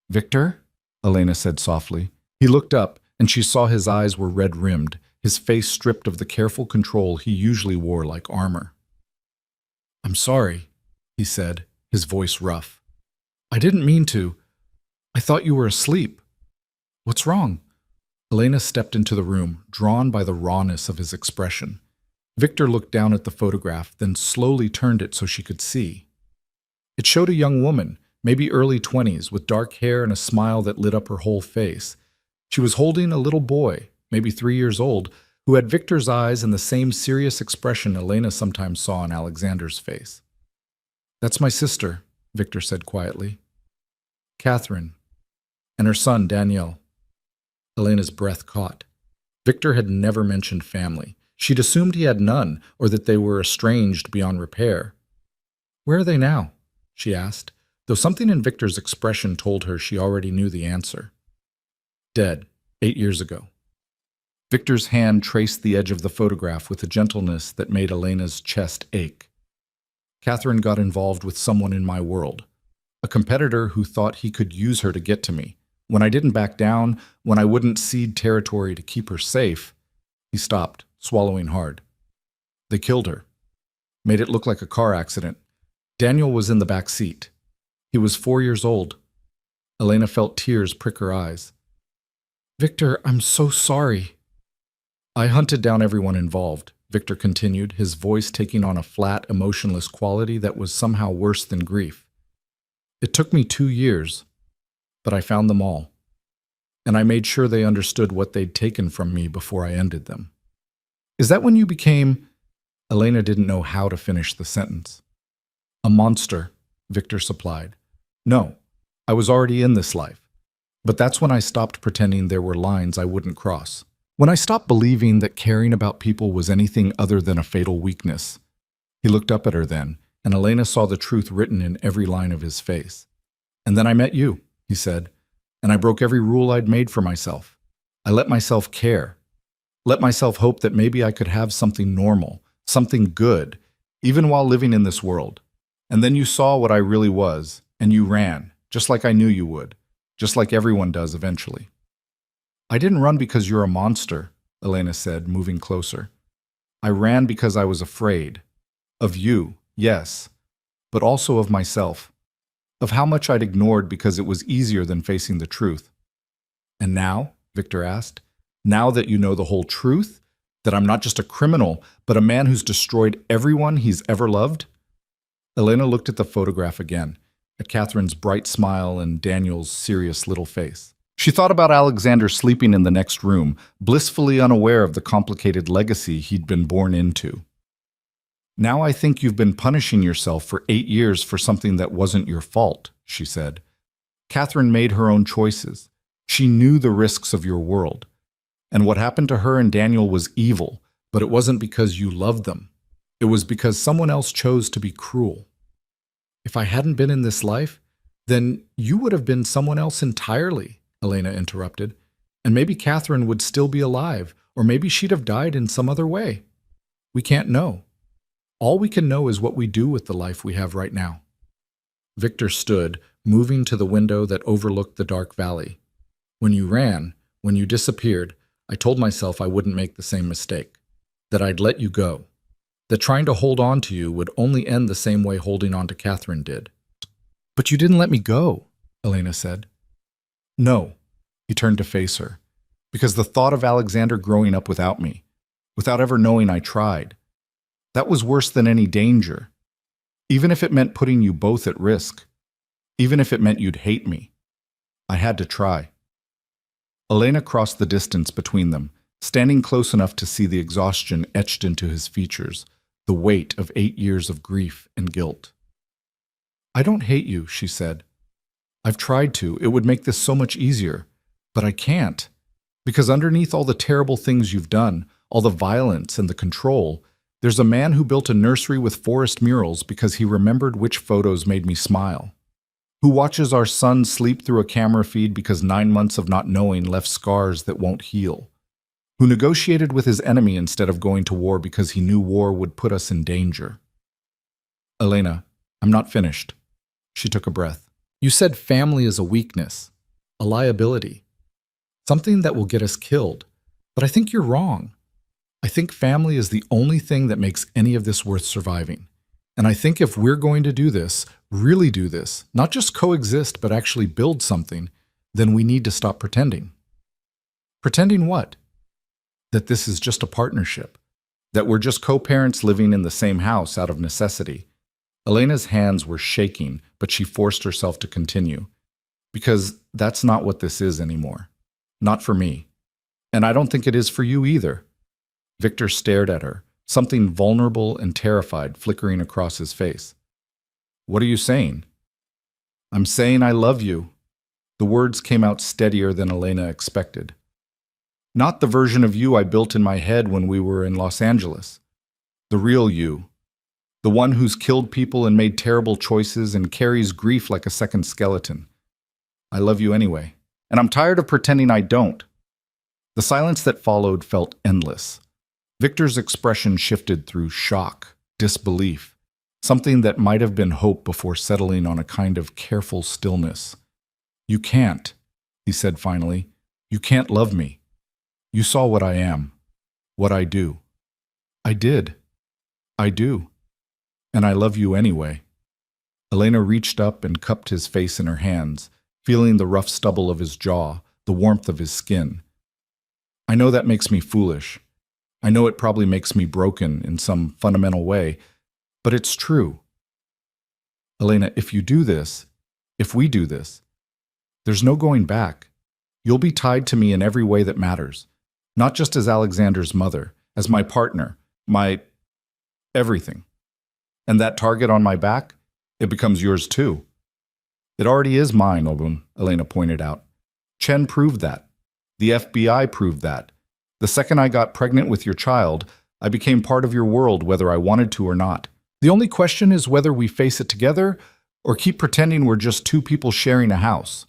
"Victor?" Elena said softly. He looked up, and she saw his eyes were red-rimmed, his face stripped of the careful control he usually wore like armor. "I'm sorry," he said, his voice rough. "I didn't mean to. I thought you were asleep. What's wrong?" Elena stepped into the room, drawn by the rawness of his expression. Victor looked down at the photograph, then slowly turned it so she could see. It showed a young woman, maybe early 20s, with dark hair and a smile that lit up her whole face. She was holding a little boy, maybe 3 years old, who had Victor's eyes and the same serious expression Elena sometimes saw on Alexander's face. "That's my sister," Victor said quietly. "Catherine. And her son, Daniel." Elena's breath caught. Victor had never mentioned family. She'd assumed he had none, or that they were estranged beyond repair. "Where are they now?" she asked, though something in Victor's expression told her she already knew the answer. "Dead, 8 years ago." Victor's hand traced the edge of the photograph with a gentleness that made Elena's chest ache. "Catherine got involved with someone in my world, a competitor who thought he could use her to get to me. When I didn't back down, when I wouldn't cede territory to keep her safe." He stopped, swallowing hard. "They killed her. Made it look like a car accident. Daniel was in the back seat. He was 4 years old." Elena felt tears prick her eyes. "Victor, I'm so sorry." "I hunted down everyone involved," Victor continued, his voice taking on a flat, emotionless quality that was somehow worse than grief. "It took me 2 years, but I found them all. And I made sure they understood what they'd taken from me before I ended them." "Is that when you became—" Elena didn't know how to finish the sentence. "A monster," Victor supplied. "No, I was already in this life. But that's when I stopped pretending there were lines I wouldn't cross. When I stopped believing that caring about people was anything other than a fatal weakness." He looked up at her then, and Elena saw the truth written in every line of his face. "And then I met you," he said, "and I broke every rule I'd made for myself. I let myself care. Let myself hope that maybe I could have something normal, something good, even while living in this world. And then you saw what I really was, and you ran, just like I knew you would, just like everyone does eventually." "I didn't run because you're a monster," Elena said, moving closer. "I ran because I was afraid. Of you, yes, but also of myself. Of how much I'd ignored because it was easier than facing the truth." "And now," Victor asked, "now that you know the whole truth, that I'm not just a criminal, but a man who's destroyed everyone he's ever loved?" Elena looked at the photograph again, at Catherine's bright smile and Daniel's serious little face. She thought about Alexander sleeping in the next room, blissfully unaware of the complicated legacy he'd been born into. "Now I think you've been punishing yourself for 8 years for something that wasn't your fault," she said. "Catherine made her own choices. She knew the risks of your world. And what happened to her and Daniel was evil, but it wasn't because you loved them. It was because someone else chose to be cruel. If I hadn't been in this life, then you would have been someone else entirely," Elena interrupted. "And maybe Catherine would still be alive, or maybe she'd have died in some other way. We can't know. All we can know is what we do with the life we have right now." Victor stood, moving to the window that overlooked the dark valley. "When you ran, when you disappeared, I told myself I wouldn't make the same mistake, that I'd let you go, that trying to hold on to you would only end the same way holding on to Catherine did." "But you didn't let me go," Elena said. "No," he turned to face her, "because the thought of Alexander growing up without me, without ever knowing I tried, that was worse than any danger. Even if it meant putting you both at risk, even if it meant you'd hate me, I had to try." Elena crossed the distance between them, standing close enough to see the exhaustion etched into his features, the weight of 8 years of grief and guilt. "I don't hate you," she said. "I've tried to. It would make this so much easier. But I can't. Because underneath all the terrible things you've done, all the violence and the control, there's a man who built a nursery with forest murals because he remembered which photos made me smile. Who watches our son sleep through a camera feed because 9 months of not knowing left scars that won't heal. Who negotiated with his enemy instead of going to war because he knew war would put us in danger." "Elena, I'm not finished." She took a breath. "You said family is a weakness, a liability, something that will get us killed. But I think you're wrong. I think family is the only thing that makes any of this worth surviving. And I think if we're going to do this, really do this, not just coexist, but actually build something, then we need to stop pretending." "Pretending what?" "That this is just a partnership. That we're just co-parents living in the same house out of necessity." Elena's hands were shaking, but she forced herself to continue. "Because that's not what this is anymore. Not for me. And I don't think it is for you either." Victor stared at her, something vulnerable and terrified flickering across his face. "What are you saying?" "I'm saying I love you." The words came out steadier than Elena expected. Not the version of you I built in my head when we were in Los Angeles. The real you. The one who's killed people and made terrible choices and carries grief like a second skeleton. I love you anyway, and I'm tired of pretending I don't. The silence that followed felt endless. Victor's expression shifted through shock, disbelief, something that might have been hope before settling on a kind of careful stillness. You can't, he said finally. You can't love me. You saw what I am, what I do. I did. I do. And I love you anyway. Elena reached up and cupped his face in her hands, feeling the rough stubble of his jaw, the warmth of his skin. I know that makes me foolish. I know it probably makes me broken in some fundamental way, but it's true. Elena, if you do this, if we do this, there's no going back. You'll be tied to me in every way that matters, not just as Alexander's mother, as my partner, my everything. And that target on my back, it becomes yours too. It already is mine, Obun, Elena pointed out. Chen proved that. The FBI proved that. The second I got pregnant with your child, I became part of your world whether I wanted to or not. The only question is whether we face it together or keep pretending we're just two people sharing a house.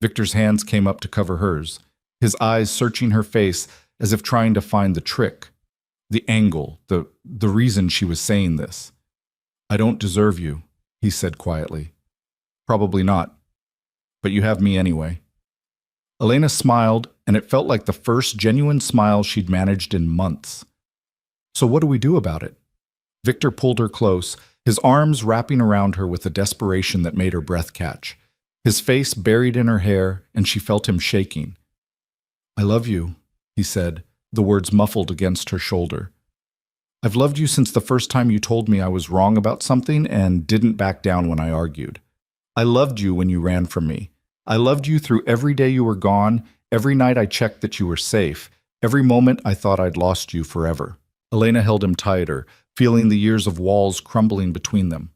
Victor's hands came up to cover hers, his eyes searching her face as if trying to find the trick, the angle, the reason she was saying this. I don't deserve you, he said quietly. Probably not, but you have me anyway. Elena smiled, and it felt like the first genuine smile she'd managed in months. So what do we do about it? Victor pulled her close, his arms wrapping around her with a desperation that made her breath catch. His face buried in her hair, and she felt him shaking. I love you, he said, the words muffled against her shoulder. I've loved you since the first time you told me I was wrong about something and didn't back down when I argued. I loved you when you ran from me. I loved you through every day you were gone, every night I checked that you were safe, every moment I thought I'd lost you forever. Elena held him tighter, feeling the years of walls crumbling between them.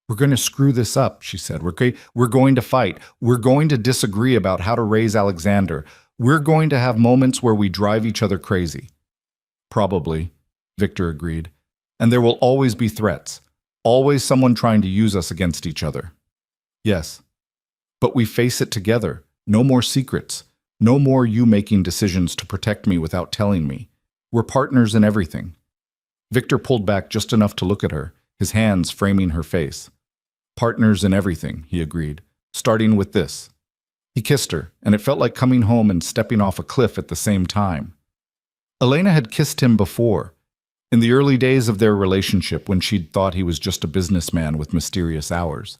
We're going to screw this up, she said. We're going to fight. We're going to disagree about how to raise Alexander. We're going to have moments where we drive each other crazy. Probably, Victor agreed. And there will always be threats. Always someone trying to use us against each other. Yes. But we face it together. No more secrets. No more you making decisions to protect me without telling me. We're partners in everything. Victor pulled back just enough to look at her, his hands framing her face. Partners in everything, he agreed, starting with this. He kissed her, and it felt like coming home and stepping off a cliff at the same time. Elena had kissed him before, in the early days of their relationship when she'd thought he was just a businessman with mysterious hours.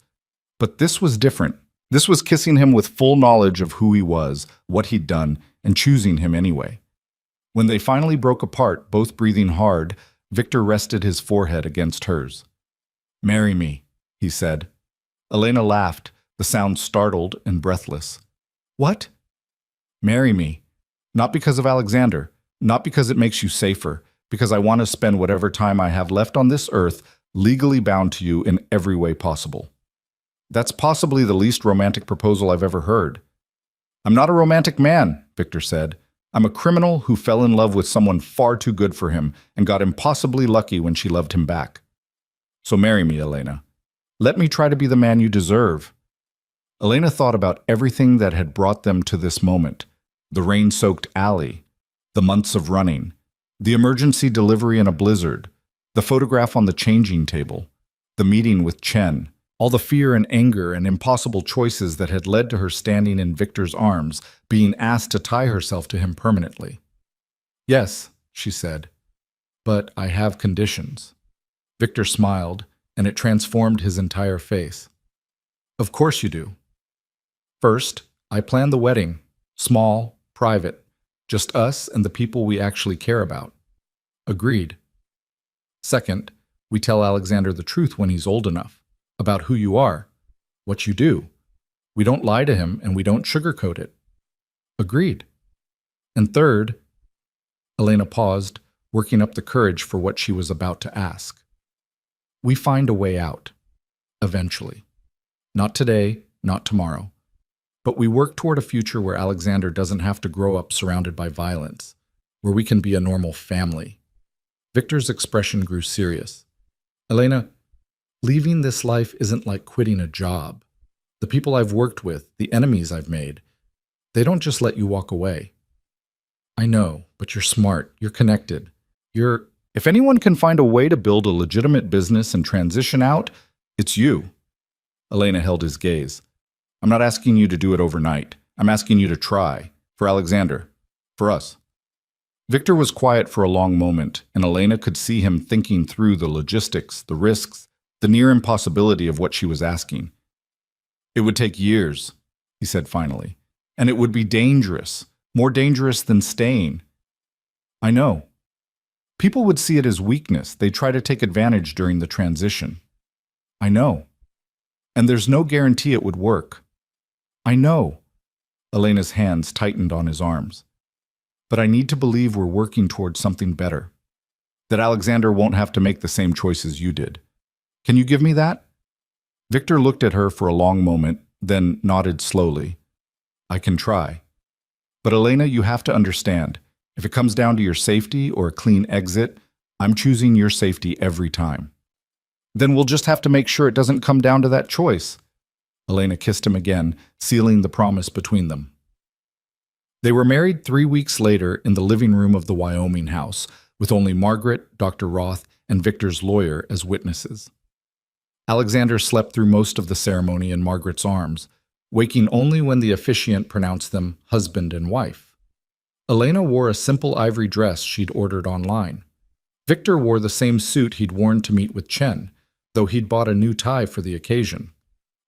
But this was different. This was kissing him with full knowledge of who he was, what he'd done, and choosing him anyway. When they finally broke apart, both breathing hard, Victor rested his forehead against hers. Marry me, he said. Elena laughed, the sound startled and breathless. What? Marry me. Not because of Alexander, not because it makes you safer, because I want to spend whatever time I have left on this earth legally bound to you in every way possible. That's possibly the least romantic proposal I've ever heard. I'm not a romantic man, Victor said. I'm a criminal who fell in love with someone far too good for him and got impossibly lucky when she loved him back. So marry me, Elena. Let me try to be the man you deserve. Elena thought about everything that had brought them to this moment. The rain-soaked alley, the months of running, the emergency delivery in a blizzard, the photograph on the changing table, the meeting with Chen, all the fear and anger and impossible choices that had led to her standing in Victor's arms, being asked to tie herself to him permanently. Yes, she said, but I have conditions. Victor smiled, and it transformed his entire face. Of course you do. First, I plan the wedding. Small, private, just us and the people we actually care about. Agreed. Second, we tell Alexander the truth when he's old enough. About who you are, what you do. We don't lie to him and we don't sugarcoat it. Agreed. And third, Elena paused, working up the courage for what she was about to ask. We find a way out. Eventually. Not today, not tomorrow. But we work toward a future where Alexander doesn't have to grow up surrounded by violence, where we can be a normal family. Victor's expression grew serious. Elena, leaving this life isn't like quitting a job. The people I've worked with, the enemies I've made, they don't just let you walk away. I know, but you're smart, you're connected. If anyone can find a way to build a legitimate business and transition out, it's you. Elena held his gaze. I'm not asking you to do it overnight. I'm asking you to try. For Alexander. For us. Victor was quiet for a long moment, and Elena could see him thinking through the logistics, the risks, the near impossibility of what she was asking. It would take years, he said finally, and it would be dangerous, more dangerous than staying. I know. People would see it as weakness. They'd try to take advantage during the transition. I know. And there's no guarantee it would work. I know. Elena's hands tightened on his arms. But I need to believe we're working towards something better. That Alexander won't have to make the same choices you did. Can you give me that? Victor looked at her for a long moment, then nodded slowly. I can try. But Elena, you have to understand, if it comes down to your safety or a clean exit, I'm choosing your safety every time. Then we'll just have to make sure it doesn't come down to that choice. Elena kissed him again, sealing the promise between them. They were married 3 weeks later in the living room of the Wyoming house, with only Margaret, Dr. Roth, and Victor's lawyer as witnesses. Alexander slept through most of the ceremony in Margaret's arms, waking only when the officiant pronounced them husband and wife. Elena wore a simple ivory dress she'd ordered online. Victor wore the same suit he'd worn to meet with Chen, though he'd bought a new tie for the occasion.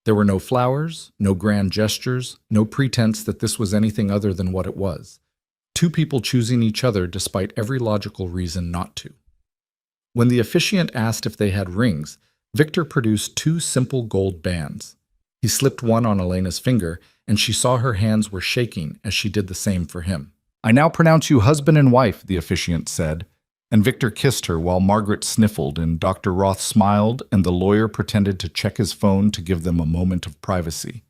There were no flowers, no grand gestures, no pretense that this was anything other than what it was. Two people choosing each other despite every logical reason not to. When the officiant asked if they had rings, Victor produced 2 simple gold bands. He slipped one on Elena's finger, and she saw her hands were shaking as she did the same for him. I now pronounce you husband and wife, the officiant said, and Victor kissed her while Margaret sniffled and Dr. Roth smiled and the lawyer pretended to check his phone to give them a moment of privacy.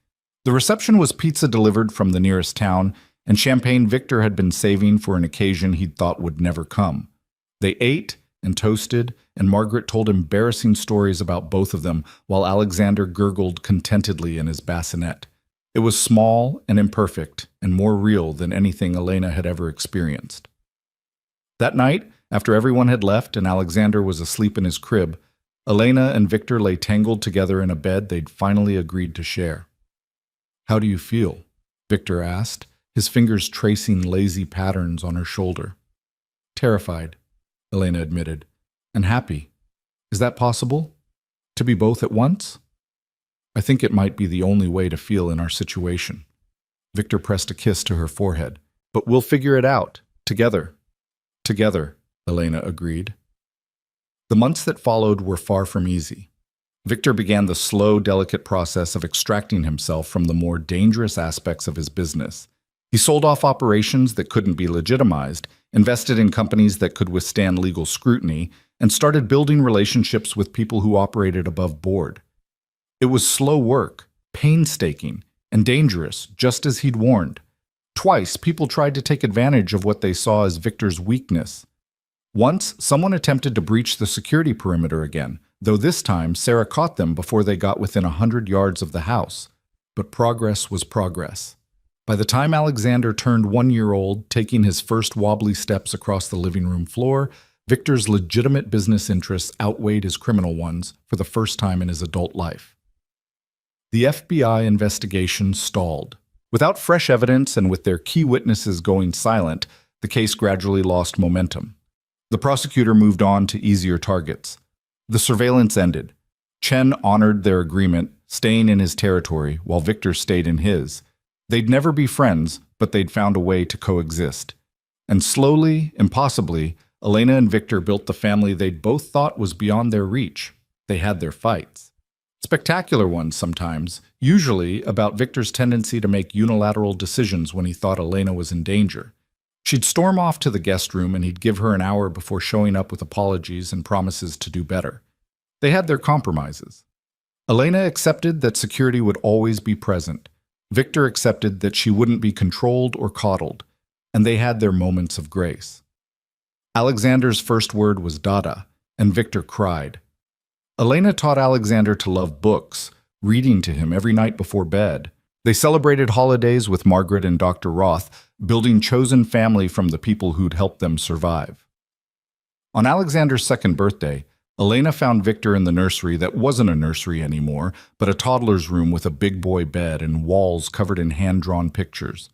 The reception was pizza delivered from the nearest town, and champagne Victor had been saving for an occasion he'd thought would never come. They ate and toasted, and Margaret told embarrassing stories about both of them while Alexander gurgled contentedly in his bassinet. It was small and imperfect, and more real than anything Elena had ever experienced. That night, after everyone had left and Alexander was asleep in his crib, Elena and Victor lay tangled together in a bed they'd finally agreed to share. How do you feel? Victor asked, his fingers tracing lazy patterns on her shoulder. Terrified, Elena admitted, and happy. Is that possible? To be both at once? I think it might be the only way to feel in our situation. Victor pressed a kiss to her forehead. But we'll figure it out. Together. Together, Elena agreed. The months that followed were far from easy. Victor began the slow, delicate process of extracting himself from the more dangerous aspects of his business. He sold off operations that couldn't be legitimized, invested in companies that could withstand legal scrutiny, and started building relationships with people who operated above board. It was slow work, painstaking, and dangerous, just as he'd warned. Twice, people tried to take advantage of what they saw as Victor's weakness. Once, someone attempted to breach the security perimeter again, though this time Sarah caught them before they got within 100 yards of the house. But progress was progress. By the time Alexander turned 1 year old, taking his first wobbly steps across the living room floor, Victor's legitimate business interests outweighed his criminal ones for the first time in his adult life. The FBI investigation stalled. Without fresh evidence and with their key witnesses going silent, the case gradually lost momentum. The prosecutor moved on to easier targets. The surveillance ended. Chen honored their agreement, staying in his territory while Victor stayed in his. They'd never be friends, but they'd found a way to coexist. And slowly, impossibly, Elena and Victor built the family they'd both thought was beyond their reach. They had their fights. Spectacular ones sometimes, usually about Victor's tendency to make unilateral decisions when he thought Elena was in danger. She'd storm off to the guest room and he'd give her an hour before showing up with apologies and promises to do better. They had their compromises. Elena accepted that security would always be present. Victor accepted that she wouldn't be controlled or coddled, and they had their moments of grace. Alexander's first word was Dada, and Victor cried. Elena taught Alexander to love books, reading to him every night before bed. They celebrated holidays with Margaret and Dr. Roth, building chosen family from the people who'd helped them survive. On Alexander's second birthday, Elena found Victor in the nursery that wasn't a nursery anymore, but a toddler's room with a big boy bed and walls covered in hand-drawn pictures.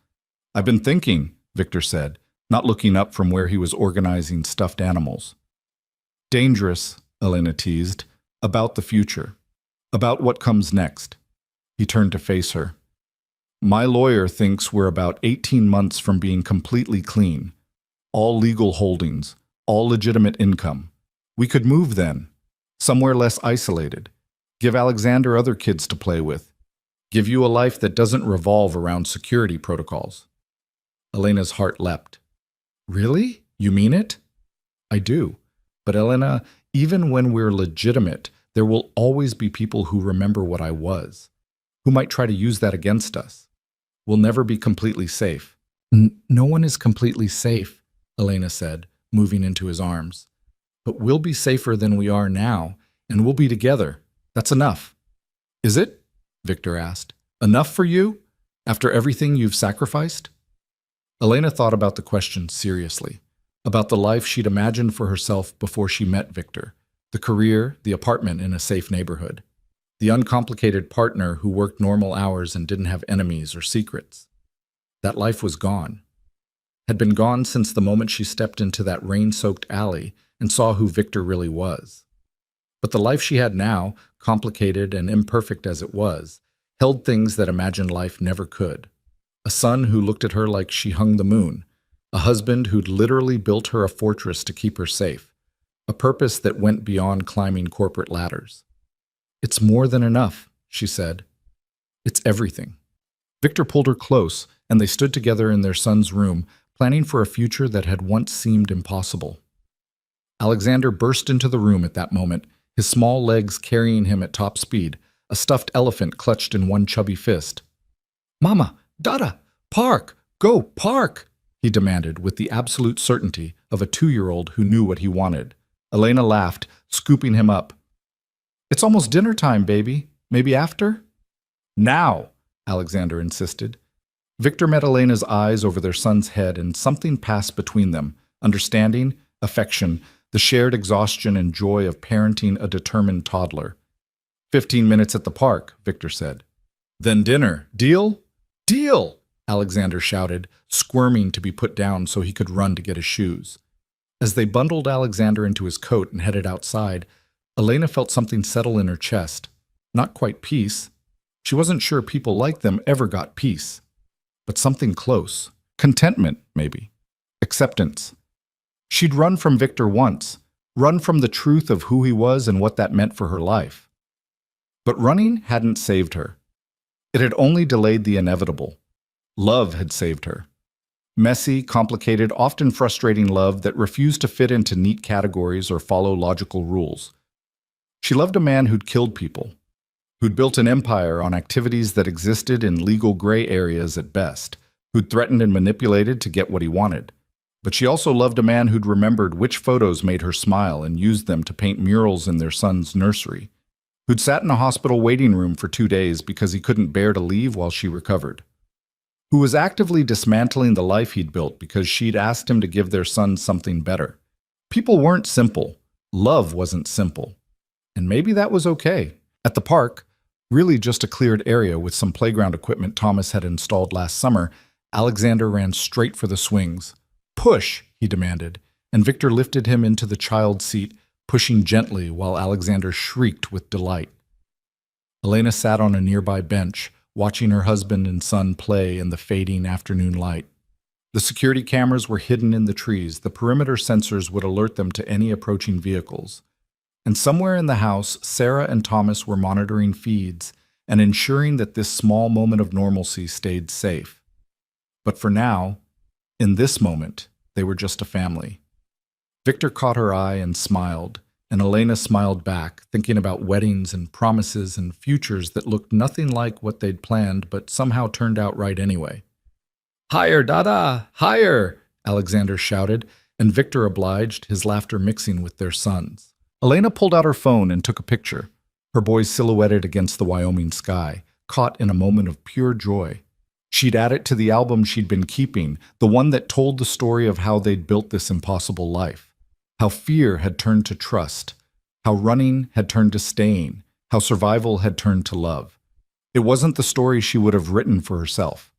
"I've been thinking," Victor said, not looking up from where he was organizing stuffed animals. "Dangerous," Elena teased, "about the future, about what comes next." He turned to face her. "My lawyer thinks we're about 18 months from being completely clean. All legal holdings, all legitimate income. We could move then, somewhere less isolated, give Alexander other kids to play with, give you a life that doesn't revolve around security protocols." Elena's heart leapt. "Really? You mean it?" "I do. But Elena, even when we're legitimate, there will always be people who remember what I was, who might try to use that against us. We'll never be completely safe." "No one is completely safe," Elena said, moving into his arms. "But we'll be safer than we are now, and we'll be together. That's enough." "Is it?" Victor asked. "Enough for you, after everything you've sacrificed?" Elena thought about the question seriously, about the life she'd imagined for herself before she met Victor, the career, the apartment in a safe neighborhood, the uncomplicated partner who worked normal hours and didn't have enemies or secrets. That life was gone. Had been gone since the moment she stepped into that rain-soaked alley and saw who Victor really was. But the life she had now, complicated and imperfect as it was, held things that imagined life never could. A son who looked at her like she hung the moon, a husband who'd literally built her a fortress to keep her safe, a purpose that went beyond climbing corporate ladders. "It's more than enough," she said. "It's everything." Victor pulled her close, and they stood together in their son's room, planning for a future that had once seemed impossible. Alexander burst into the room at that moment, his small legs carrying him at top speed, a stuffed elephant clutched in one chubby fist. "Mama, Dada, park, go, park!" he demanded with the absolute certainty of a 2-year-old who knew what he wanted. Elena laughed, scooping him up. "It's almost dinner time, baby. Maybe after?" "Now," Alexander insisted. Victor met Elena's eyes over their son's head, and something passed between them, understanding, affection, the shared exhaustion and joy of parenting a determined toddler. 15 minutes at the park," Victor said. "Then dinner. Deal?" "Deal!" Alexander shouted, squirming to be put down so he could run to get his shoes. As they bundled Alexander into his coat and headed outside, Elena felt something settle in her chest. Not quite peace. She wasn't sure people like them ever got peace. But something close. Contentment, maybe. Acceptance. She'd run from Victor once, run from the truth of who he was and what that meant for her life. But running hadn't saved her. It had only delayed the inevitable. Love had saved her. Messy, complicated, often frustrating love that refused to fit into neat categories or follow logical rules. She loved a man who'd killed people, who'd built an empire on activities that existed in legal gray areas at best, who'd threatened and manipulated to get what he wanted. But she also loved a man who'd remembered which photos made her smile and used them to paint murals in their son's nursery, who'd sat in a hospital waiting room for 2 days because he couldn't bear to leave while she recovered, who was actively dismantling the life he'd built because she'd asked him to give their son something better. People weren't simple. Love wasn't simple. And maybe that was okay. At the park, really just a cleared area with some playground equipment Thomas had installed last summer, Alexander ran straight for the swings. "Push," he demanded, and Victor lifted him into the child seat, pushing gently while Alexander shrieked with delight. Elena sat on a nearby bench, watching her husband and son play in the fading afternoon light. The security cameras were hidden in the trees. The perimeter sensors would alert them to any approaching vehicles. And somewhere in the house, Sarah and Thomas were monitoring feeds and ensuring that this small moment of normalcy stayed safe. But for now, in this moment, they were just a family. Victor caught her eye and smiled, and Elena smiled back, thinking about weddings and promises and futures that looked nothing like what they'd planned but somehow turned out right anyway. "Higher, Dada! Higher!" Alexander shouted, and Victor obliged, his laughter mixing with their son's. Elena pulled out her phone and took a picture, her boys silhouetted against the Wyoming sky, caught in a moment of pure joy. She'd add it to the album she'd been keeping, the one that told the story of how they'd built this impossible life, how fear had turned to trust, how running had turned to staying, how survival had turned to love. It wasn't the story she would have written for herself.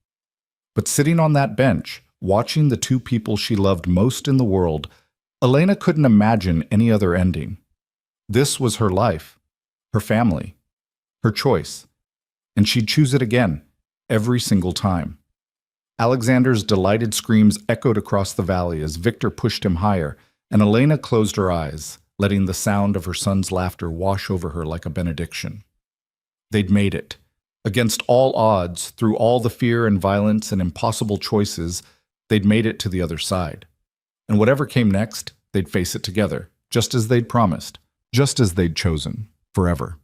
But sitting on that bench, watching the two people she loved most in the world, Elena couldn't imagine any other ending. This was her life, her family, her choice, and she'd choose it again, every single time. Alexander's delighted screams echoed across the valley as Victor pushed him higher, and Elena closed her eyes, letting the sound of her son's laughter wash over her like a benediction. They'd made it. Against all odds, through all the fear and violence and impossible choices, they'd made it to the other side. And whatever came next, they'd face it together, just as they'd promised, just as they'd chosen, forever.